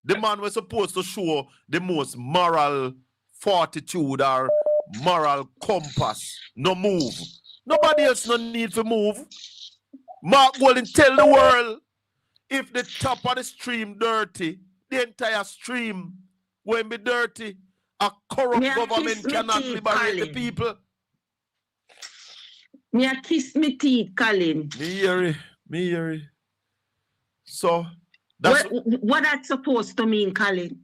Speaker 3: the man was supposed to show the most moral fortitude or moral compass, no move. Nobody else no need to move. Mark Golden tell the world, if the top of the stream dirty, the entire stream will be dirty. A corrupt government cannot liberate the people.
Speaker 2: Me a kiss me teeth, Colin.
Speaker 3: Me hear it. So that's
Speaker 2: what that's supposed to mean, Colin.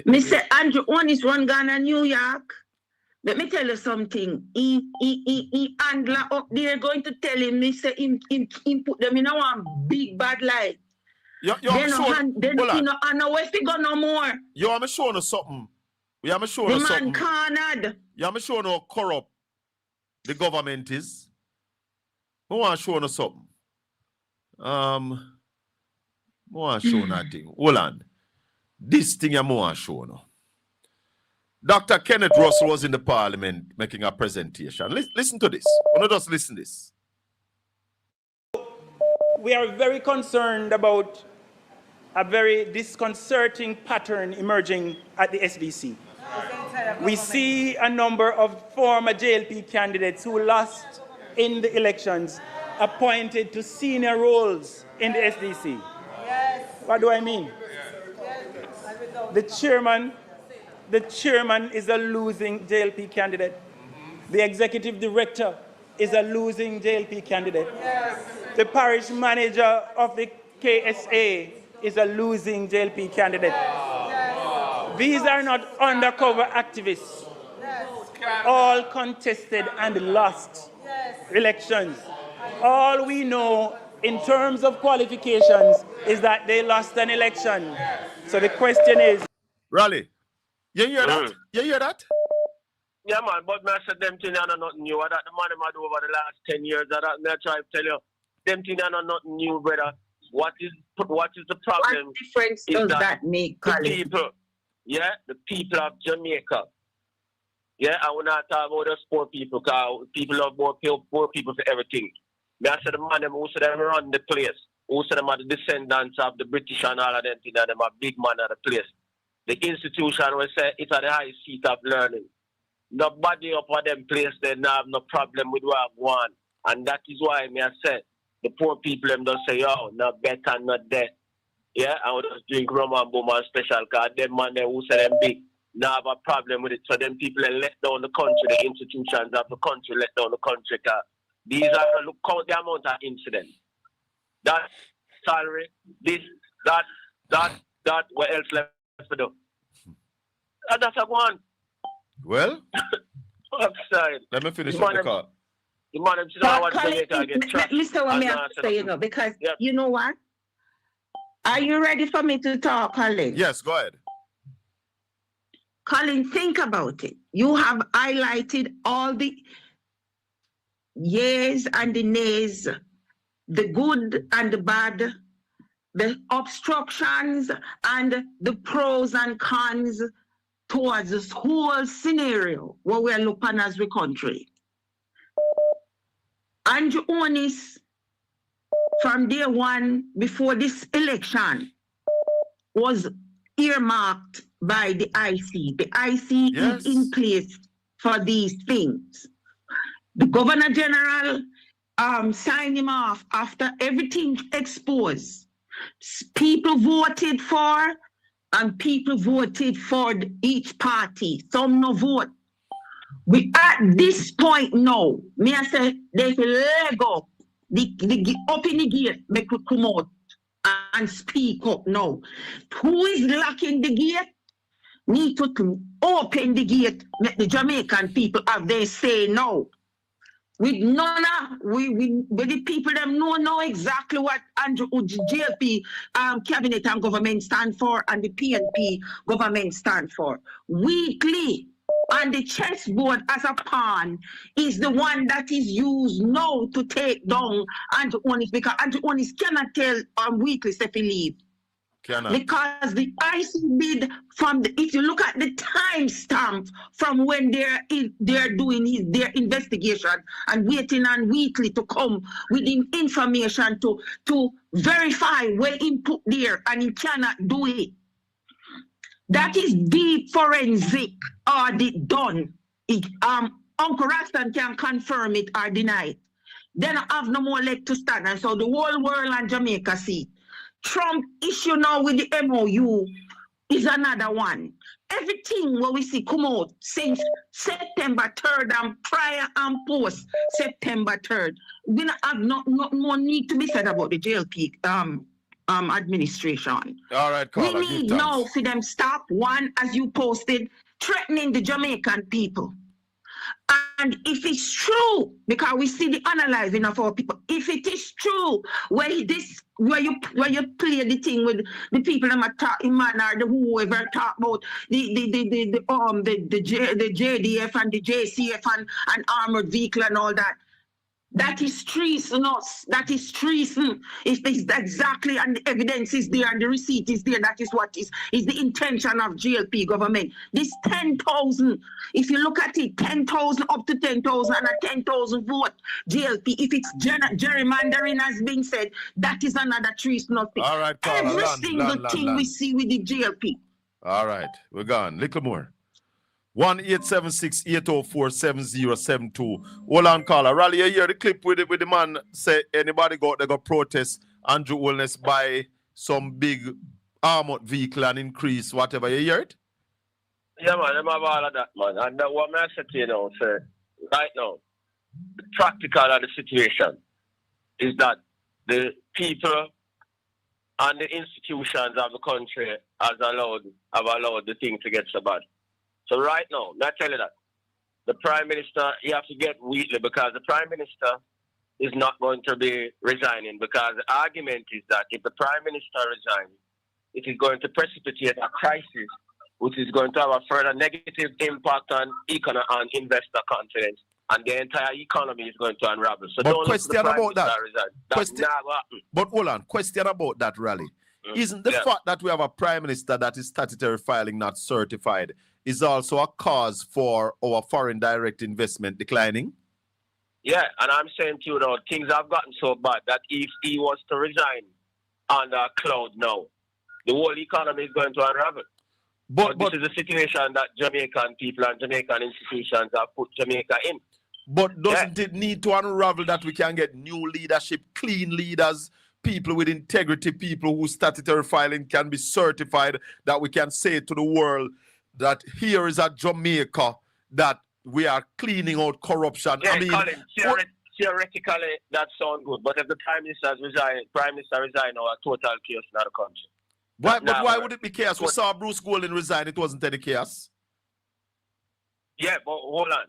Speaker 2: Me say Andrew Onis run Ghana, New York. Let me tell you something. He handler up there going to tell him. Me say him put them in a one big bad lie.
Speaker 3: They
Speaker 2: no way to go no more.
Speaker 3: Yo, I'm showing you something. I'm showing you something.
Speaker 2: The man cornered.
Speaker 3: Yeah, I'm showing you how corrupt the government is. I want to show you something. I want to show you that thing. Hold on. This thing I want to show you. Dr. Kenneth Russell was in the parliament making a presentation. Listen to this. Don't just listen to this.
Speaker 5: We are very concerned about a very disconcerting pattern emerging at the SDC. We see a number of former JLP candidates who lost in the elections appointed to senior roles in the SDC. Yes. What do I mean? Yes. The chairman is a losing JLP candidate. The executive director is a losing JLP candidate. Yes. The parish manager of the KSA is a losing JLP candidate. Yes. These are not undercover activists. Yes. All contested and lost. Yes. elections. All we know in terms of qualifications is that they lost an election. So the question is...
Speaker 3: Raleigh, you hear that? You hear that?
Speaker 1: Yeah, man, but I said them things are not new. That the man them had over the last 10 years. That I try to tell you, them things are not new, brother. What is the problem?
Speaker 2: What difference does that make,
Speaker 1: the
Speaker 2: Colin?
Speaker 1: people, yeah, the people of Jamaica. Yeah, I will not talk about those poor people, because people love poor people for everything. I said the man them who said them run the place, who said them are the descendants of the British and all of them things, and them are big man of the place. The institution will say it's at the high seat of learning. Nobody up at them place, they have no problem with what I want. And that is why I said the poor people them don't say, oh, not better, not dead. Yeah, I would just drink rum and boom and special, because them man they who say them big, now have a problem with it. So them people they let down the country, the institutions of the country let down the country, because these are, look out the amount of incidents. That salary, this, that, what else left to do? And that's a one.
Speaker 3: Well,
Speaker 1: outside.
Speaker 3: Let me finish up the call.
Speaker 2: Mr. Wame, because you know what? Are you ready for me to talk, Colin?
Speaker 3: Yes, go ahead.
Speaker 2: Colin, think about it. You have highlighted all the yeas and the nays, the good and the bad, the obstructions and the pros and cons towards this whole scenario what we're looking as the country. Andrew Onis, from day one before this election, was earmarked by the IC. The IC is in place for these things. The Governor General signed him off after everything exposed. People voted for, and people voted for each party. Some no vote. We at this point now, me I say they will leg up, open the gate, they could come out and speak up now. Who is locking the gate? Need to open the gate, let the Jamaican people have their say now. With none of, the people them know exactly what Andrew JLP cabinet and government stand for and the PNP government stand for. Weekly, and the chessboard as a pawn is the one that is used now to take down Andrew Onis, because Andrew Onis cannot tell Weekly if he leave. Because the IC bid from if you look at the timestamp from when they're doing their investigation and waiting on Weekly to come with information to verify where he put there, and he cannot do it. That is deep forensic audit done. Uncle Rastan can confirm it or deny it. Then I have no more leg to stand, and so the whole world and Jamaica see. Trump issue now with the MOU is another one. Everything what we see come out since September 3rd and prior and post September 3rd. We don't have no more need to be said about the JLP administration.
Speaker 3: All right, Carla,
Speaker 2: we need now for them stop, one, as you posted, threatening the Jamaican people. And if it's true, because we see the analyzing of our people, if it is true, where you play the thing with the people that are talking, man, or the whoever talk about the JDF and the JCF and armored vehicle and all that. That is treason. That is treason. If it's exactly, and the evidence is there and the receipt is there, that is what is the intention of GLP government. This 10,000, if you look at it, 10,000 up to 10,000 and a 10,000 vote GLP. If it's gerrymandering has been said, that is another treason.
Speaker 3: All right, Carla,
Speaker 2: every single thing we see with the GLP.
Speaker 3: All right, we're gone. Little more. 1-876-804-7072. Hold on, caller. Raleigh, you hear the clip with the man say anybody they go protest Andrew Wellness buy some big armored vehicle and increase whatever. You hear it?
Speaker 1: Yeah, man, I'm have all of that, man. And what I say to you now, sir, right now, the practical of the situation is that the people and the institutions of the country have allowed the thing to get so bad. So right now, I tell you that the Prime Minister, you have to get Wheatley, because the Prime Minister is not going to be resigning, because the argument is that if the Prime Minister resigns, it is going to precipitate a crisis, which is going to have a further negative impact on investor confidence, and the entire economy is going to unravel. So
Speaker 3: but
Speaker 1: don't
Speaker 3: question
Speaker 1: let the Prime
Speaker 3: about that.
Speaker 1: Minister resign. That's
Speaker 3: Question,
Speaker 1: never happened.
Speaker 3: but hold on, question about that rally. Isn't the fact that we have a Prime Minister that is statutory filing not certified is also a cause for our foreign direct investment declining?
Speaker 1: Yeah, and I'm saying to you now, things have gotten so bad that if he was to resign under a cloud now, the whole economy is going to unravel. But this is a situation that Jamaican people and Jamaican institutions have put Jamaica in.
Speaker 3: But doesn't it need to unravel that we can get new leadership, clean leaders, people with integrity, people whose statutory filing can be certified, that we can say to the world that here is a Jamaica that we are cleaning out corruption?
Speaker 1: Yeah,
Speaker 3: I mean,
Speaker 1: Colin, theoretically that sounds good, but if the Prime Minister resign, or a total chaos in the country.
Speaker 3: Why would it be chaos? We saw Bruce Golding resign, it wasn't any chaos.
Speaker 1: Yeah, but hold on.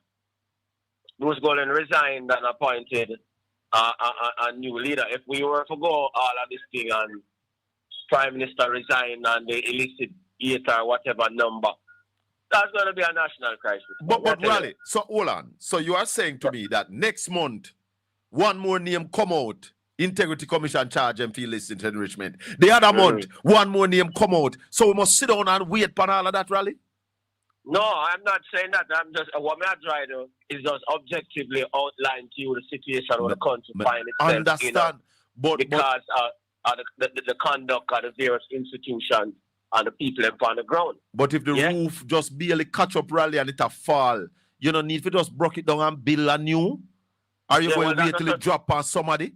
Speaker 1: Bruce Golding resigned and appointed a new leader. If we were to go all of this thing and Prime Minister resign and they elicit 8 or whatever number, that's going to be a national crisis.
Speaker 3: But Raleigh, so hold on. So you are saying to me that next month, one more name come out, Integrity Commission charge them for illicit enrichment. The other month, one more name come out. So we must sit down and wait for all of that, Raleigh?
Speaker 1: No, I'm not saying that. I'm just, what I'm trying to do is just objectively outline to you the situation where the country finds itself.
Speaker 3: Understand.
Speaker 1: Because of the conduct of the various institutions and the people on the ground.
Speaker 3: But if the roof just barely catch up, Raleigh, and it a fall, you don't need to just break it down and build a new? Are you going to wait till it drop on somebody?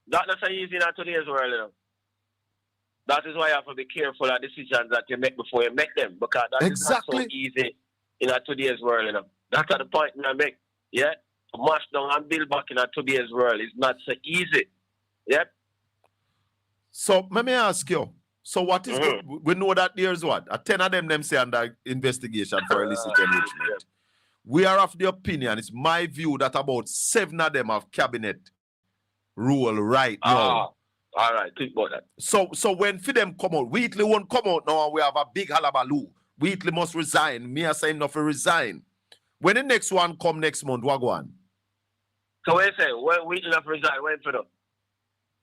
Speaker 1: That's not so easy in today's world, you know. That is why you have to be careful of decisions that you make before you make them, because that is not so easy in today's world, you know. That's the point I make. Yeah? To mash down and build back in today's world is not so easy. Yep.
Speaker 3: So let me ask you. So what is good? We know that there's what? 10 of them say under investigation for illicit enrichment. We are of the opinion, it's my view, that about 7 of them have cabinet rule right now.
Speaker 1: All right, think about that.
Speaker 3: So when for them come out, Wheatley won't come out now and we have a big halabaloo. Wheatley must resign. Me I say him not to resign. When the next one come next month, what go on?
Speaker 1: So what you say? When Wheatley not resign, when for them?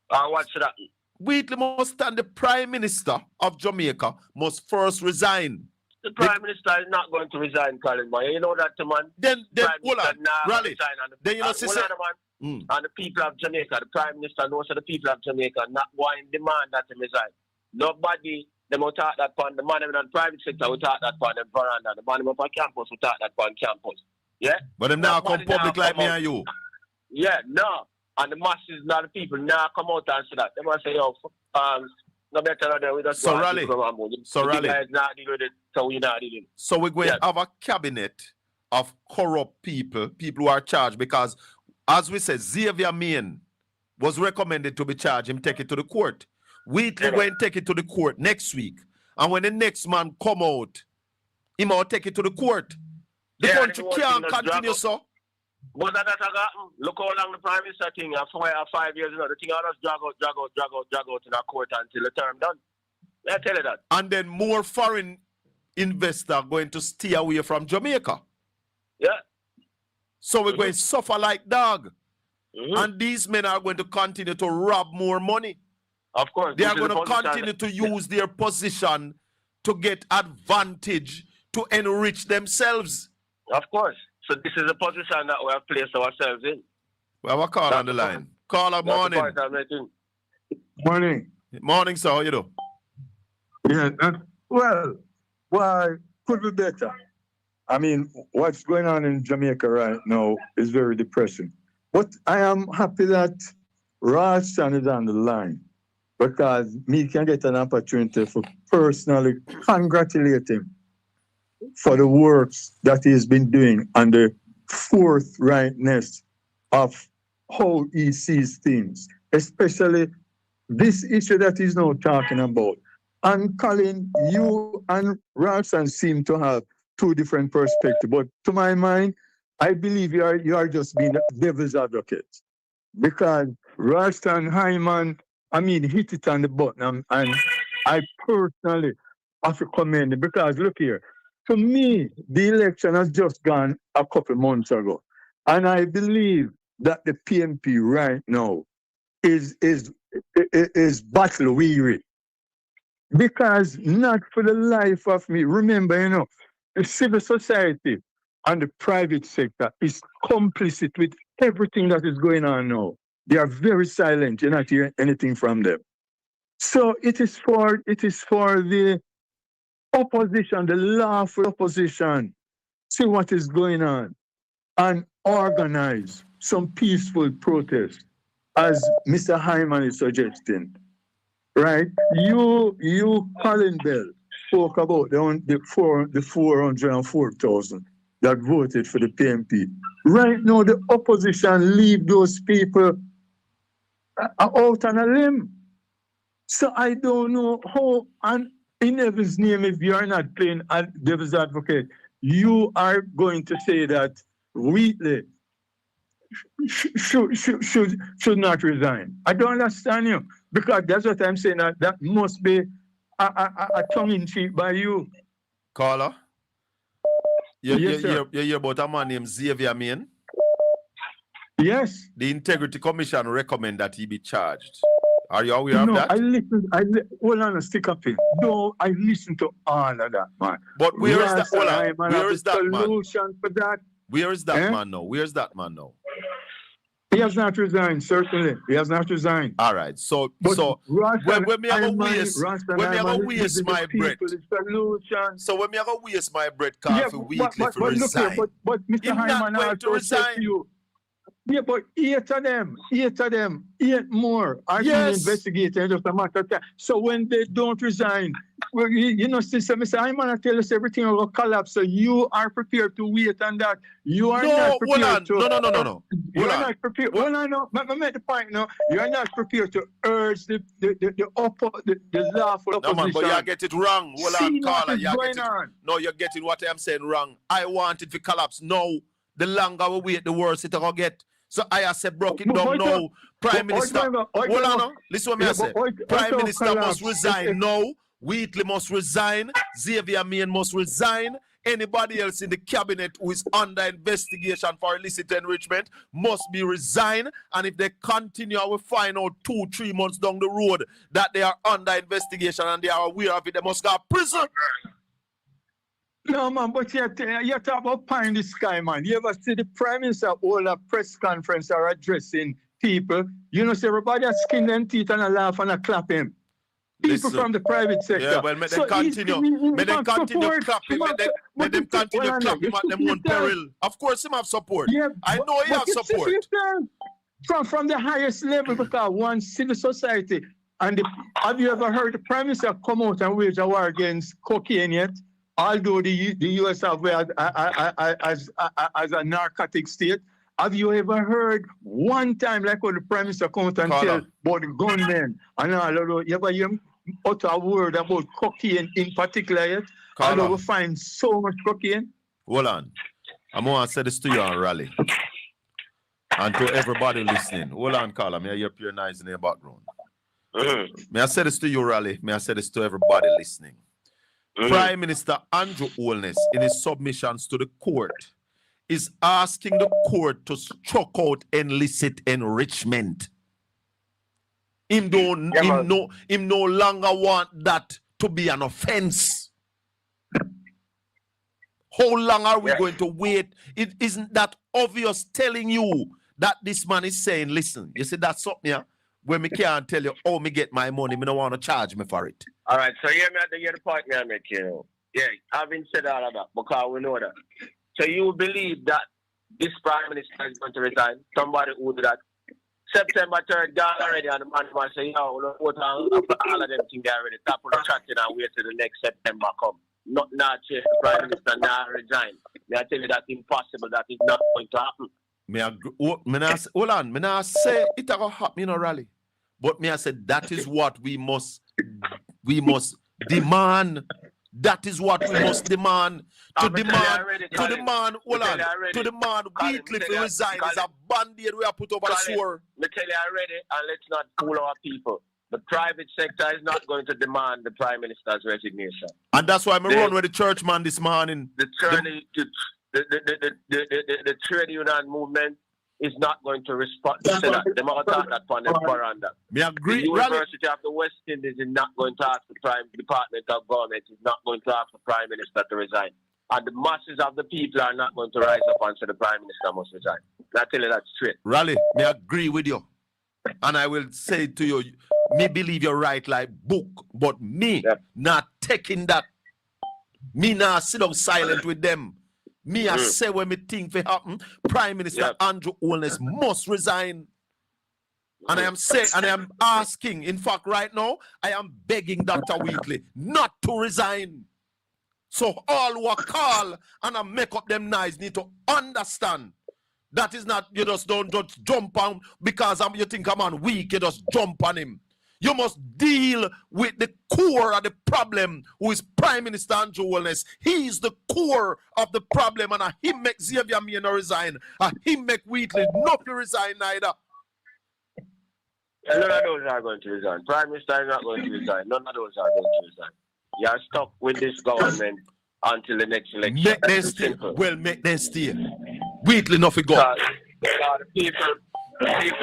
Speaker 1: What should happen?
Speaker 3: Wheatley must stand, the Prime Minister of Jamaica must first resign.
Speaker 1: The Prime Minister is not going to resign, Colin, man. You know that, man.
Speaker 3: Then hold on, Raleigh. Then you know,
Speaker 1: and the people of Jamaica, the Prime Minister knows that the people of Jamaica not going to demand that he resign. Nobody, them will talk that on the man in the private sector will talk that on the veranda. The man up on campus will talk that on campus. Yeah?
Speaker 3: But them now come public like me and you.
Speaker 1: Yeah, no. And the masses, not the people, now come out and say that. They must say, yo, no better than we just
Speaker 3: so Raleigh, so we're going to have a cabinet of corrupt people who are charged, because as we said, Xavier Main was recommended to be charged. Him take it to the court. Wheatley went take it to the court next week. And when the next man come out, he might take it to the court. The country can't continue so.
Speaker 1: But look how long the Prime Minister thing, 5 years, you know, the thing all just drag out in a court until the term done. I tell you that.
Speaker 3: And then more foreign investors going to stay away from Jamaica.
Speaker 1: Yeah.
Speaker 3: So we're going to suffer like dog. And these men are going to continue to rob more money.
Speaker 1: Of course.
Speaker 3: They are going to continue to use their position to get advantage, to enrich themselves.
Speaker 1: Of course. So this is a position that we have placed ourselves in.
Speaker 3: We have a call on the line. Caller, morning.
Speaker 6: Morning.
Speaker 3: Morning, sir. How you doing?
Speaker 6: Yeah, well, could be better. I mean, what's going on in Jamaica right now is very depressing. But I am happy that Ralston is on the line, because me can get an opportunity for personally congratulate him for the works that he's been doing and the forthrightness of how he sees things, especially this issue that he's now talking about. And Colin, you and Ralston seem to have two different perspectives, but to my mind, I believe you are just being the devil's advocate. Because Ralston Hyman, I mean, hit it on the button, and I personally have to commend it. Because look here, to me, the election has just gone a couple months ago. And I believe that the PNP right now is battle weary. Because not for the life of me, remember, the civil society and the private sector is complicit with everything that is going on now. They are very silent. You're not hearing anything from them. So it is for the opposition, the lawful opposition, see what is going on and organize some peaceful protest, as Mr. Hyman is suggesting. Right? You, Colin Bell, spoke about the 404,000 that voted for the PNP. Right now, the opposition leave those people out on a limb. So I don't know how, and in Devil's name, if you are not playing Devil's advocate, you are going to say that Wheatley should not resign. I don't understand you, because that's what I'm saying. That must be a tongue-in-cheek by you.
Speaker 3: Caller, you
Speaker 6: Yes, sir.
Speaker 3: hear about a man named Xavier Main?
Speaker 6: Yes.
Speaker 3: The Integrity Commission recommend that he be charged. Are you aware of that?
Speaker 6: Hold on, stick up here. No, I listen to all of that, man.
Speaker 3: But where is that? Hold on. Where is that man?
Speaker 6: Solution for that.
Speaker 3: Where is that man now? Where's that man now?
Speaker 6: He has not resigned, certainly. He has not resigned.
Speaker 3: All right. So when me have a waste my breath. So when me have a waste my breath, coffee Wheatley to resign.
Speaker 6: But Mr. Hyman
Speaker 3: not to resign.
Speaker 6: To you. Yeah, but 8 of them, 8 more are being investigated just a matter of time. So when they don't resign, well, since Mr. Hyman, I tell us everything will collapse. So you are prepared to wait on that. You are not prepared to.
Speaker 3: No.
Speaker 6: You are not prepared. Hold on, no. I make the point now. You are not prepared to urge the lawful opposition.
Speaker 3: No, man, but you get it wrong. Hold on, caller.
Speaker 6: No,
Speaker 3: you're getting what I'm saying wrong. I want it to collapse. No, the longer we wait, the worse it will get. So I said, broke it down now. Prime Minister, hold on, listen what I say. Prime Minister must resign now. Wheatley must resign. Xavier Main must resign. Anybody else in the cabinet who is under investigation for illicit enrichment must be resigned. And if they continue, I will find out 2-3 months down the road that they are under investigation and they are aware of it, they must go to prison.
Speaker 6: No, man, but you talk about pie in the sky, man. You ever see the Prime Minister hold a press conference or addressing people? See everybody has skin them teeth and a laugh and a clap him. People from the private sector.
Speaker 3: Yeah, well, may them continue. May them continue clapping. May them continue clapping at them own peril. Of course, him have support. Yeah, I know he have support.
Speaker 6: From the highest level, because one civil society. And have you ever heard the Prime Minister come out and wage a war against cocaine yet? Although the U.S. have as a narcotic state, have you ever heard one time, like when the Prime Minister come out and tell about the gunmen and all of those? You ever hear him utter a word about cocaine in particular yet? Although we find so much cocaine.
Speaker 3: Hold on. I'm going to say this to you on Rally. And to everybody listening. Hold on, caller. May I hear your noise in the background? May I say this to you, Rally? May I say this to everybody listening? Prime Minister Andrew Holness, in his submissions to the court, is asking the court to struck out illicit enrichment. Him no longer want that to be an offense. How long are we going to wait? It isn't that obvious telling you that this man is saying, listen, you see that's something here where me can't tell you how me get my money, me don't want to charge me for it.
Speaker 1: All right, so hear me at the point me I make, Yeah, having said all of that, because we know that. So you believe that this Prime Minister is going to resign? Somebody who do that. September 3rd gone already, and the man was saying, all of them things already. Top of the chatting and wait till the next September come. Not change the Prime Minister, not resign. I tell you that's impossible, that is not going to happen.
Speaker 3: Hold on, me not say it will happen, Rally. But me I said that is what we must demand. That is what we must demand. To demand
Speaker 1: Colin,
Speaker 3: weekly to resign is a band-aid we have put over the sore.
Speaker 1: Me tell you already, and let's not fool our people. The private sector is not going to demand the Prime Minister's resignation.
Speaker 3: And that's why I run with the churchman this morning.
Speaker 1: The trade union movement is not going to respond to that. They might attack that on the veranda.
Speaker 3: Me agree.
Speaker 1: The University of the West Indies is not going to ask the Prime Department of Government is not going to ask the Prime Minister to resign. And the masses of the people are not going to rise up and say the Prime Minister must resign. I tell you that straight.
Speaker 3: Raleigh, me agree with you. And I will say to you, me believe you're right like book, but me not taking that. Me not sit down silent with them. Me I say when me think for happen, Prime Minister Andrew Holness must resign. And I am saying, and I am asking, in fact, right now, I am begging Dr. Weekly not to resign. So all who are call and I make up them nice need to understand that is not, you just don't just jump on because you think I'm on weak, you just jump on him. You must deal with the core of the problem, who is Prime Minister Andrew Holness. He is the core of the problem, and him make Xavier Maina resign, and him make Wheatley not to resign neither.
Speaker 1: None of those are going to resign. Prime Minister is not going to resign. None of those are going to resign. You are stuck with this government until the next election.
Speaker 3: Make them stay. Well, make them stay. Wheatley not go.
Speaker 1: The people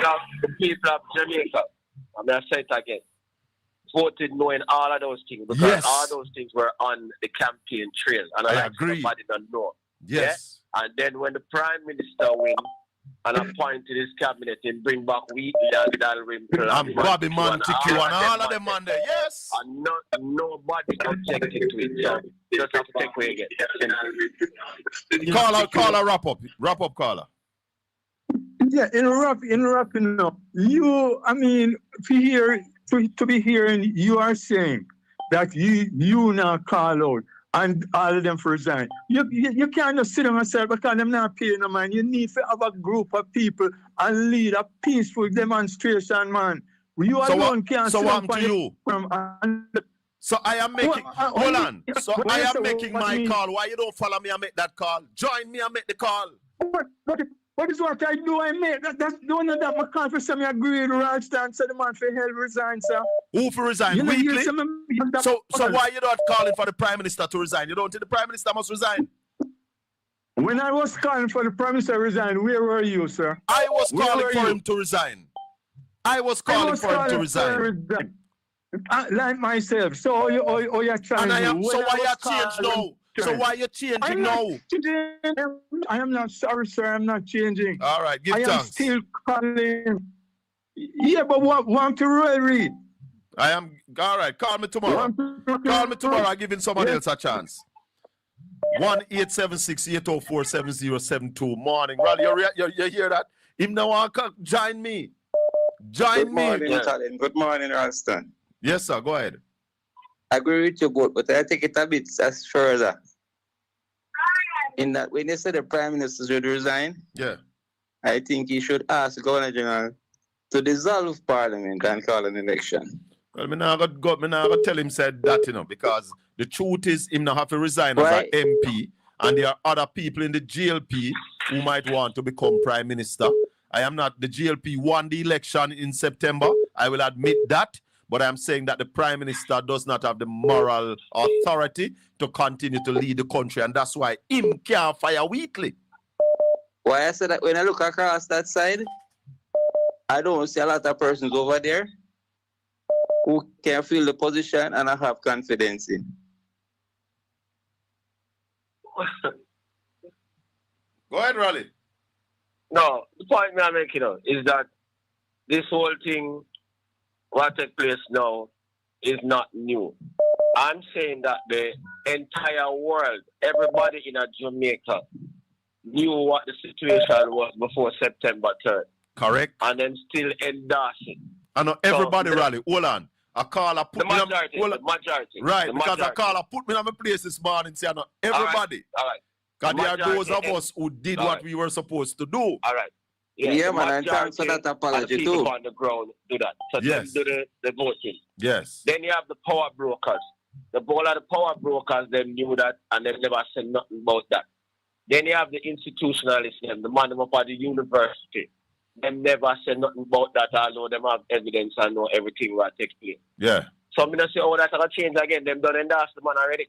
Speaker 1: of Jamaica, I'm going to say it again, voted knowing all of those things because all those things were on the campaign trail. And I agree. Somebody don't know.
Speaker 3: Yes.
Speaker 1: Yeah? And then when the Prime Minister wins and appointed his cabinet and bring back Wheatley and Dalrymple
Speaker 3: and Bobby Montague and all of them on there, yes.
Speaker 1: And nobody objected to it. So you just have to take away again.
Speaker 3: Caller, wrap up, caller.
Speaker 6: Yeah, interrupting up. You, I mean, to be hearing you are saying that you now call out and all of them for resign. You can't just sit down and say because them not paying no man. You need to have a group of people and lead a peaceful demonstration, man. You alone can't sit down
Speaker 3: to you. So I am making hold on. So I am making my call. Why you don't follow me and make that call? Join me and make the call.
Speaker 6: What is what I do? I make that's the one that my call for some agree with Ralston said the man for hell resign, sir.
Speaker 3: Who for resign? Weekly? So why you not calling for the Prime Minister to resign? You don't think the Prime Minister must resign?
Speaker 6: When I was calling for the Prime Minister to resign, where were you, sir?
Speaker 3: I was calling for him to resign. I was calling for him to resign.
Speaker 6: Like myself. So you're trying to
Speaker 3: so why you change now? So why you changing now?
Speaker 6: I am not sorry, sir. I'm not changing.
Speaker 3: All right, give thanks.
Speaker 6: I am still calling. Yeah, but want to read?
Speaker 3: I am all right. Call me tomorrow. Call me tomorrow. I'm giving somebody else a chance. 1-876-804-7072. Morning, Raleigh. You hear that? Him now want to join me. Join me.
Speaker 13: Good morning, Ralston.
Speaker 3: Yes, sir. Go ahead.
Speaker 13: I agree with you both, but I take it a bit as further. In that when they say the Prime Minister should resign, I think he should ask the Governor General to dissolve Parliament and call an election.
Speaker 3: Well, me not gonna tell him said that, because the truth is him not have to resign as an MP, and there are other people in the GLP who might want to become Prime Minister. I am not. The GLP won the election in September. I will admit that. But I'm saying that the Prime Minister does not have the moral authority to continue to lead the country, and that's why him can't fire Wheatley.
Speaker 13: Why I said that when I look across that side, I don't see a lot of persons over there who can feel the position and I have confidence in.
Speaker 3: Go ahead, Raleigh.
Speaker 1: No, the point I'm making is that this whole thing, what takes place now, is not new. I'm saying that the entire world, everybody in Jamaica, knew what the situation was before September 3rd.
Speaker 3: Correct.
Speaker 1: And then still endorse it.
Speaker 3: I know everybody, Raleigh. Hold on. A caller put
Speaker 1: the majority.
Speaker 3: Right,
Speaker 1: the
Speaker 3: because
Speaker 1: majority.
Speaker 3: a caller put me on my place this morning. Say, I know everybody.
Speaker 1: All right.
Speaker 3: Because there are those of us who did what we were supposed to do.
Speaker 1: All right.
Speaker 13: Yeah, man, and thanks for that apology too.
Speaker 1: On the ground do that. So
Speaker 3: yes.
Speaker 1: do the voting.
Speaker 3: Yes.
Speaker 1: Then you have the power brokers. The whole of the power brokers, them knew that, and they never said nothing about that. Then you have the institutionalists, them, the man up at the university. Them never said nothing about that, although them have evidence and know everything what takes place.
Speaker 3: Yeah.
Speaker 1: So I'm going to say, oh, that's going to change again. Them done endorse the man already.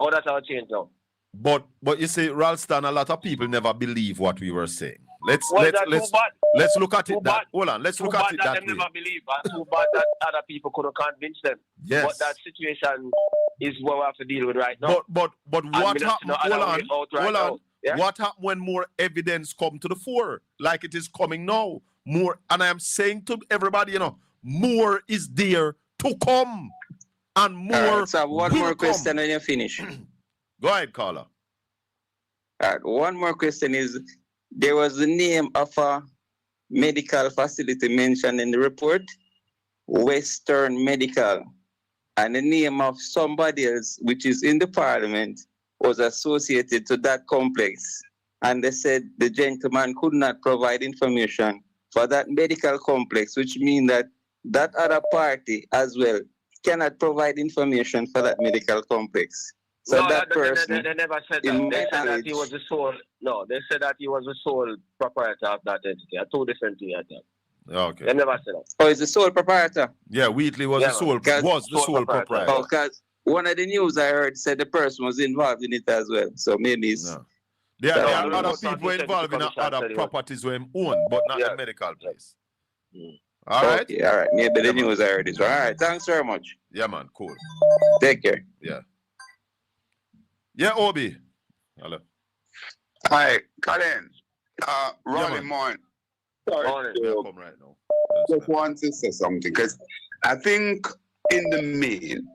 Speaker 1: Oh, that's going to change now.
Speaker 3: But you see, Ralston, a lot of people never believe what we were saying. Let's
Speaker 1: Well,
Speaker 3: look at
Speaker 1: Too
Speaker 3: it that.
Speaker 1: bad.
Speaker 3: Hold on, let's
Speaker 1: Too
Speaker 3: look
Speaker 1: bad
Speaker 3: at it
Speaker 1: that
Speaker 3: that
Speaker 1: them
Speaker 3: way.
Speaker 1: never believe. And too bad that other people couldn't convince them.
Speaker 3: Yes.
Speaker 1: But that situation is what we have to deal with right now.
Speaker 3: But what happened? Hold on.
Speaker 1: Yeah?
Speaker 3: What happened when more evidence come to the fore, like it is coming now? More, and I am saying to everybody, more is there to come, and more.
Speaker 9: All right, so one
Speaker 3: will
Speaker 9: more
Speaker 3: come.
Speaker 9: question when you finish.
Speaker 3: Go ahead, caller.
Speaker 9: All right, one more question is: there was the name of a medical facility mentioned in the report, Western Medical, and the name of somebody else, which is in the parliament, was associated to that complex. And they said the gentleman could not provide information for that medical complex, which means that that other party as well cannot provide information for that medical complex. So
Speaker 1: No,
Speaker 9: that person,
Speaker 1: they never said that. They said that he was the sole. No, they said that he was the sole proprietor of that entity. I two different things. I think.
Speaker 3: Okay.
Speaker 1: They never said that.
Speaker 9: Oh, he's the sole proprietor.
Speaker 3: Yeah, Wheatley was the sole proprietor.
Speaker 9: Oh, because one of the news I heard said the person was involved in it as well. So maybe it's.
Speaker 3: No. There are other people involved in other properties where him own, but not the medical place. All right.
Speaker 9: Okay, all right. Maybe the news I heard is right. All right. Thanks very much.
Speaker 3: Yeah, man. Cool.
Speaker 9: Take care.
Speaker 3: Yeah. Yeah, Obi. Hello.
Speaker 17: Hi, Colin. Ronnie Morn. Sorry,
Speaker 3: come right now.
Speaker 17: Just want to say something because I think in the main,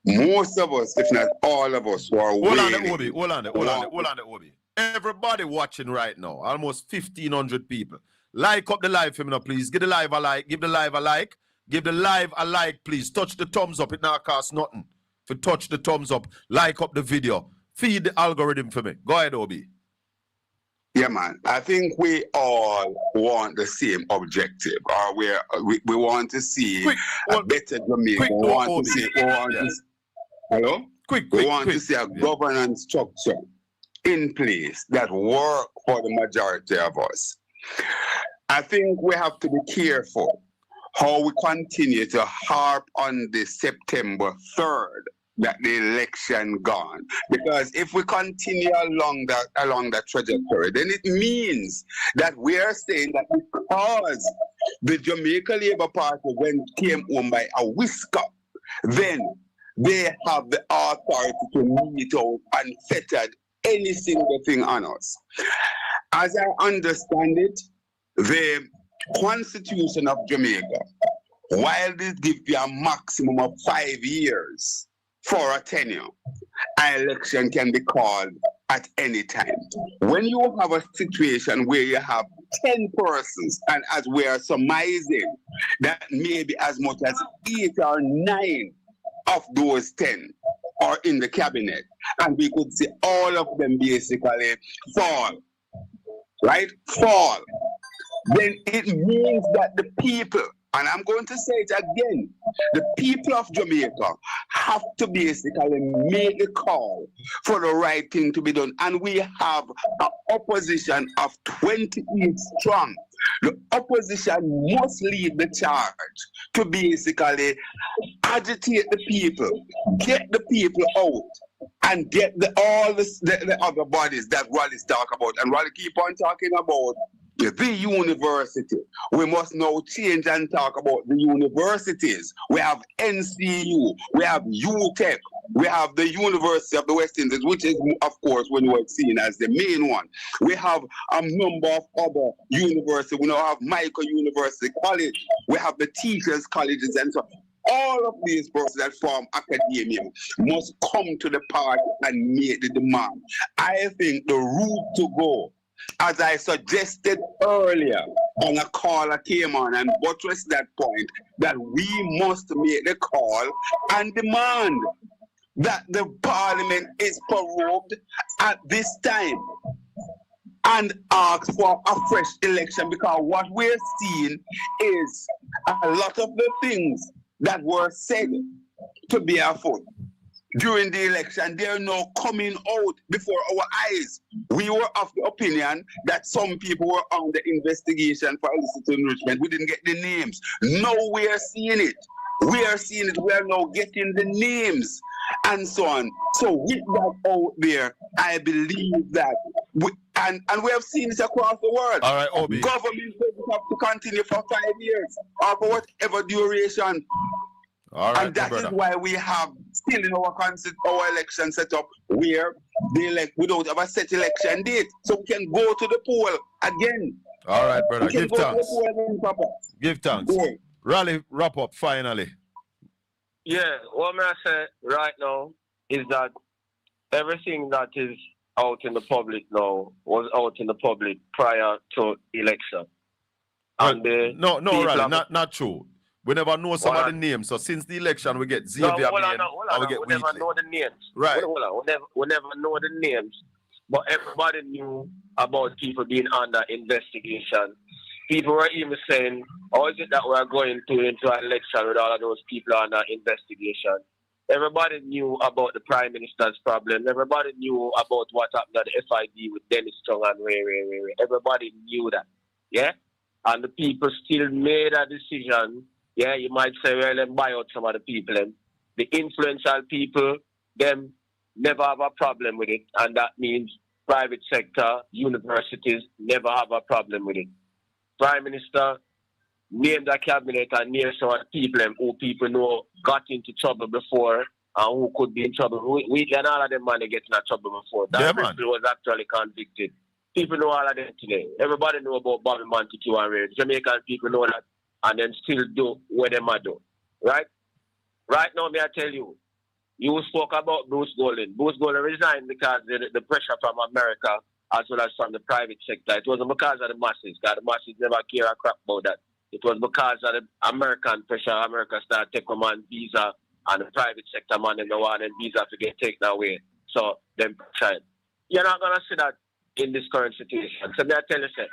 Speaker 17: most of us, if not all of us, who are
Speaker 3: Hold on,
Speaker 17: wailing.
Speaker 3: Hold on, Obi. Everybody watching right now, almost 1,500 people. Like up the live for me now, please. Give the live a like. Give the live a like. Give the live a like, please. Touch the thumbs up. It not costs nothing. If you touch the thumbs up, like up the video. Feed the algorithm for me. Go ahead, Obi.
Speaker 17: Yeah, man. I think we all want the same objective, or we want to see a better Jamaica. We want to see. Hello. We want to see a governance structure in place that work for the majority of us. I think we have to be careful how we continue to harp on the September 3rd that the election gone, because if we continue along that trajectory, then it means that we are saying that because the Jamaica Labour Party came home by a whisker, then they have the authority to meet out and fetter any single thing on us. As I understand it, the Constitution of Jamaica, while it gives you a maximum of 5 years for a tenure, an election can be called at any time. When you have a situation where you have 10 persons, and as we are surmising that maybe as much as 8 or 9 of those 10 are in the cabinet, and we could see all of them basically fall, right? Fall. Then it means that the people, and I'm going to say it again, the people of Jamaica have to basically make the call for the right thing to be done. And we have an opposition of 28 strong. The opposition must lead the charge to basically agitate the people, get the people out, and get all the other bodies that Raleigh's talk about. And Raleigh keep on talking about the university. We must now change and talk about the universities. We have NCU, we have UTEC, we have the University of the West Indies, which is, of course, when you are seen as the main one. We have a number of other universities. We now have Michael University College. We have the teachers' colleges and so on. All of these persons that form academia must come to the party and make the demand. I think the route to go, as I suggested earlier, on a caller came on and buttressed that point, that we must make the call and demand that the parliament is prorogued at this time and ask for a fresh election, because what we're seeing is a lot of the things that were said to be afoot during the election. They're now coming out before our eyes. We were of the opinion that some people were under investigation for illicit enrichment. We didn't get the names. Now we are seeing it. We are seeing it. We are now getting the names and so on. So with that out there, I believe that and we have seen it across the world.
Speaker 3: All right, Obi.
Speaker 17: Government doesn't have to continue for 5 years or for whatever duration.
Speaker 3: All right,
Speaker 17: and that is why we have still in our election setup where they elect, we don't have a set election date. So we can go to the poll again.
Speaker 3: All right, brother.
Speaker 17: We can
Speaker 3: Give
Speaker 17: go to
Speaker 3: thanks.
Speaker 17: the poll again, Papa.
Speaker 3: Give thanks.
Speaker 17: Yeah.
Speaker 3: Rally, wrap up finally.
Speaker 1: Yeah, what I say right now is that everything that is out in the public now was out in the public prior to election. And
Speaker 3: no, Rally, not true. We never know some of the names. So since the election, we get Xavier
Speaker 1: we never know the names.
Speaker 3: Right.
Speaker 1: We never know the names. But everybody knew about people being under investigation. People were even saying, how is it that we're going into an election with all of those people under investigation? Everybody knew about the Prime Minister's problem. Everybody knew about what happened at the FID with Dennis Chang and Ray. Everybody knew that. Yeah? And the people still made a decision. Yeah, you might say, well, them buy out some of the people. The influential people, them never have a problem with it. And that means private sector, universities never have a problem with it. Prime Minister named a cabinet and named some of the people who people know got into trouble before and who could be in trouble. We and all of them man get into trouble before. That person was actually convicted. People know all of them today. Everybody know about Bobby Montague and Ray. Jamaican people know that and then still do what they might do. Right? Right now, may I tell you, you spoke about Bruce Golding. Bruce Golding resigned because the pressure from America as well as from the private sector. It wasn't because of the masses, because the masses never care a crap about that. It was because of the American pressure. America started taking a man visa and the private sector man and the one and visa to get taken away. So them trying. You're not gonna see that in this current situation. So may I tell you, sir,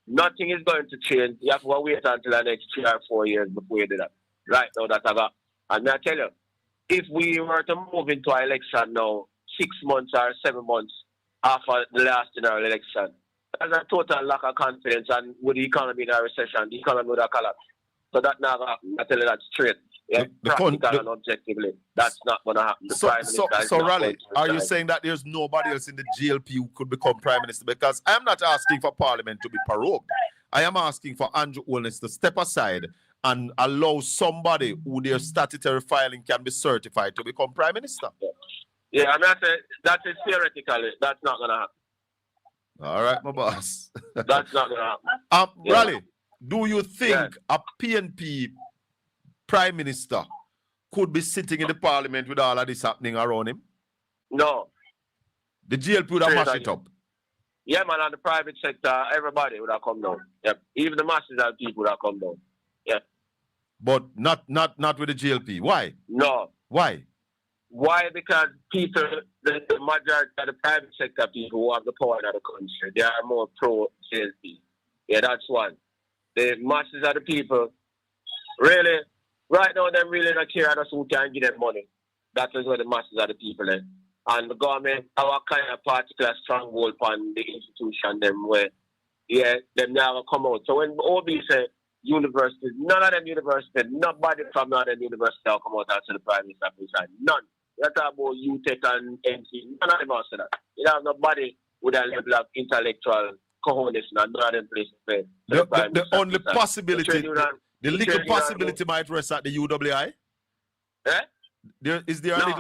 Speaker 1: nothing is going to change. You have to wait until the next 3 or 4 years before you do that. Right now that I got. And may I tell you, if we were to move into an election now, 6 months or 7 months after the last general election, there's a total lack of confidence, and with the economy in a recession, the economy would have collapsed. So that's not going to happen. I tell you that straight. Yeah, practical and objectively, that's not going to happen.
Speaker 3: So Raleigh, are you saying that there's nobody else in the GLP who could become Prime Minister? Because I'm not asking for Parliament to be prorogued. I am asking for Andrew Holness to step aside and allow somebody who their statutory filing can be certified to become Prime Minister.
Speaker 1: Yeah, I mean, that is theoretically, that's not going to happen.
Speaker 3: All right, my boss.
Speaker 1: That's not going to happen.
Speaker 3: Raleigh, do you think a PNP Prime Minister could be sitting in the Parliament with all of this happening around him?
Speaker 1: No.
Speaker 3: The GLP would have mashed it up.
Speaker 1: Yeah, man, and the private sector, everybody would have come down. Yep. Even the masses of people would have come down. Yeah.
Speaker 3: But not with the GLP. Why?
Speaker 1: No.
Speaker 3: Why?
Speaker 1: Why? Because people, the majority of the private sector people who have the power in the country, they are more pro-GLP. Yeah, that's one. The masses of the people, really, right now, they really not care about who can give them money. That is where the masses of the people are. And the government, our kind of particular stronghold on the institution, them where, yeah, them never come out. So when OB say universities, none of them universities, nobody from none of them universities will come out after the Prime Minister resign. None. That's about UTech and MC. None of them will say that. You have nobody with a level of intellectual cojones and none of them places there.
Speaker 3: The only possibility, the little possibility might rest at the UWI?
Speaker 1: Eh?
Speaker 3: Is there any...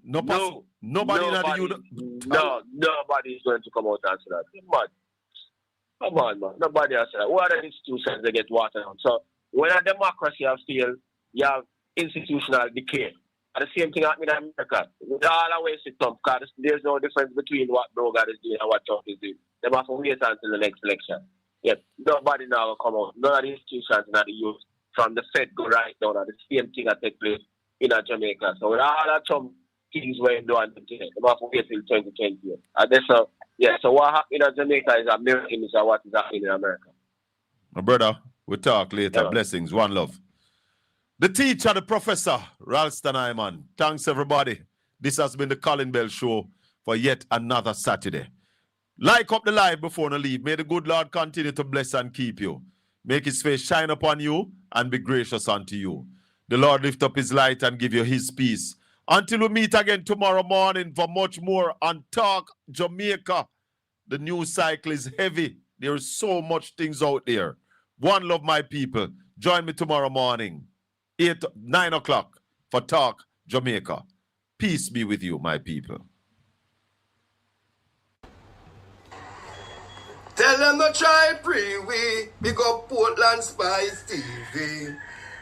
Speaker 3: Nobody in the UWI?
Speaker 1: No, nobody is going to come out and say that. Come on, man. Nobody has said that. What are the institutions that get watered down? So when a democracy has failed, you have institutional decay. And the same thing happening in America. With all the ways it comes, because there's no difference between what Brogan is doing and what Trump is doing. They have to wait until the next election. Yes, nobody now will come out. None of the institutions in the youth, from the Fed go right down, and the same thing that take place in Jamaica. So with all that Trump things were doing today, they have to wait till 2020. And that's so what happened in Jamaica is a mirror image of what is happening in America.
Speaker 3: My brother, we'll talk later. Yeah. Blessings. One love. The teacher, the professor, Ralston Iman. Thanks, everybody. This has been the Colin Bell Show for yet another Saturday. Like up the live before you leave. May the good Lord continue to bless and keep you. Make his face shine upon you and be gracious unto you. The Lord lift up his light and give you his peace. Until we meet again tomorrow morning for much more on Talk Jamaica. The news cycle is heavy. There is so much things out there. One love, my people. Join me tomorrow morning, 9 o'clock for Talk Jamaica. Peace be with you, my people.
Speaker 10: Tell them to try pre-we, big up Portland Spice TV.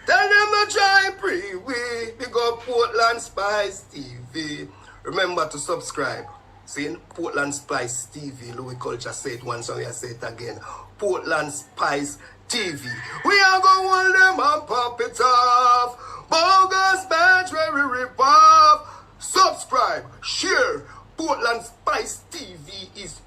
Speaker 10: Tell them to try pre-we, big up Portland Spice TV. Remember to subscribe. See, Portland Spice TV. Louis Culture said it once, so I say it again. Portland Spice TV. We are going to hold them and pop it off. Bogus match where we rip off. Subscribe, share. Portland Spice TV is